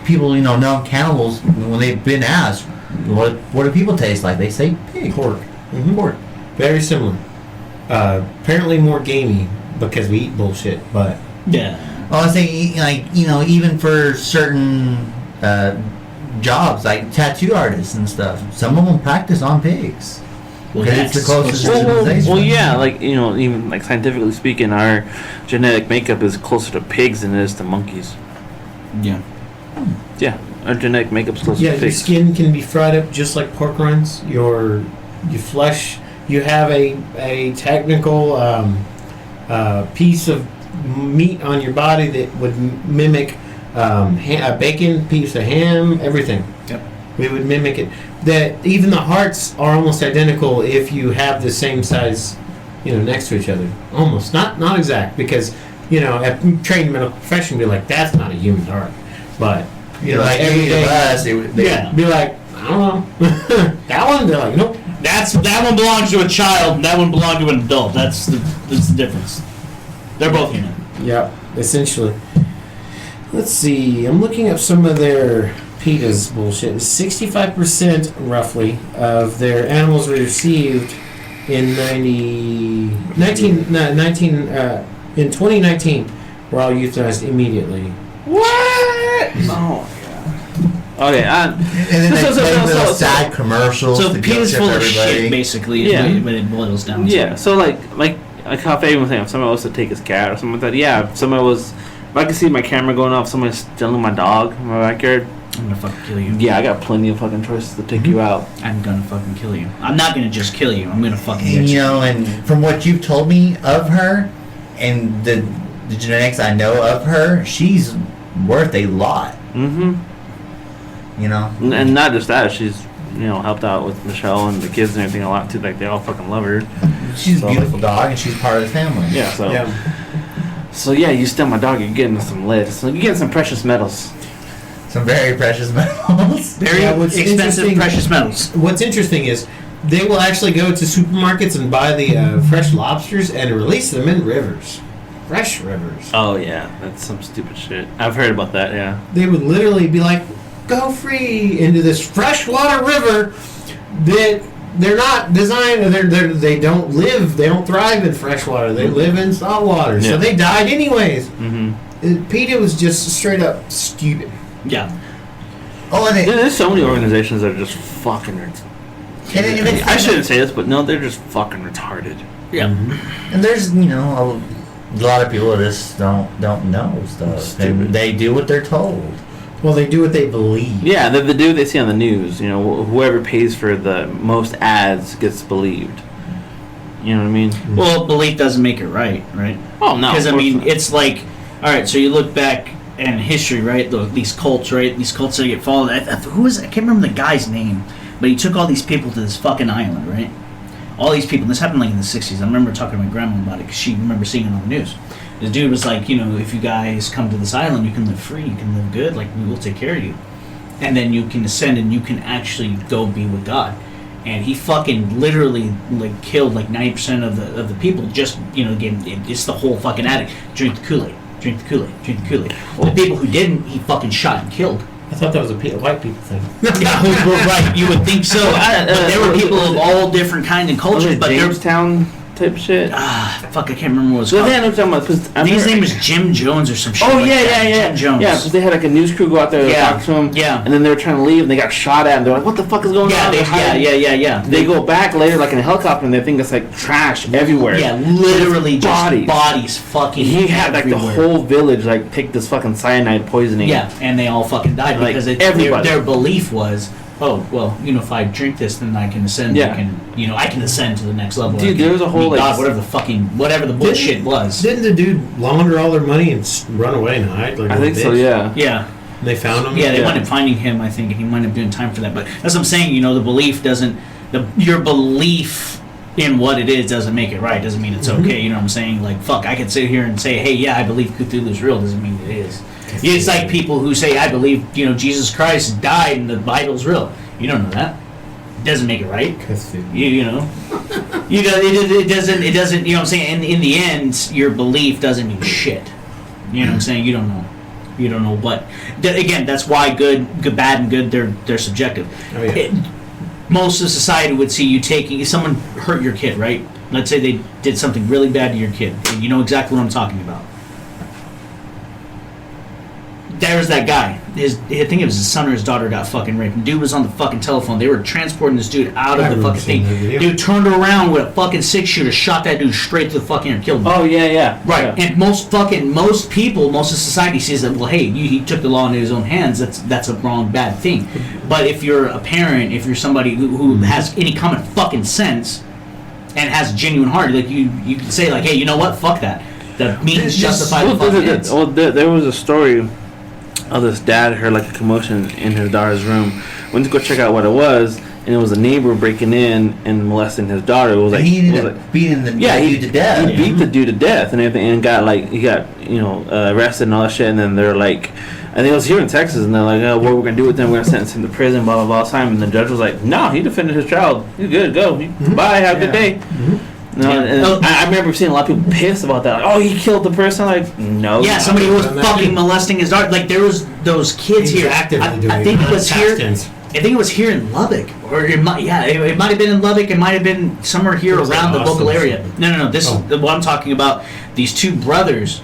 people known cannibals, when they've been asked what do people taste like, they say pig. Pork. Mm-hmm. Pork. Very similar. Apparently more gamey because we eat bullshit, but Yeah. I was saying, even for certain jobs, like tattoo artists and stuff, some of them practice on pigs. Well, Because it's the closest to Well, civilization. yeah, like even like scientifically speaking, our genetic makeup is closer to pigs than it is to monkeys. Yeah. Yeah, our genetic makeup's closer yeah, to your pigs. skin can be fried up just like pork rinds. Your flesh, you have a technical piece of meat on your body that would mimic a bacon piece of ham, everything. Yep. We would mimic it. That even the hearts are almost identical if you have the same size, next to each other. Almost, not exact, because a trained medical profession would be like, that's not a human heart. But like every day, us, be like, I don't know, that one. They're like, nope. That one belongs to a child, and that one belongs to an adult. That's the difference. They're both human. Yep, essentially. Let's see. I'm looking up some of their PETA's bullshit. 65% roughly of their animals were received in 2019 were all euthanized immediately. What? Oh my god. Okay. And then they play little sad commercials. So to PETA's guilt full of trip shit, everybody. basically, is what it boils down to. Yeah. So like how Fabian was saying, if somebody was to take his cat or something like that, yeah. If somebody was, if I could see my camera going off, somebody's stealing my dog in my backyard. I'm gonna fucking kill you. Yeah, I got plenty of fucking choices to take you out. I'm gonna fucking kill you. I'm not gonna just kill you. I'm gonna fucking get And, you. you know, and from what you've told me of her, and the genetics I know of her, she's worth a lot. Mm-hmm. You know, And not just that, she's helped out with Michelle and the kids and everything a lot too. Like they all fucking love her. she's So- a beautiful dog, and she's part of the family. Yeah. So. Yeah. So yeah, you steal my dog, you're getting some lead. So you're getting some precious metals. Some very precious metals. Very Yeah, what's expensive interesting- precious metals. What's interesting is they will actually go to supermarkets and buy the fresh lobsters and release them in rivers. Fresh rivers. Oh yeah, that's some stupid shit. I've heard about that. Yeah. They would literally be like, go free into this freshwater river that they're not designed, they don't thrive in freshwater. They live in saltwater. Yeah. So they died anyways. Mm-hmm. PETA was just straight up stupid. Yeah. Oh, and There's so many organizations that are just fucking. I shouldn't say this, but no, they're just fucking retarded. Yeah. And there's a lot of people that just don't know stuff, Stupid. and they do what they're told. Well, they do what they believe. Yeah, the dude they see on the news. Whoever pays for the most ads gets believed. You know what I mean? Well, belief doesn't make it right? Oh no. Because of I course mean, not. it's like, all right. So you look back in history, right? These cults, right? These cults that get followed. I can't remember the guy's name, but he took all these people to this fucking island, right? All these people. This happened like in the '60s. I remember talking to my grandma about it because she remember seeing it on the news. The dude was like, if you guys come to this island, you can live free, you can live good. Like we will take care of you, and then you can ascend and you can actually go be with God. And he fucking literally like killed like 90% of the people. Just again, it's the whole fucking addict. Drink the Kool-Aid. Drink the Kool-Aid. Drink the Kool-Aid. The people who didn't, he fucking shot and killed. I thought that was a white people thing. Yeah, well, right. You would think so. But there were people of all different kinds and Was cultures. it But there was Jamestown type shit. fuck, I can't remember what it was So called. they ended up talking about. 'Cause I I think his remember- name was Jim Jones or some shit. Oh like yeah, that. yeah. Jim Jones. Yeah, because they had like a news crew go out there to Yeah. talk to him. Yeah. And then they were trying to leave, and they got shot at, and they're like, "What the fuck is going Yeah, on?" They're hiding. yeah. They go back later, like in a helicopter, and they think it's like trash everywhere. Yeah, literally just Bodies. bodies fucking. He had like the everywhere. whole village like take this fucking cyanide poisoning. Yeah, and they all fucking died Like, because everybody. their belief was, oh well, if I drink this, then I can ascend. Yeah. I can ascend to the next level. Dude, I can there was a whole, meet like, God, whatever the bullshit was. Didn't the dude launder all their money and run away and hide? Like I a think so. bitch? Yeah. Yeah, And they found him? yeah. They Yeah. wound up finding him, I think, and he wound up doing time for that. But that's what I'm saying. The belief doesn't. Your belief in what it is doesn't make it right. Doesn't mean it's okay. You know what I'm saying? Like, fuck, I could sit here and say, hey, yeah, I believe Cthulhu's real. Doesn't mean it is. It's like people who say, I believe, Jesus Christ died and the Bible's real. You don't know that. It doesn't make it right. It doesn't, you know what I'm saying? And in the end, your belief doesn't mean shit. You know what I'm saying? You don't know what. Again, that's why good, bad, and good, they're subjective. Oh, yeah. Most of society would see you taking, if someone hurt your kid, right? Let's say they did something really bad to your kid. And you know exactly what I'm talking about. There's that guy. I think it was his son or his daughter got fucking raped. Dude was on the fucking telephone. They were transporting this dude out of the fucking thing. Dude turned around with a fucking 6-shooter, shot that dude straight to the fucking air, killed him. Oh yeah. Right, Yeah. and most people, most of society sees that. Well, hey, he took the law into his own hands. That's a wrong, bad thing. But if you're a parent, if you're somebody who has any common fucking sense and has a genuine heart, like you can say like, hey, you know what? Fuck that. The means justify the fucking ends. There was a story of this dad heard like a commotion in his daughter's room. Went to go check out what it was, and it was a neighbor breaking in and molesting his daughter. It was like he ended up beating the dude to death. He beat the dude to death and everything, and got arrested and all that shit. And then they're like, I think it was here in Texas, and they're like, oh, what we're gonna do with him? We're gonna sentence him to prison, blah blah blah. Time, and the judge was like, no, he defended his child. He's good, go, bye, have a good day. No, and I remember seeing a lot of people pissed about that. Like, oh, he killed the person. Like, no. Yeah, somebody who was fucking molesting his daughter. Like there was those kids here. I think it was here. I think it was here in Lubbock, or it might have been in Lubbock. It might have been somewhere here around the local area. No. This is what I'm talking about. These two brothers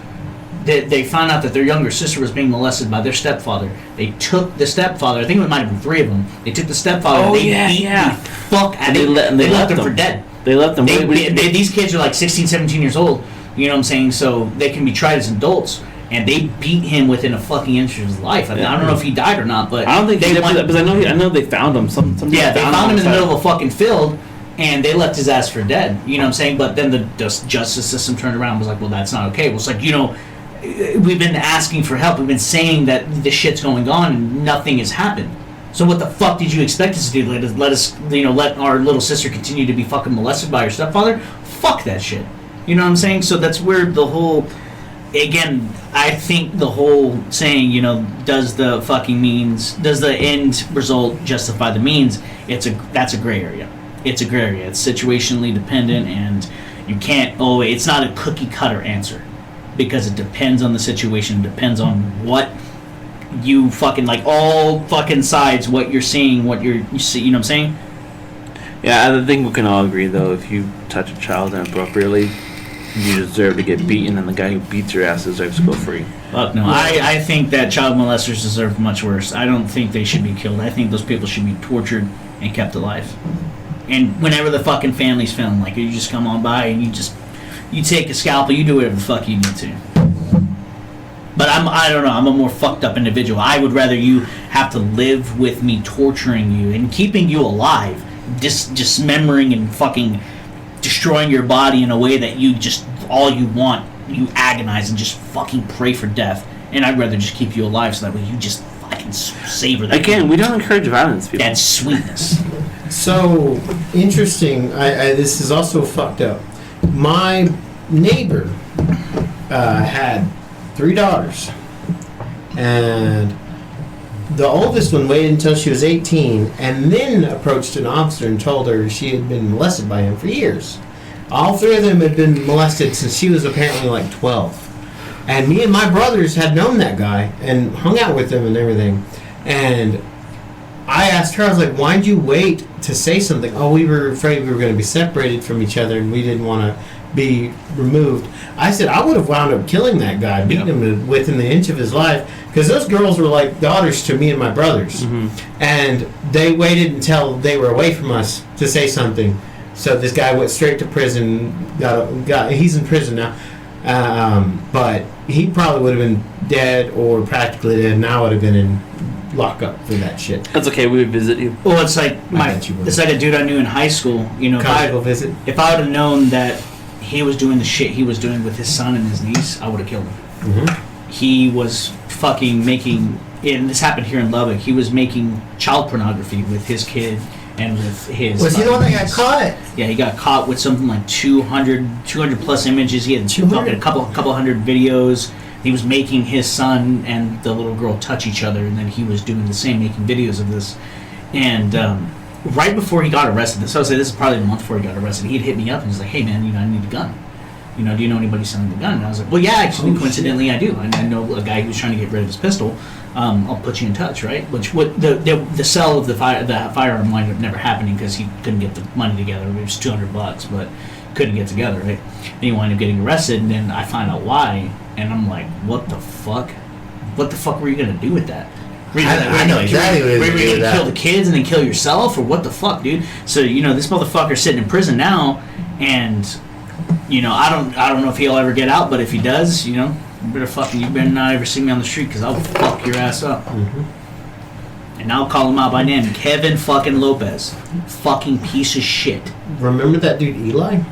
they found out that their younger sister was being molested by their stepfather. They took the stepfather. I think it might have been 3 of them. They took the stepfather. Oh, and they beat the fuck out of They left left them for dead. They left them. These kids are like 16, 17 years old. You know what I'm saying? So they can be tried as adults. And they beat him within a fucking inch of his life. I don't know if he died or not, but I don't think they went because I know they found him. They found him in the middle of a fucking field, and they left his ass for dead. You know what I'm saying? But then the justice system turned around and was like, well, that's not okay. Well, it's like, we've been asking for help. We've been saying that this shit's going on, and nothing has happened. So what the fuck did you expect us to do? Let us, let our little sister continue to be fucking molested by her stepfather? Fuck that shit. You know what I'm saying? So that's where the whole... Again, I think the whole saying, does the end result justify the means? That's a gray area. It's a gray area. It's situationally dependent, and you can't it's not a cookie cutter answer because it depends on the situation. It depends on what you fucking all fucking sides, what you're seeing, you see. You know what I'm saying? Yeah, I think we can all agree though. If you touch a child inappropriately, you deserve to get beaten, and the guy who beats your ass deserves to go free. Fuck no. I think that child molesters deserve much worse. I don't think they should be killed. I think those people should be tortured and kept alive. And whenever the fucking family's filmed, you just come on by and you take a scalpel, you do whatever the fuck you need to. But I don't know, I'm a more fucked up individual. I would rather you have to live with me torturing you and keeping you alive, dismembering and fucking destroying your body in a way that you just all you want, you agonize and just fucking pray for death. And I'd rather just keep you alive so that way you just fucking savor that. Again, we don't encourage violence, people. That's sweetness. So interesting. This is also fucked up. My neighbor had 3 daughters, and the oldest one waited until she was 18 and then approached an officer and told her she had been molested by him for years. All 3 of them had been molested since she was apparently 12. And me and my brothers had known that guy and hung out with him and everything. And I asked her, I was like, why'd you wait to say something? Oh, we were afraid we were going to be separated from each other and we didn't want to be removed. I said, I would have wound up killing that guy, beating him within the inch of his life, because those girls were like daughters to me and my brothers. Mm-hmm. And they waited until they were away from us to say something. So this guy went straight to prison, he's in prison now. But he probably would have been dead or practically dead, and I would have been in lockup for that shit. That's okay, we would visit you. Well, it's like a dude I knew in high school. If I would have known that he was doing the shit he was doing with his son and his niece, I would have killed him. Mm-hmm. He was fucking making, and this happened here in Lubbock, he was making child pornography with his kid and with his... Was he the one that got caught? Yeah, he got caught with something like 200 plus images. He had a couple hundred videos. He was making his son and the little girl touch each other, and then he was doing the same, making videos of this. And right before he got arrested, so I say this is probably a month before he got arrested, he'd hit me up and he's like, hey man, I need a gun. Do you know anybody selling the gun? And I was like, well, yeah, actually, coincidentally, I do. I know a guy who's trying to get rid of his pistol. I'll put you in touch, right? Which the sale of the firearm wound up never happening because he couldn't get the money together. It was $200, but couldn't get together, right? And he wound up getting arrested, and then I find out why, and I'm like, what the fuck? What the fuck were you gonna do with that? I know exactly what Were you gonna kill the kids and then kill yourself, or what the fuck, dude? So this motherfucker's sitting in prison now, and I don't know if he'll ever get out, but if he does, you better not ever see me on the street because I'll fuck your ass up. Mm-hmm. And I'll call him out by name, Kevin fucking Lopez, fucking piece of shit. Remember that dude Eli?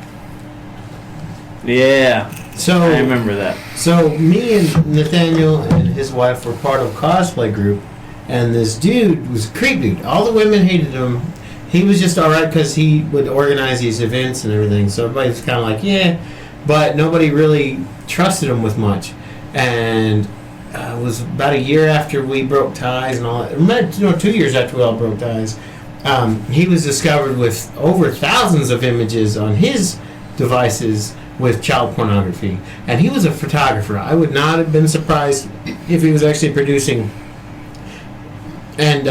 Yeah. So I remember that. So me and Nathaniel and his wife were part of a cosplay group, and this dude was a creep dude. All the women hated him. He was just alright because he would organize these events and everything. So everybody was kind of like, yeah, but nobody really trusted him with much. And it was about a year after we broke ties and all that. 2 years after we all broke ties. He was discovered with over thousands of images on his devices with child pornography. And he was a photographer. I would not have been surprised if he was actually producing and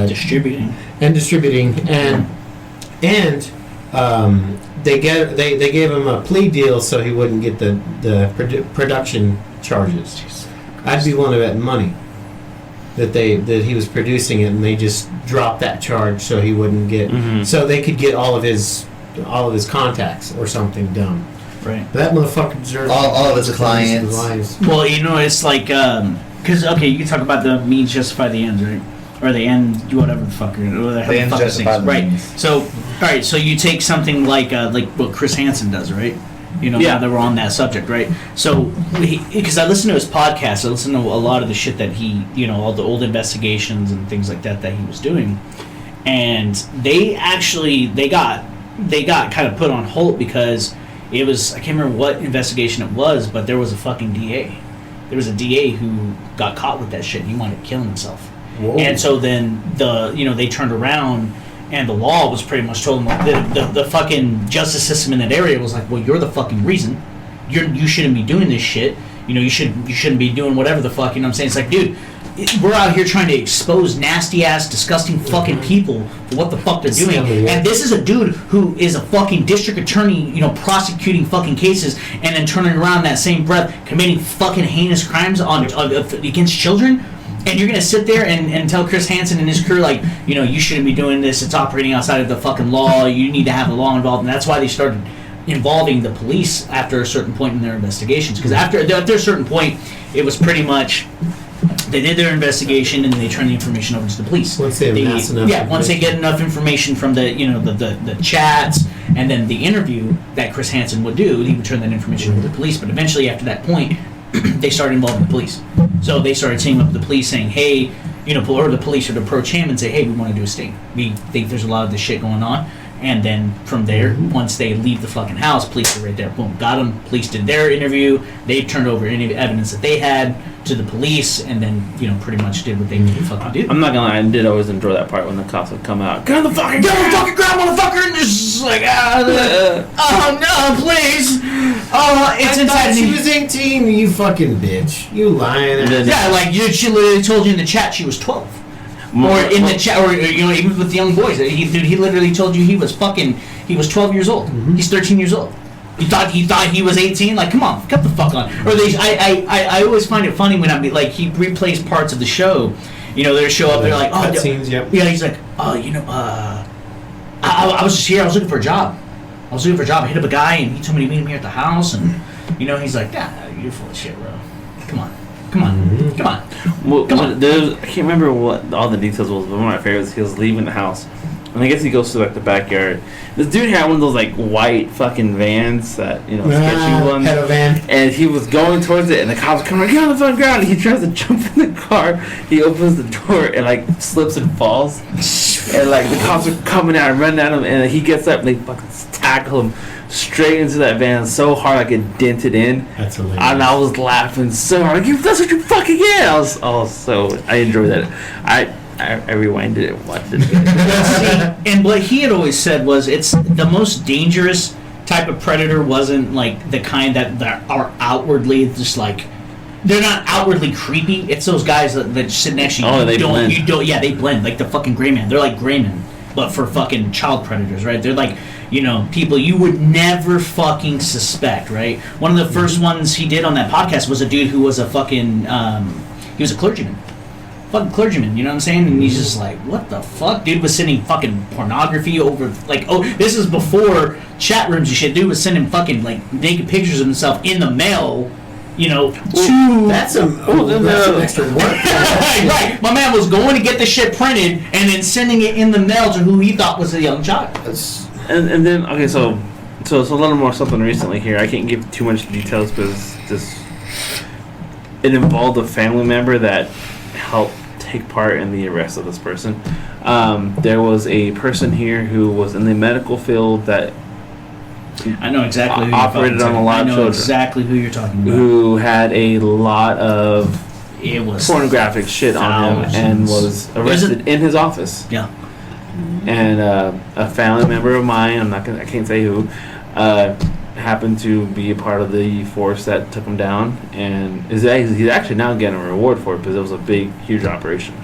distributing and they gave him a plea deal so he wouldn't get the production charges. I'd be willing to bet money that he was producing it, and they just dropped that charge so he wouldn't get, so they could get all of his contacts or something dumb. Right. That motherfucker deserves all of his clients. Well, it's like, because, okay, you can talk about the means justify the ends, right? Or the end, whatever the fuck. The ends justify the right. means. So, all right, so you take something like what Chris Hansen does, right? Now that we're on that subject, right? So, because I listen to his podcast, I listen to a lot of the shit that he, all the old investigations and things like that he was doing, and they got kind of put on hold because it was, I can't remember what investigation it was, but there was a fucking DA. There was a DA who got caught with that shit and he wanted to kill himself. Whoa. And so then they turned around. And the law was pretty much told them, the fucking justice system in that area was like, well, you're the fucking reason. You shouldn't be doing this shit. You shouldn't be doing whatever the fuck. You know what I'm saying? It's like, dude, we're out here trying to expose nasty ass, disgusting fucking people for what the fuck they're doing. And this is a dude who is a fucking district attorney, prosecuting fucking cases, and then turning around that same breath committing fucking heinous crimes against children. And you're going to sit there and tell Chris Hansen and his crew, like, you shouldn't be doing this. It's operating outside of the fucking law. You need to have the law involved. And that's why they started involving the police after a certain point in their investigations. Because after a certain point, it was pretty much, they did their investigation and they turned the information over to the police. Once they amass enough. Yeah, once they get enough information from the chats and then the interview that Chris Hansen would do, he would turn that information over to the police. But eventually, after that point, they started involving the police. So they started teaming up with the police saying, hey, or the police would approach him and say, hey, we want to do a sting. We think there's a lot of this shit going on. And then from there, once they leave the fucking house, police are right there. Boom, got them. Police did their interview. They turned over any evidence that they had to the police, and then pretty much did what they needed to fucking do. I'm not gonna lie, I did always enjoy that part when the cops would come out. Get on the fucking ground, motherfucker! And just like, oh no, please! Oh, it's inside she me. was 18, you fucking bitch. You lying ass. Yeah, like she literally told you in the chat she was 12. Or in the chat, or even with the young boys. He literally told you he was 12 years old. Mm-hmm. He's 13 years old. He thought he was 18. Like, come on, cut the fuck on. Or I always find it funny when he replays parts of the show. They show up. They're like, oh, scenes, yep. Yeah, he's like, oh, I was just here. I was looking for a job. I hit up a guy, and he told me to meet him here at the house. And he's like, yeah, you're full of shit, bro. Come on. Well, I can't remember what all the details was, but one of my favorites, he was leaving the house, and I guess he goes to the backyard. This dude had one of those white fucking vans that sketchy ones, pedo van, and he was going towards it, and the cops come get on the fucking ground. And he tries to jump in the car. He opens the door and slips and falls, and the cops are coming out and running at him, and he gets up and they fucking tackle him straight into that van so hard it dented in. That's hilarious. And I was laughing so hard. That's what you fucking get. I enjoyed that. I rewinded it and watched it again. See, and what he had always said was it's the most dangerous type of predator wasn't the kind that are outwardly just they're not outwardly creepy. It's those guys that sit next to you. Oh, they blend. They blend like the fucking gray man. They're like gray men, but for fucking child predators, right? They're people you would never fucking suspect, right? One of the first ones he did on that podcast was a dude who was a fucking, he was a clergyman. Fucking clergyman, you know what I'm saying? And he's just like, what the fuck? Dude was sending fucking pornography over, this is before chat rooms and shit. Dude was sending fucking, naked pictures of himself in the mail, to... That's some extra work. Right. My man was going to get the shit printed and then sending it in the mail to who he thought was a young child. And then, okay, so a little more something recently here. I can't give too much details because it involved a family member that helped take part in the arrest of this person. There was a person here who was in the medical field that I know exactly who operated on a lot of children. I know exactly who you're talking about. Who had a lot of pornographic shit on him and was arrested in his office. Yeah. And a family member of mine, I can't say who, happened to be a part of the force that took him down, and he's actually now getting a reward for it because it was a big, huge operation.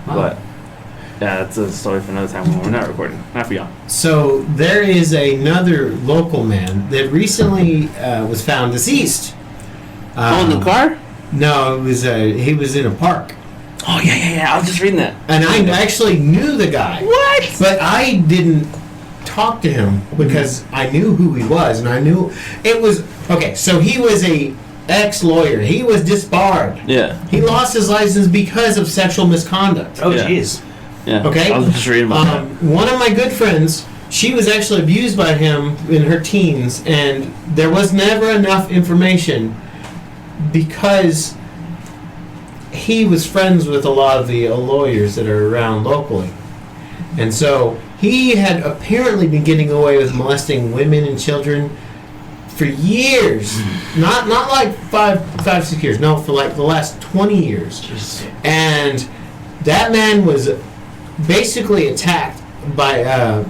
Wow. But yeah, that's a story for another time when we're not recording. Not beyond. So there is another local man that recently was found deceased. In the car? No, it was he was in a park. Oh, yeah. I was just reading that. And I actually knew the guy. What? But I didn't talk to him because I knew who he was, and I knew it was... Okay, so he was a ex-lawyer. He was disbarred. Yeah. He lost his license because of sexual misconduct. Oh, jeez. Yeah. Okay? I was just reading about that. One of my good friends, she was actually abused by him in her teens, and there was never enough information because he was friends with a lot of the lawyers that are around locally. And so he had apparently been getting away with molesting women and children for years. Not like five, 6 years. No, for like the last 20 years. Jesus. And that man was basically attacked by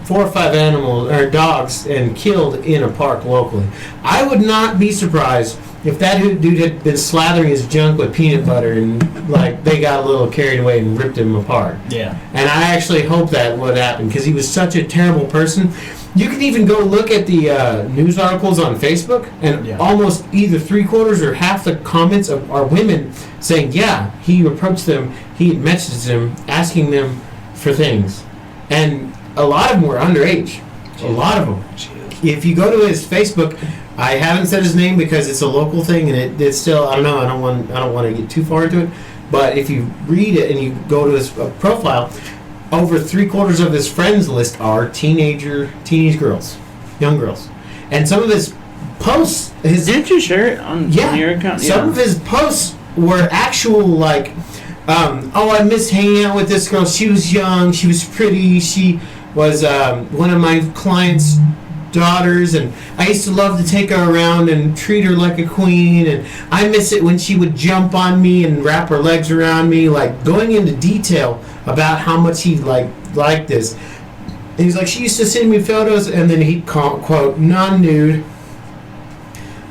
4 or 5 animals or dogs and killed in a park locally. I would not be surprised if that dude had been slathering his junk with peanut butter and like they got a little carried away and ripped him apart. Yeah. And I actually hope that would happen because he was such a terrible person. You can even go look at the news articles on Facebook, and almost either 3/4 or half the comments are women saying, yeah, he approached them, he had messaged them, asking them for things. And a lot of them were underage. A lot of them. If you go to his Facebook, I haven't said his name because it's a local thing, and it's still, I don't know, I don't want to get too far into it, but if you read it and you go to his profile, over 3/4 of his friends list are teenage girls, young girls. And some of his posts... Didn't you share it on your account? Some of his posts were actual, like, I miss hanging out with this girl. She was young, she was pretty, she was one of my clients' daughters, and I used to love to take her around and treat her like a queen, and I miss it when she would jump on me and wrap her legs around me, like going into detail about how much he liked this. And he's like, she used to send me photos, and then he'd quote non-nude.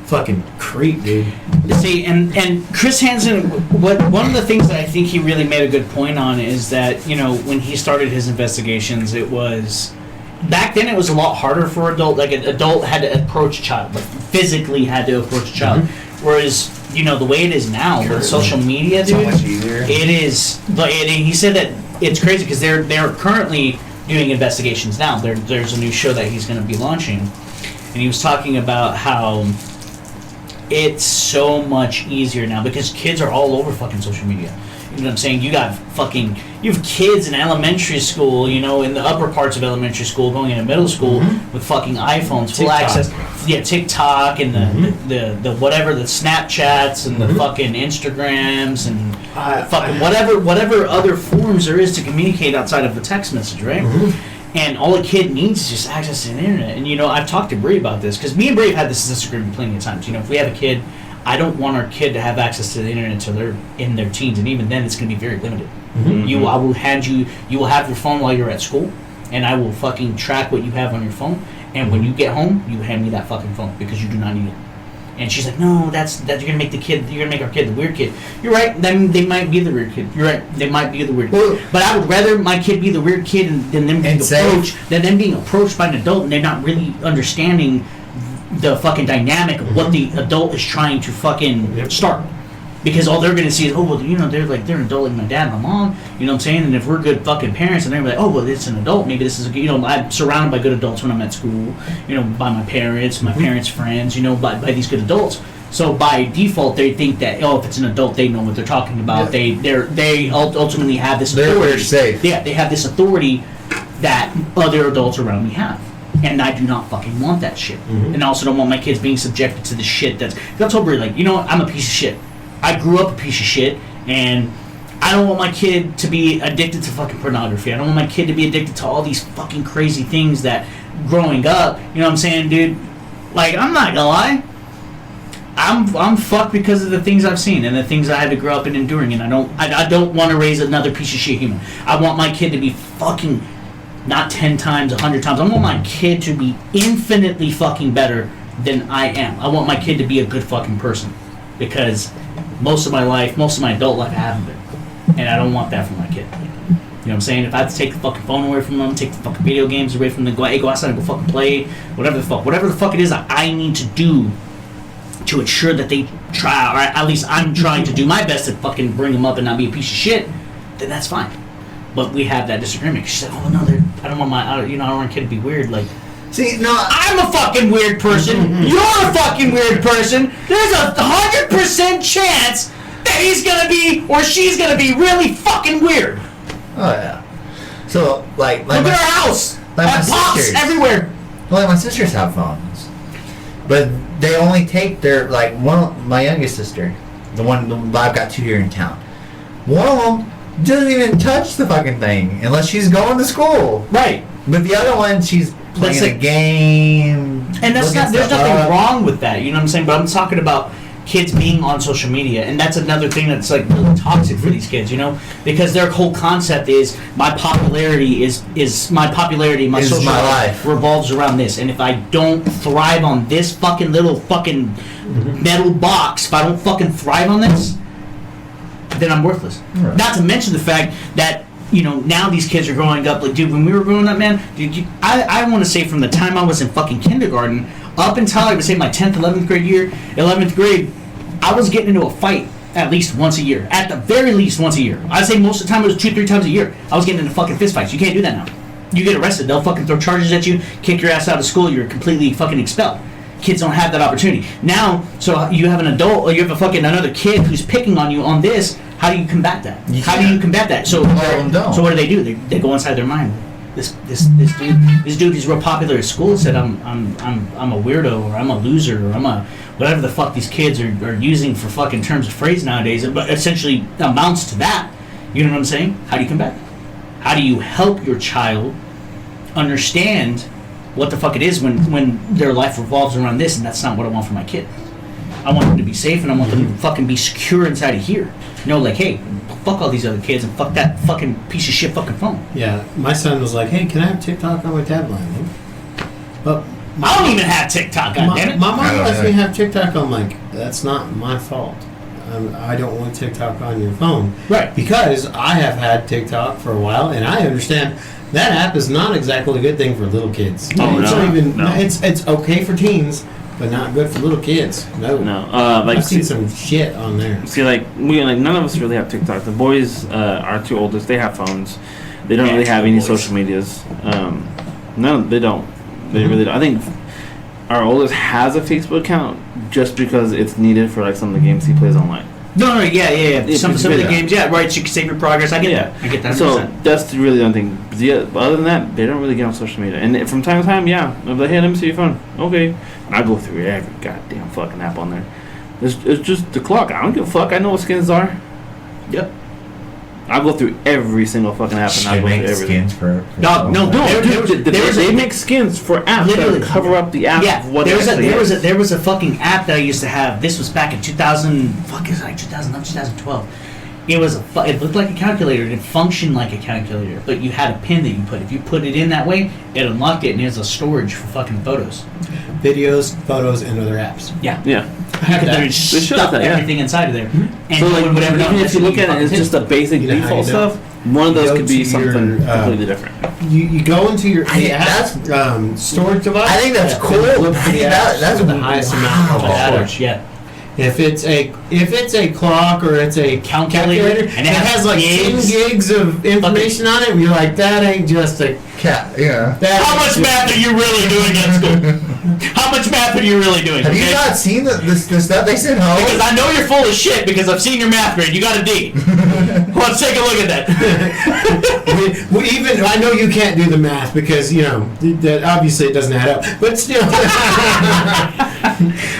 Fucking creep, dude. See, and Chris Hansen, one of the things that I think he really made a good point on is that, you know, when he started his investigations, it was... Back then, it was a lot harder for adult. Like, an adult had to approach a child, like physically had to approach a child. Mm-hmm. Whereas, you know, the way it is now with social media, dude, so much easier. It is. But he said that it's crazy because they're currently doing investigations now. There's a new show that he's going to be launching, and he was talking about how it's so much easier now because kids are all over fucking social media. You know what I'm saying? You have kids in elementary school, you know, in the upper parts of elementary school, going into middle school with fucking iPhones, full access. Yeah, TikTok and the whatever, the Snapchats and the fucking Instagrams and fucking whatever other forms there is to communicate outside of the text message, right? And all a kid needs is just access to the internet. And, you know, I've talked to Bree about this because me and Bree have had this disagreement plenty of times. You know, if we have a kid, I don't want our kid to have access to the internet until they're in their teens, and even then, it's going to be very limited. I will you will have your phone while you're at school, and I will fucking track what you have on your phone. And when you get home, you hand me that fucking phone because you do not need it. And she's like, no, that's you're gonna make our kid the weird kid. You're right. Then they might be the weird kid. You're right. They might be the weird kid. But I would rather my kid be the weird kid than them being approached by an adult and they're not really understanding the fucking dynamic of what the adult is trying to fucking start. Because all they're going to see is, oh, well, you know, they're an adult like my dad and my mom, you know what I'm saying? And if we're good fucking parents, and they're like, oh, well, it's an adult, maybe this is, you know, I'm surrounded by good adults when I'm at schoul, you know, by my parents' friends, you know, by these good adults. So by default, they think that, oh, if it's an adult, they know what they're talking about. Yeah. They ultimately have this authority. They're safe. Yeah, they have this authority that other adults around me have. And I do not fucking want that shit. And I also don't want my kids being subjected to the shit that's... I told Brie, like, you know what, I'm a piece of shit. I grew up a piece of shit, and I don't want my kid to be addicted to fucking pornography. I don't want my kid to be addicted to all these fucking crazy things that growing up, you know what I'm saying, dude? Like, I'm not gonna lie. I'm fucked because of the things I've seen and the things I had to grow up in enduring, and I don't want to raise another piece of shit human. I want my kid to be fucking not 10 times, 100 times. I want my kid to be infinitely fucking better than I am. I want my kid to be a good fucking person. Because most of my adult life, I haven't been. And I don't want that for my kid. You know what I'm saying? If I have to take the fucking phone away from them, take the fucking video games away from them, go outside and go fucking play, whatever the fuck it is that I need to do to ensure that they try, or at least I'm trying to do my best to fucking bring him up and not be a piece of shit, then that's fine. But we have that disagreement. She said, "Oh no, I don't want I don't want a kid to be weird." Like, See, no, I'm a fucking weird person. You're a fucking weird person. There's 100% chance that he's gonna be or she's gonna be really fucking weird. oh yeah. So like Look at our house. like my That pops sisters. everywhere. Well, like my sisters have phones, but they only take their my youngest sister, the one I've got 2 here in town. One of them doesn't even touch the fucking thing unless she's going to school. Right. But the other one, she's playing a game. And that's looking there's stuff nothing up. wrong with that, you know what I'm saying? But I'm talking about kids being on social media, and that's another thing that's like really toxic for these kids, you know? Because their whole concept is my popularity my Is social my life. revolves around this. And if I don't thrive on this fucking little fucking metal box, if I don't fucking thrive on this, then I'm worthless. Right. Not to mention the fact that, you know, now these kids are growing up. Like, dude, when we were growing up, man, dude, I want to say from the time I was in fucking kindergarten up until I would say my 10th, 11th grade, I was getting into a fight at least once a year. At the very least once a year. I'd say most of the time it was 2-3 times a year. I was getting into fucking fist fights. You can't do that now. You get arrested. They'll fucking throw charges at you, kick your ass out of school. You're completely fucking expelled. Kids don't have that opportunity. Now, so you have an adult, or you have a fucking another kid who's picking on you on this. How do you combat that? How do you combat that? So, so what do? They go inside their mind. This dude who's real popular at school said I'm a weirdo, or I'm a loser, or I'm a whatever the fuck these kids are using for fucking terms of phrase nowadays. But essentially amounts to that. You know what I'm saying? How do you combat that? How do you help your child understand what the fuck it is when their life revolves around this, and that's not what I want for my kid. I want them to be safe, and I want them to fucking be secure inside of here. You know, like, hey, fuck all these other kids, and fuck that fucking piece of shit fucking phone. Yeah, my son was like, "Hey, can I have TikTok on my tablet?" But I don't even have TikTok, goddammit. My mom lets me have TikTok. I'm like, that's not my fault. I don't want TikTok on your phone. Right. Because I have had TikTok for a while, and I understand that app is not exactly a good thing for little kids. Oh, it's no, not even. no. It's okay for teens, but not good for little kids. No. No, like I've seen some shit on there. see, like none of us really have TikTok. The boys, our two oldest, they have phones. They don't really have any social medias. No, they don't. They really don't. I think our oldest has a Facebook account just because it's needed for like some of the games he plays online. No, yeah. Some of the Yeah. games, yeah, right. So you can save your progress. I get that. I get that. 100%. So that's really the only thing. But yeah, but other than that, they don't really get on social media. And from time to time, yeah, they'll be like, hey, let me see your phone. Okay. And I go through every goddamn fucking app on there. It's just the clock. I don't give a fuck. I know what skins are. Yep. I go through every single fucking app and I They go through make everything. skins for No, They make skins for apps Literally. that cover up the app. Yeah, of what there was actually is. there was a fucking app that I used to have. This was back in 2000. Fuck, is it like 2011, 2012? It was it looked like a calculator. It functioned like a calculator, but you had a pin that you put. If you put it in that way, it unlocked it, and it was a storage for fucking photos. Videos, photos, and other apps. Yeah, Yeah. I have that. They should stuff have that, yeah. everything inside of there. And So no like, one would ever know even if unless you look at it, fucking it's just a basic You know how default you know? stuff. One of those Go could be to something your, completely different. You go into your I think storage device. I think that's cool. Look I for the think apps that's with the highest amount of data. storage. Yeah. If it's a clock or it's a calculator and it has like 10 gigs of information on it, and you're like, that ain't just a cat. Yeah. that How ain't much just- math are you really doing at school? How much math are you really doing? Have you okay? not seen the stuff they sent home? Because I know you're full of shit because I've seen your math grade. You got a D. Let's take a look at that. we even I know you can't do the math because you know that obviously it doesn't add up, but still.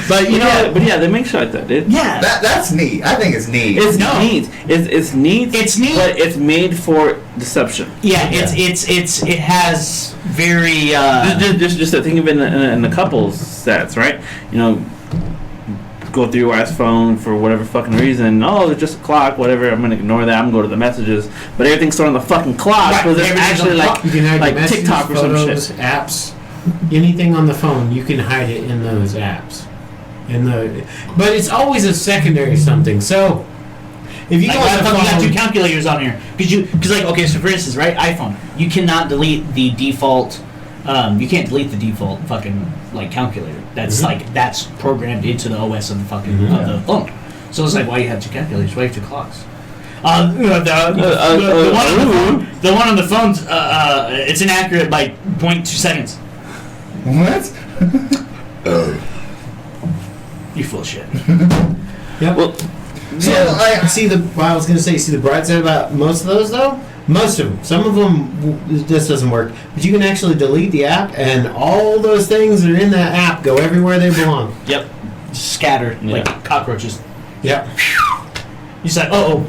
But you know, But yeah, they make shit like that, dude. Yeah. That's neat. I think it's neat. It's No. neat. It's neat. It's neat. But it's made for deception. Yeah, it has very Just to think of it in the couples sets, right? You know, go through your wife's phone for whatever fucking reason. Oh, it's just a clock, whatever. I'm gonna ignore that. I'm gonna go to the messages. But everything's stored on the fucking clock Right, because it's everything's on actually the like clock. you can hide like your messages, TikTok or some photos, shit. apps, anything on the phone. You can hide it in those apps. But it's always a secondary something. So if you like, go why on the the fuck you got two phone, calculators on here? Because like, okay, so for instance, right, iPhone, you cannot delete the default you can't delete the default fucking like calculator. That's that's programmed into the OS of the fucking of the phone. So it's like, why you have two calculators? Why you have two clocks? The one on the phone's it's inaccurate by 0.2 seconds. What? You full of shit. Yep. Well, So I see the. Well, I was gonna say, see the bright side about most of those though. Most of them. Some of them this doesn't work, but you can actually delete the app, and all those things that are in that app go everywhere they belong. Yep. Scattered like cockroaches. Yep. You said, oh.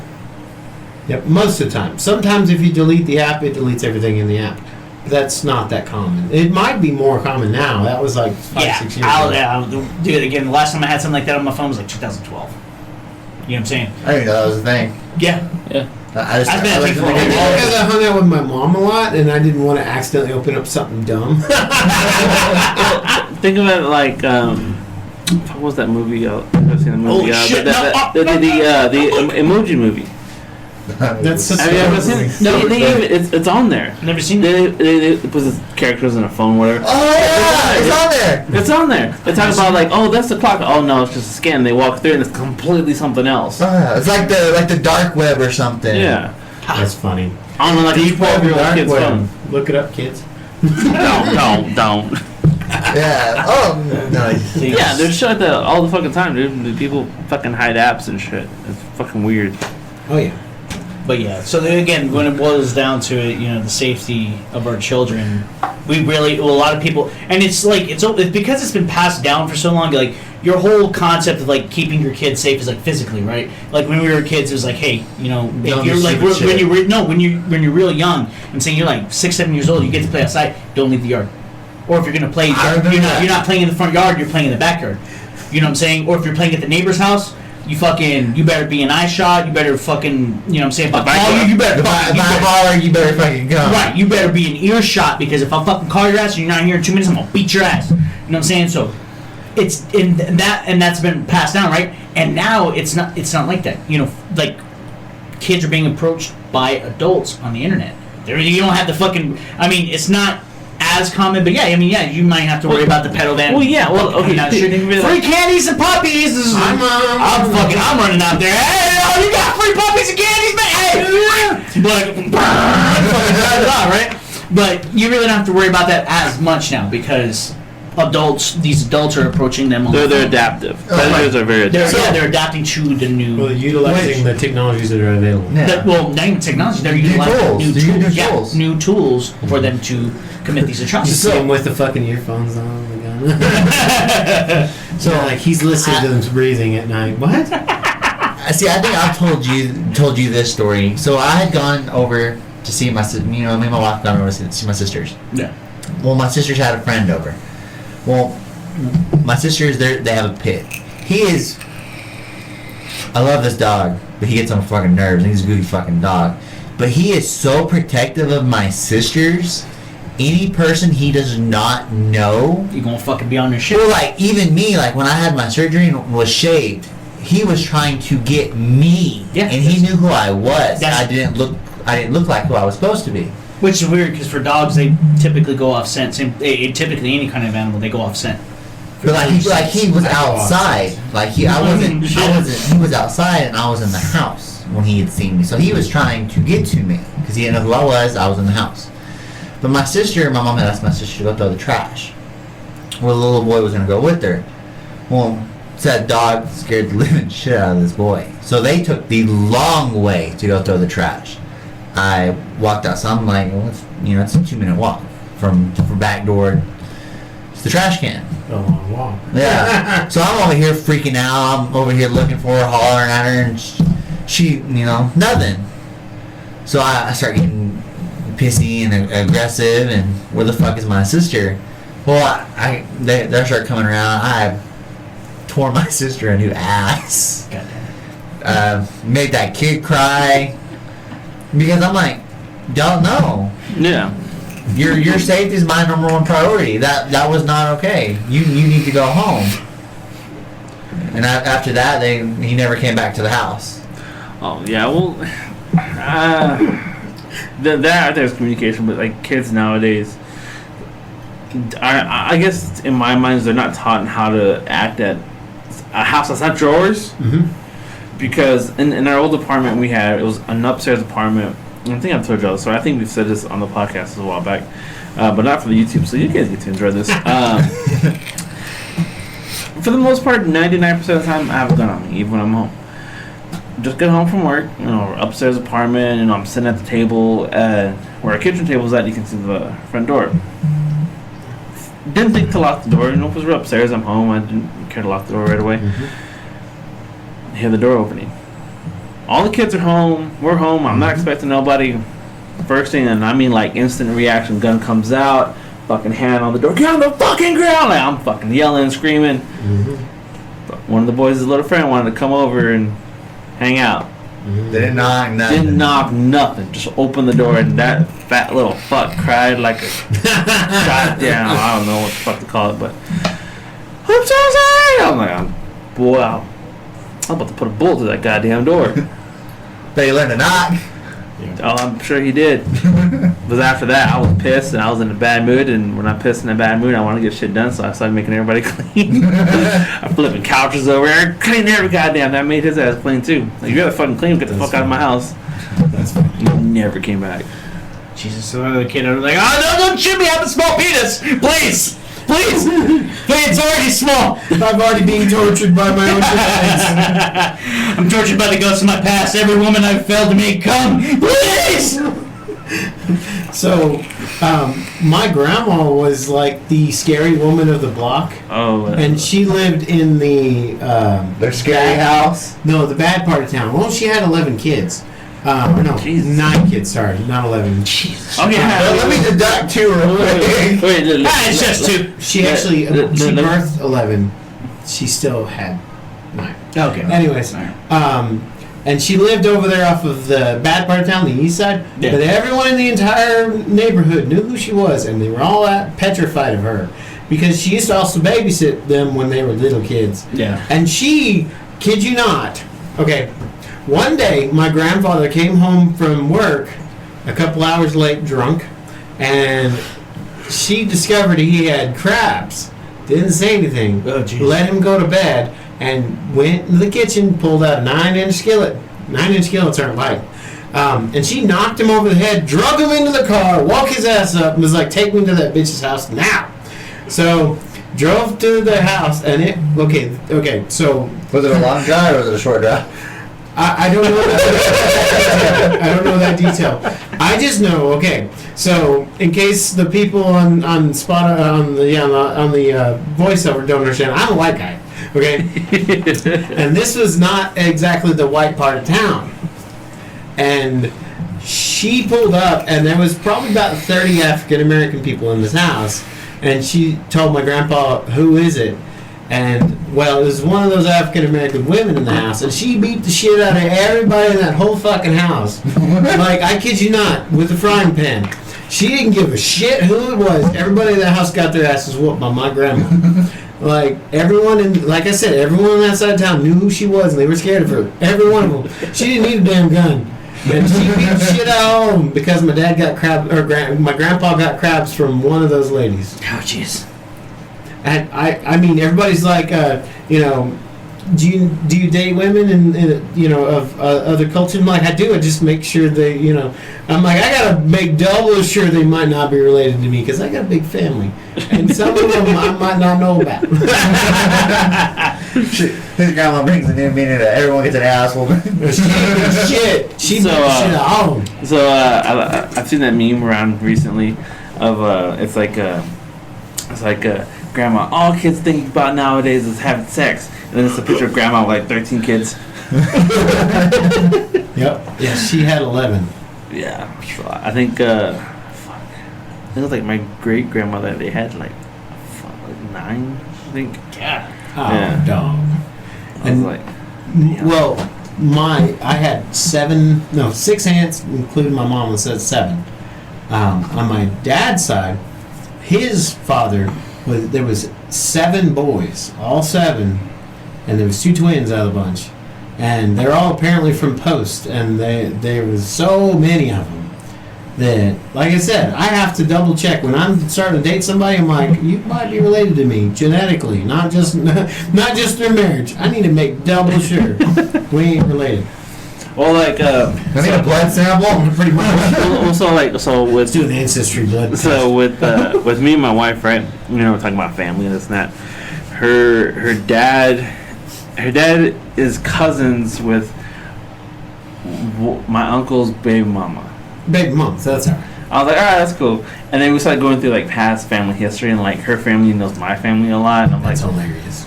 Yep. Most of the time. Sometimes if you delete the app, it deletes everything in the app. But that's not that common. It might be more common now. That was like 5-6 years ago. I'll do it again. The last time I had something like that on my phone was like 2012. You know what I'm saying? I didn't know that was a thing. Yeah. I I've been Because I hung out with my mom a lot, and I didn't want to accidentally open up something dumb. think of it like what was that movie? I've seen the movie. Shit! The emoji movie. That's such Have you ever seen it? No. It's on there. Never seen it. They put the characters in a phone, whatever. Oh yeah, it's on there. It's on there. They talk about like, oh, that's the clock. Oh no, it's just a scan. They walk through and it's completely something else. It's like the dark web or something. Yeah. That's funny. On like a 12-year-old kid's phone. Look it up, kids. Don't. Yeah. Oh no. Yeah, there's shit like that all the fucking time, dude. People fucking hide apps and shit. It's fucking weird. Oh yeah. But yeah, so then again, when it boils down to it, you know, the safety of our children, we really, a lot of people, and it's like, it's because it's been passed down for so long, like, your whole concept of, like, keeping your kids safe is, like, physically, right? Like, when we were kids, it was like, hey, you know, if you're, like, when you're real young, I'm saying you're, like, 6, 7 years old, you get to play outside, don't leave the yard. Or if you're going to play, you're not playing in the front yard, you're playing in the backyard. You know what I'm saying? Or if you're playing at the neighbor's house, you better be an eye shot. You better fucking, you know what I'm saying? If I call you better you better fucking go. Right, you better be an earshot because if I fucking call your ass and you're not here in 2 minutes, I'm gonna beat your ass. You know what I'm saying? So it's in that, and that's been passed down, right? And now it's not like that. You know, like kids are being approached by adults on the internet. You don't have the fucking. I mean, it's not as common, but yeah, I mean, yeah, you might have to worry about the pedal van. Well, yeah, well, okay. Free candies and puppies. I'm running out there. Hey, oh, you got free puppies and candies, man. Hey, right? But you really don't have to worry about that as much now because these adults are approaching them. They're adaptive. Predators are very adaptive. They're adapting to the new. Well, utilizing the technologies that are available. Yeah. Not even technology. They're utilizing new tools for them to commit these atrocities. You see him with the fucking earphones on. So like he's listening to them breathing at night. What? See, I think I've told you this story. So I had gone over to see me and my wife gone over to see my sisters. Yeah. Well, my sisters had a friend over. Well, my sisters, they have a pit. I love this dog, but he gets on my fucking nerves. He's a goofy fucking dog. But he is so protective of my sisters. Any person he does not know, you gonna fucking be on your shit. Well, like even me, like when I had my surgery and was shaved, he was trying to get me, and he knew who I was. I didn't look like who I was supposed to be. Which is weird because for dogs they typically go off scent. Typically any kind of animal they go off scent. But he was outside. Like he was outside and I was in the house when he had seen me. So he was trying to get to me because he didn't know who I was. I was in the house. But my mom had asked my sister to go throw the trash. Well, the little boy was going to go with her. Well, that dog scared the living shit out of this boy. So they took the long way to go throw the trash. I walked outside. I'm like, well, it's a 2-minute walk from back door to the trash can. A long walk. Yeah. So I'm over here freaking out. I'm over here looking for her, hollering at her, and she nothing. So I start getting pissy and aggressive, and where the fuck is my sister? Well, they start coming around. I tore my sister a new ass. Made that kid cry because I'm like, y'all know. Yeah. Your safety is my number one priority. That was not okay. You need to go home. And after that, he never came back to the house. Oh yeah, well, that there's communication, but like kids nowadays, I guess in my mind they're not taught how to act at a house that's not yours. Mm-hmm. Because in our old apartment we had, it was an upstairs apartment. I think I've told y'all, so I think we've said this on the podcast a while back, but not for the YouTube, so you guys get to enjoy this. For the most part, 99% of the time, I have a gun on me, even when I'm home. Just get home from work, upstairs apartment, I'm sitting at the table, where our kitchen table's at, you can see the front door. Didn't think to lock the door, because we're upstairs, I'm home, I didn't care to lock the door right away. I hear the door opening. All the kids are home, we're home, I'm not expecting nobody. First thing, and I mean like instant reaction, gun comes out, fucking hand on the door, get on the fucking ground! Like, I'm fucking yelling, screaming. One of the boys' little friend wanted to come over and hang out. They didn't knock nothing. Didn't knock nothing. Just opened the door, and that fat little fuck cried like a goddamn, I don't know what the fuck to call it, but I'm so sorry! I'm like, boy, I'm about to put a bullet to that goddamn door. Bet you learned to knock. Oh, I'm sure he did. But after that, I was pissed and I was in a bad mood. And when I'm pissed in a bad mood, I want to get shit done. So I started making everybody clean. I'm flipping couches over there, cleaning every goddamn. That made his ass clean too. Like, you gotta fucking clean. Get the fuck out of my house. That's funny. He never came back. Jesus, so the kid was like, oh, no, don't shoot me, I have a small penis! Please! Please! It's already small! I'm already being tortured by my own demands. I'm tortured by the ghosts of my past. Every woman I've failed to make, come! Please! So, my grandma was like the scary woman of the block. Oh. And she lived in the... Their scary house? No, the bad part of town. Well, she had 11 kids. No, Jesus. 9 kids, sorry, not 11. Jesus. Okay, Let me deduct 2 real quick. It's just 2. She actually, she birthed 11. She still had 9. Okay. Anyways, and she lived over there off of the bad part of town, the east side. Yeah. But everyone in the entire neighborhood knew who she was, and they were all petrified of her. Because she used to also babysit them when they were little kids. Yeah. And she, kid you not, okay, one day my grandfather came home from work a couple hours late drunk, and she discovered he had crabs. Didn't say anything. Oh, jeez. Let him go to bed, and went into the kitchen, pulled out a 9-inch skillet. 9-inch skillets aren't light. And she knocked him over the head, drug him into the car, woke his ass up, and was like, take me to that bitch's house now. So, drove to the house, and it... Okay, so... Was it a long drive or was it a short drive? I don't know that. I don't know that detail. I just know. Okay, so in case the people on the voiceover don't understand, I'm a white guy. Okay, and this was not exactly the white part of town. And she pulled up, and there was probably about 30 African American people in this house. And she told my grandpa, "Who is it?" And, well, it was one of those African-American women in the house, and she beat the shit out of everybody in that whole fucking house. Like, I kid you not, with a frying pan. She didn't give a shit who it was. Everybody in that house got their asses whooped by my grandma. Like, like I said, everyone on that side of town knew who she was, and they were scared of her. Every one of them. She didn't need a damn gun. And she beat the shit out of them because my dad got my grandpa got crabs from one of those ladies. Oh, jeez. And I mean, everybody's like, do you date women and of other cultures? I'm like, I do. I just make sure they, I'm like, I gotta make double sure they might not be related to me because I got a big family, and some of them I might not know about. His grandma brings the new meaning that everyone gets an asshole. Shit, she beat the shit out of them. So I've seen that meme around recently of it's like grandma, all kids think about nowadays is having sex, and then it's a picture of grandma with like 13 kids. Yep. Yeah, she had 11. Yeah, so I think it was like my great grandmother. They had like 9, I think. Yeah. Oh, Yeah. dog. I was like, Well, I had 6 aunts, including my mom, that said 7. On my dad's side, his father, there was 7 boys, all 7, and there was 2 twins out of the bunch, and they're all apparently from Post, and there was so many of them, that, like I said, I have to double check when I'm starting to date somebody. I'm like, you might be related to me genetically, not just through marriage. I need to make double sure we ain't related. Well, like, I need a blood sample. Pretty much. so with Let's do an ancestry blood. So with me and my wife, right? You know, we're talking about family and this and that. Her dad is cousins with my uncle's baby mama. Baby mom, so that's all right. I was like, all right, that's cool. And then we started going through like past family history, and like her family knows my family a lot. And I'm like, That's hilarious.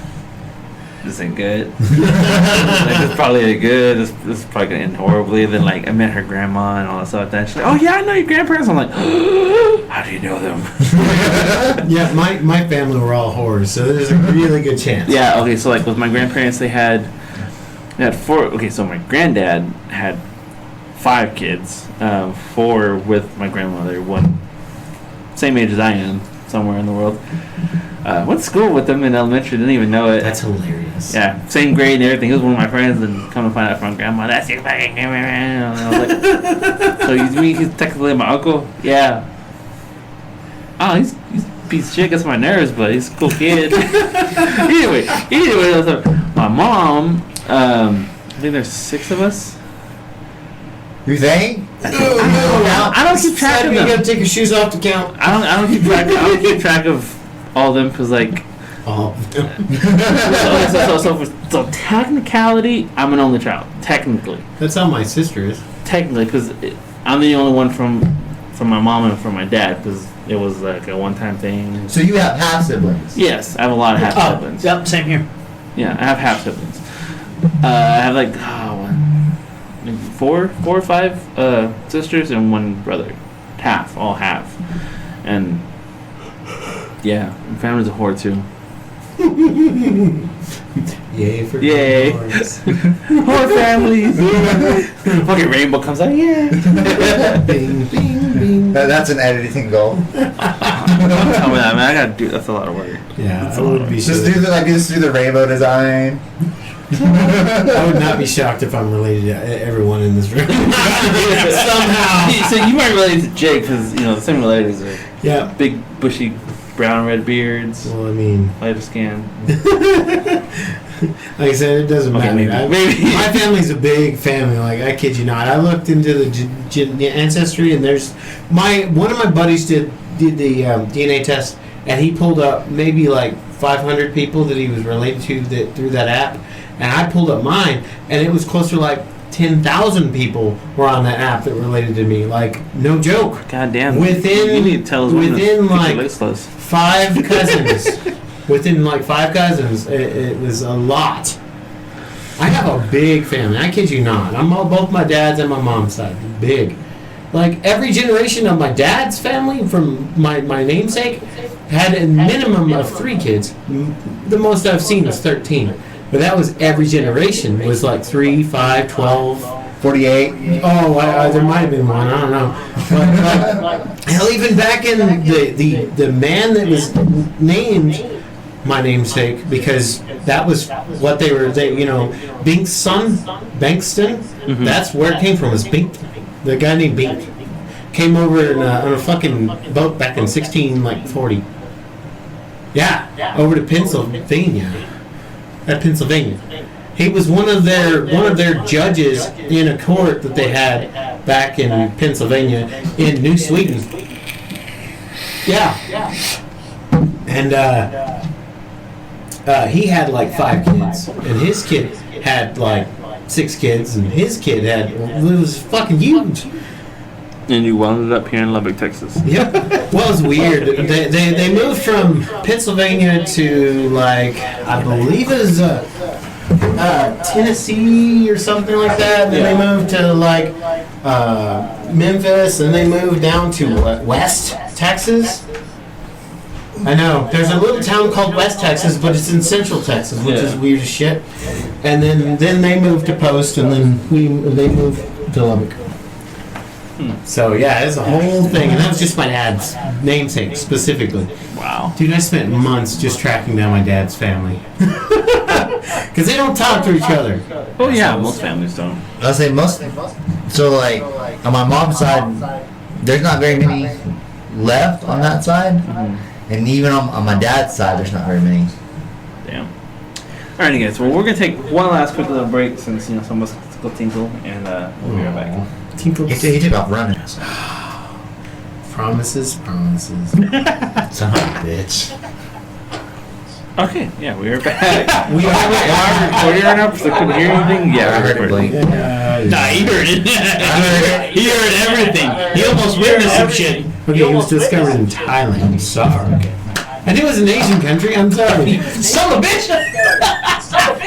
this ain't good. Like, this probably ain't good. This is probably gonna end horribly. Then like I met her grandma and all that stuff like that. She's like, oh yeah, I know your grandparents. I'm like, how do you know them? Yeah, my family were all whores, so there's a really good chance. Yeah. Okay. So like with my grandparents, they had four. Okay. So my granddad had 5 kids. 4 with my grandmother. 1 same age as I am, somewhere in the world. Went to school with them in elementary. Didn't even know it. That's hilarious. Yeah, same grade and everything. He was one of my friends, and come to find out from grandma, that's your fucking grandma. And I was like, so you mean he's technically my uncle? Yeah. Oh, he's a piece of shit. Gets my nerves, but he's a cool kid. anyway, so my mom. I think there's 6 of us. You think? I don't keep track of You them. gotta take your shoes off to count. I don't keep track. I don't keep track of all of them because like. Oh. So technicality, I'm an only child. Technically, That's how my sister is. technically, because I'm the only one from my mom and from my dad, because it was like a one-time thing. So you have half siblings? Yes, I have a lot of half siblings. Yep, same here. Yeah, I have half siblings. I have like maybe 4 or 5 sisters and 1 brother. All half. And yeah, my family's a whore too. Yay for Yay. whores. Whore families. Fucking rainbow comes out. Yeah. Bing, bing, bing. That's an editing goal. Tell me that, man. I gotta do. That's a lot of work. Yeah, I would be Just shocked. do the rainbow design. I would not be shocked if I'm related to everyone in this room. Somehow. So you might relate to Jake because the similarities are Yeah. big, bushy, brown, red beards, Well, I mean, lighter skin. like I said, it doesn't Okay, matter. maybe. My family's a big family. Like, I kid you not. I looked into the ancestry, and there's one of my buddies did the DNA test, and he pulled up maybe like 500 people that he was related to through that app. And I pulled up mine, and it was closer to like 10,000 people were on that app that related to me. Like, no joke. God damn. Within- you need to tell us within, like- list us. 5 cousins. Within like 5 cousins, it was a lot. I have a big family. I kid you not. I'm both my dad's and my mom's side. Big. Like, every generation of my dad's family, from my namesake, had a minimum of 3 kids. The most I've seen was 13. But that was every generation. It was like 3, 5, 12. 48. Oh, there might have been one. I don't know. But, hell, even back in the man that was named my namesake, because that was what they were. Bink's son, Bankston. Mm-hmm. That's where it came from. Was Bink, the guy named Bink, came over on a fucking boat back in 1640. Yeah, over to Pennsylvania. At Pennsylvania. He was one of their judges in a court that they had back in Pennsylvania in New Sweden. Yeah. And he had like 5 kids, and his kid had like 6 kids, and his kid it was fucking huge. And you wound up here in Lubbock, Texas. Yep. Well, it's weird. They moved from Pennsylvania to, like, I believe it was Tennessee or something like that. Then they moved to, like, Memphis, and they moved down to West Texas. I know. There's a little town called West Texas, but it's in Central Texas, which is weird as shit. And then they moved to Post, and then they moved to Lubbock. So yeah, it's a whole thing, and that was just my dad's namesake specifically. Wow. Dude, I spent months just tracking down my dad's family because they don't talk to each other. Oh yeah, most families don't. I say most. So like on my mom's side, there's not very many left on that side, and even on my dad's side, there's not very many. Damn. Alrighty, guys. Well, we're gonna take one last quick little break since some of us go tinkle, and we'll be right back. Tinkle. He took off running. Promises. Son of a bitch. Okay, yeah, we are back. We are recording right now because I couldn't hear anything. Yeah, I we're heard it recording. blink. Nah, he heard it. He heard everything. He almost witnessed some shit. Okay, it was discovered in Thailand. I'm sorry. And it was an Asian country. I'm sorry. Son of a bitch!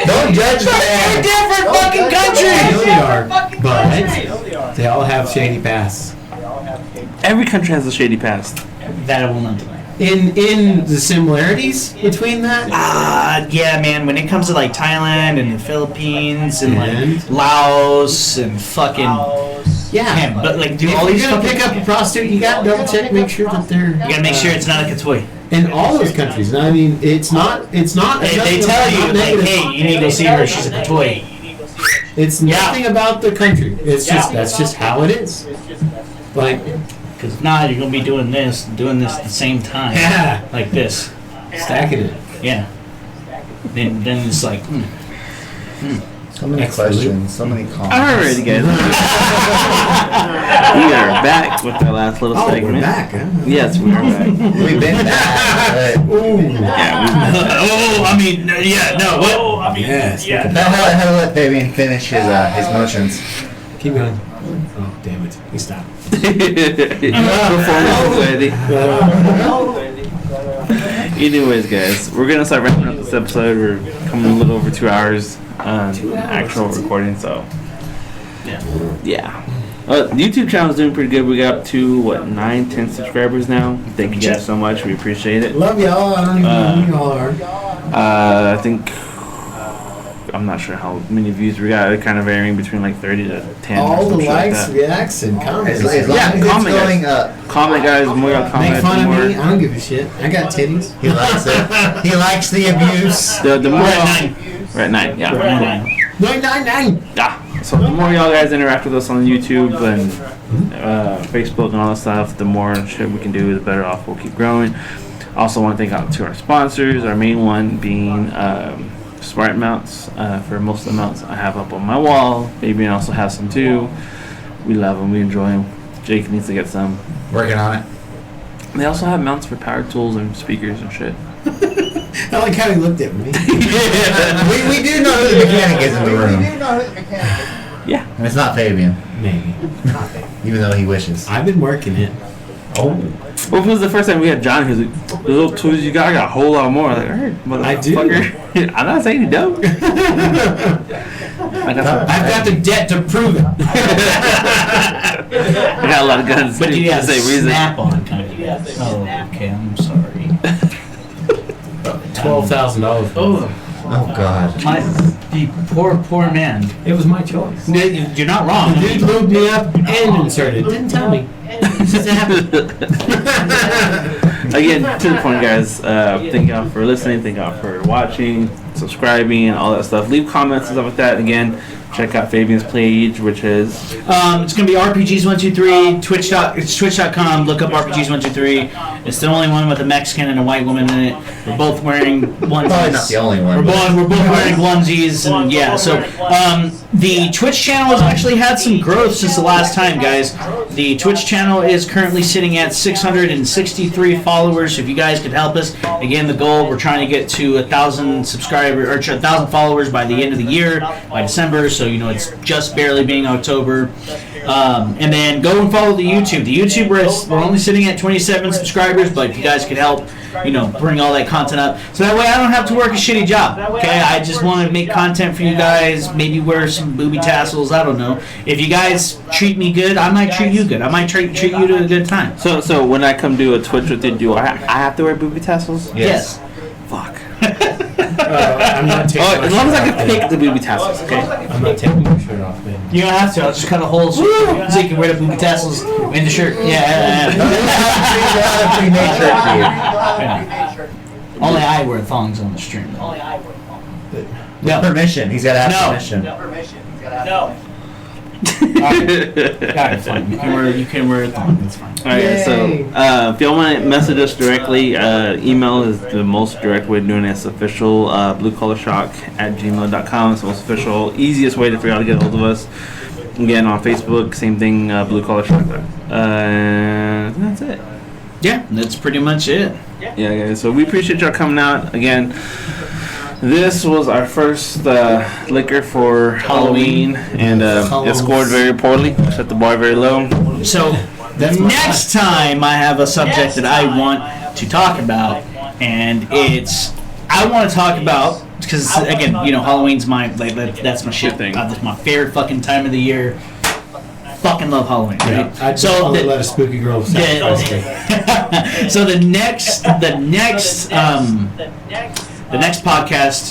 Don't judge They're me. different fucking I know countries! they are, but they all have shady pasts. Every country has a shady past. That I will not deny. In the similarities between that, Yeah, man. When it comes to like Thailand and the Philippines and And? like Laos and fucking yeah. man, but like dude, If all you're these gonna fucking, pick up a prostitute, you gotta double check, make sure that they're. you gotta make sure it's not like a toy. In all those countries. I mean, it's not. It's not. They tell you not like, negative. hey, you need to go see her. She's a toy. It's nothing about the country. It's just that's just how it is. Like, Because now you're gonna be doing this at the same time. yeah, Like this. stacking it. Yeah. Then it's like. So many questions, so many comments. Alrighty, guys. We are back with our last little segment. We're back. Huh? Yes, we are back. We've been back. Oh, I mean, yeah, no, what? Yes. Yeah. Now, how to let Fabian finish his motions. Keep going. Oh, damn it! He stopped. Performance anxiety. Anyways, guys, we're gonna start wrapping up this episode. We're coming a little over 2 hours actual recording, so yeah. YouTube channel is doing pretty good. We got up to 9-10 subscribers now. Thank you guys so much. We appreciate it. Love y'all. I don't even know who y'all are. I think I'm not sure how many views we got. It's kind of varying between like 30 to 10. All or the some shit like likes, that. reacts, and comments. As long Yeah, as it's comment, guys. going up. Comment, guys. The more y'all comment, Make fun the of more. me. I don't give a shit. I got titties. He likes it. He likes the abuse. The more We're at y'all, we're at 9. Yeah. 999. Yeah. So the more y'all guys interact with us on YouTube and Facebook and all that stuff, the more shit we can do, the better off we'll keep growing. Also want to thank out to our sponsors. Our main one being Smart Mounts. For most of the mounts I have up on my wall. Fabian also has some too. We love them. We enjoy them. Jake needs to get some. Working on it. They also have mounts for power tools and speakers and shit. I like how he looked at me. We do know who the mechanic is in the room. Yeah. And it's not Fabian, Maybe. even though he wishes. I've been working it. Oh. Well, if it was the first time we had John, he was like, "The little tools you got, I got a whole lot more." I was like, "Alright, I do. motherfucker." I'm not saying you don't. I got I've got the debt to prove it. I got a lot of guns. But you for have the same reason. snap-on kind of. Oh, okay, I'm sorry. $12,000. Oh, God. the poor man. It was my choice. You're not wrong. The dude moved me up and inserted. Didn't tell me. Just happened. Again, to the point, guys. Thank y'all for listening. Thank y'all for watching, subscribing, all that stuff. Leave comments and stuff like that. Again, check out Fabian's page, which is It's gonna be RPGs123. It's twitch.com. Look up RPGs123. It's the only one with a Mexican and a white woman in it. We're both wearing onesies. Probably not the only one. We're both wearing onesies, and yeah. So the Twitch channel has actually had some growth since the last time, guys. The Twitch channel is currently sitting at 663 followers. If you guys could help us, again, the goal we're trying to get to 1,000 subscribers or 1,000 followers by the end of the year, by December. So it's just barely being October. And then go and follow the YouTube. The YouTube we're only sitting at 27 subscribers, but if you guys could help, bring all that content up, so that way I don't have to work a shitty job. Okay, I just want to make content for you guys. Maybe wear some booby tassels. I don't know. If you guys treat me good, I might treat you good. I might treat you to a good time. so. When I come do a Twitch with you, do I have to wear booby tassels? Yes. Fuck. I'm not taking Oh, my as long as I shirt can off, pick the booby tassels, okay? I'm not taking my shirt off, man. You don't have to. I'll just cut a hole so you can wear the booby tassels in the shirt. Yeah. Only I wear thongs on the stream. No permission. He's got to have No. permission. No. Alright, fine. You can wear a thong. It's fine. Alright, Yay. so if y'all want to message us directly, email is the most direct way of doing it. It's official bluecollarshock@gmail.com. It's the most official, easiest way for y'all to get a hold of us. Again, on Facebook, same thing, Blue Collar Shock. That's it. Yeah, that's pretty much it. Yeah, guys. So we appreciate y'all coming out again. This was our first liquor for Halloween, and it scored very poorly. Set the bar very low. So next time I have a subject that I want to talk about, and I want to talk about, because again, Halloween's that's my shit thing. That's my favorite fucking time of the year. Fucking love Halloween, right? Yeah, I'd so let a spooky girl sacrifice me. So the next podcast,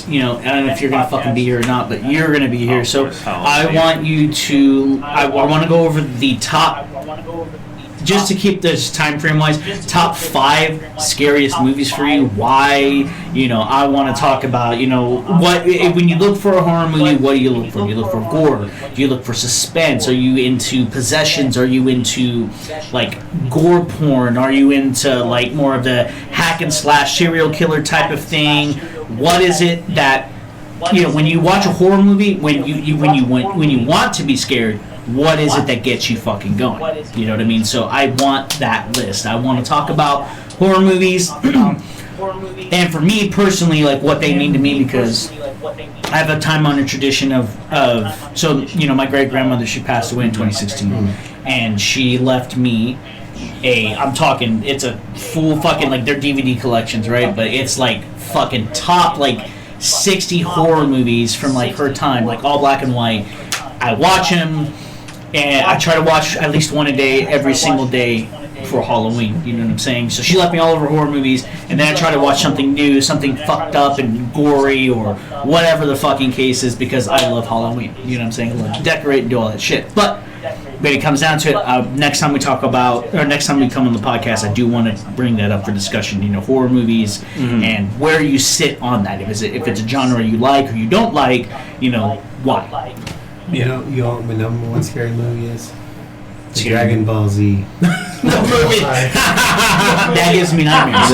I don't know if you're gonna fucking be here or not, but you're gonna be here. So I want you to, I want to go over the top, just to keep this time frame wise, top 5 scariest movies for you. Why? I want to talk about, what when you look for a horror movie, what do you look for? Do you look for gore? Do you look for suspense? Are you into possessions? Are you into like gore porn? Are you into like more of the hack and slash serial killer type of thing? What is it that when you watch a horror movie, when you want to be scared? What is it that gets you fucking going? You know what I mean? So I want that list. I want to talk about horror movies. And for me personally, like what they mean to me, because I have a time-honored tradition of my great-grandmother, she passed away in 2016, and she left me it's a full fucking, like, their DVD collections, right? But it's like fucking top, like, 60 horror movies from like her time, like all black and white. I watch them, and I try to watch at least one a day, every single day for Halloween. You know what I'm saying? So she left me all over horror movies, and then I try to watch something new, something fucked up and gory, or whatever the fucking case is, because I love Halloween. You know what I'm saying? I love to decorate and do all that shit. But when it comes down to it, next time we come on the podcast, I do want to bring that up for discussion. Horror movies, and where you sit on that. If it's a genre you like or you don't like, why? You know what my number one scary movie is? Dragon Ball Z. That gives me nightmares.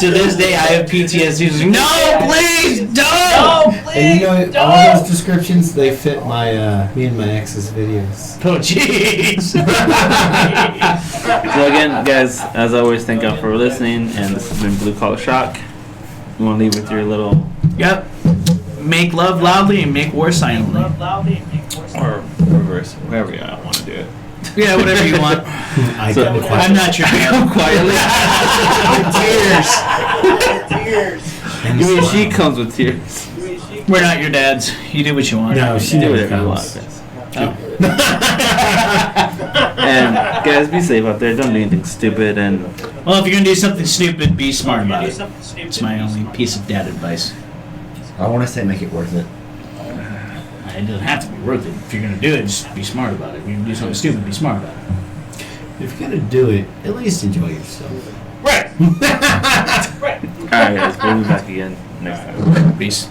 To this day, I have PTSD. No, please, don't! And all those descriptions, they fit me and my ex's videos. Oh, jeez. So again, guys, as always, thank y'all for listening, and this has been Blue Collar Shock. You want to leave with your little... Yep. Make love loudly and make war silently. Or reverse, whatever you want to do it. Yeah, whatever you want. I'm not your man. Quietly. Tears. She comes with tears. We're not your dads. You do what you want. No, she do never whatever you want, comes. guys. And guys, be safe out there. Don't do anything stupid. And well, if you're gonna do something stupid, be smart about it. It's my only piece of dad advice. I want to say make it worth it. It doesn't have to be worth it. If you're going to do it, just be smart about it. If you're going to do something stupid, be smart about it. If you're going to do it, at least enjoy yourself. Right. Alright, guys, we'll be back again next time. Peace.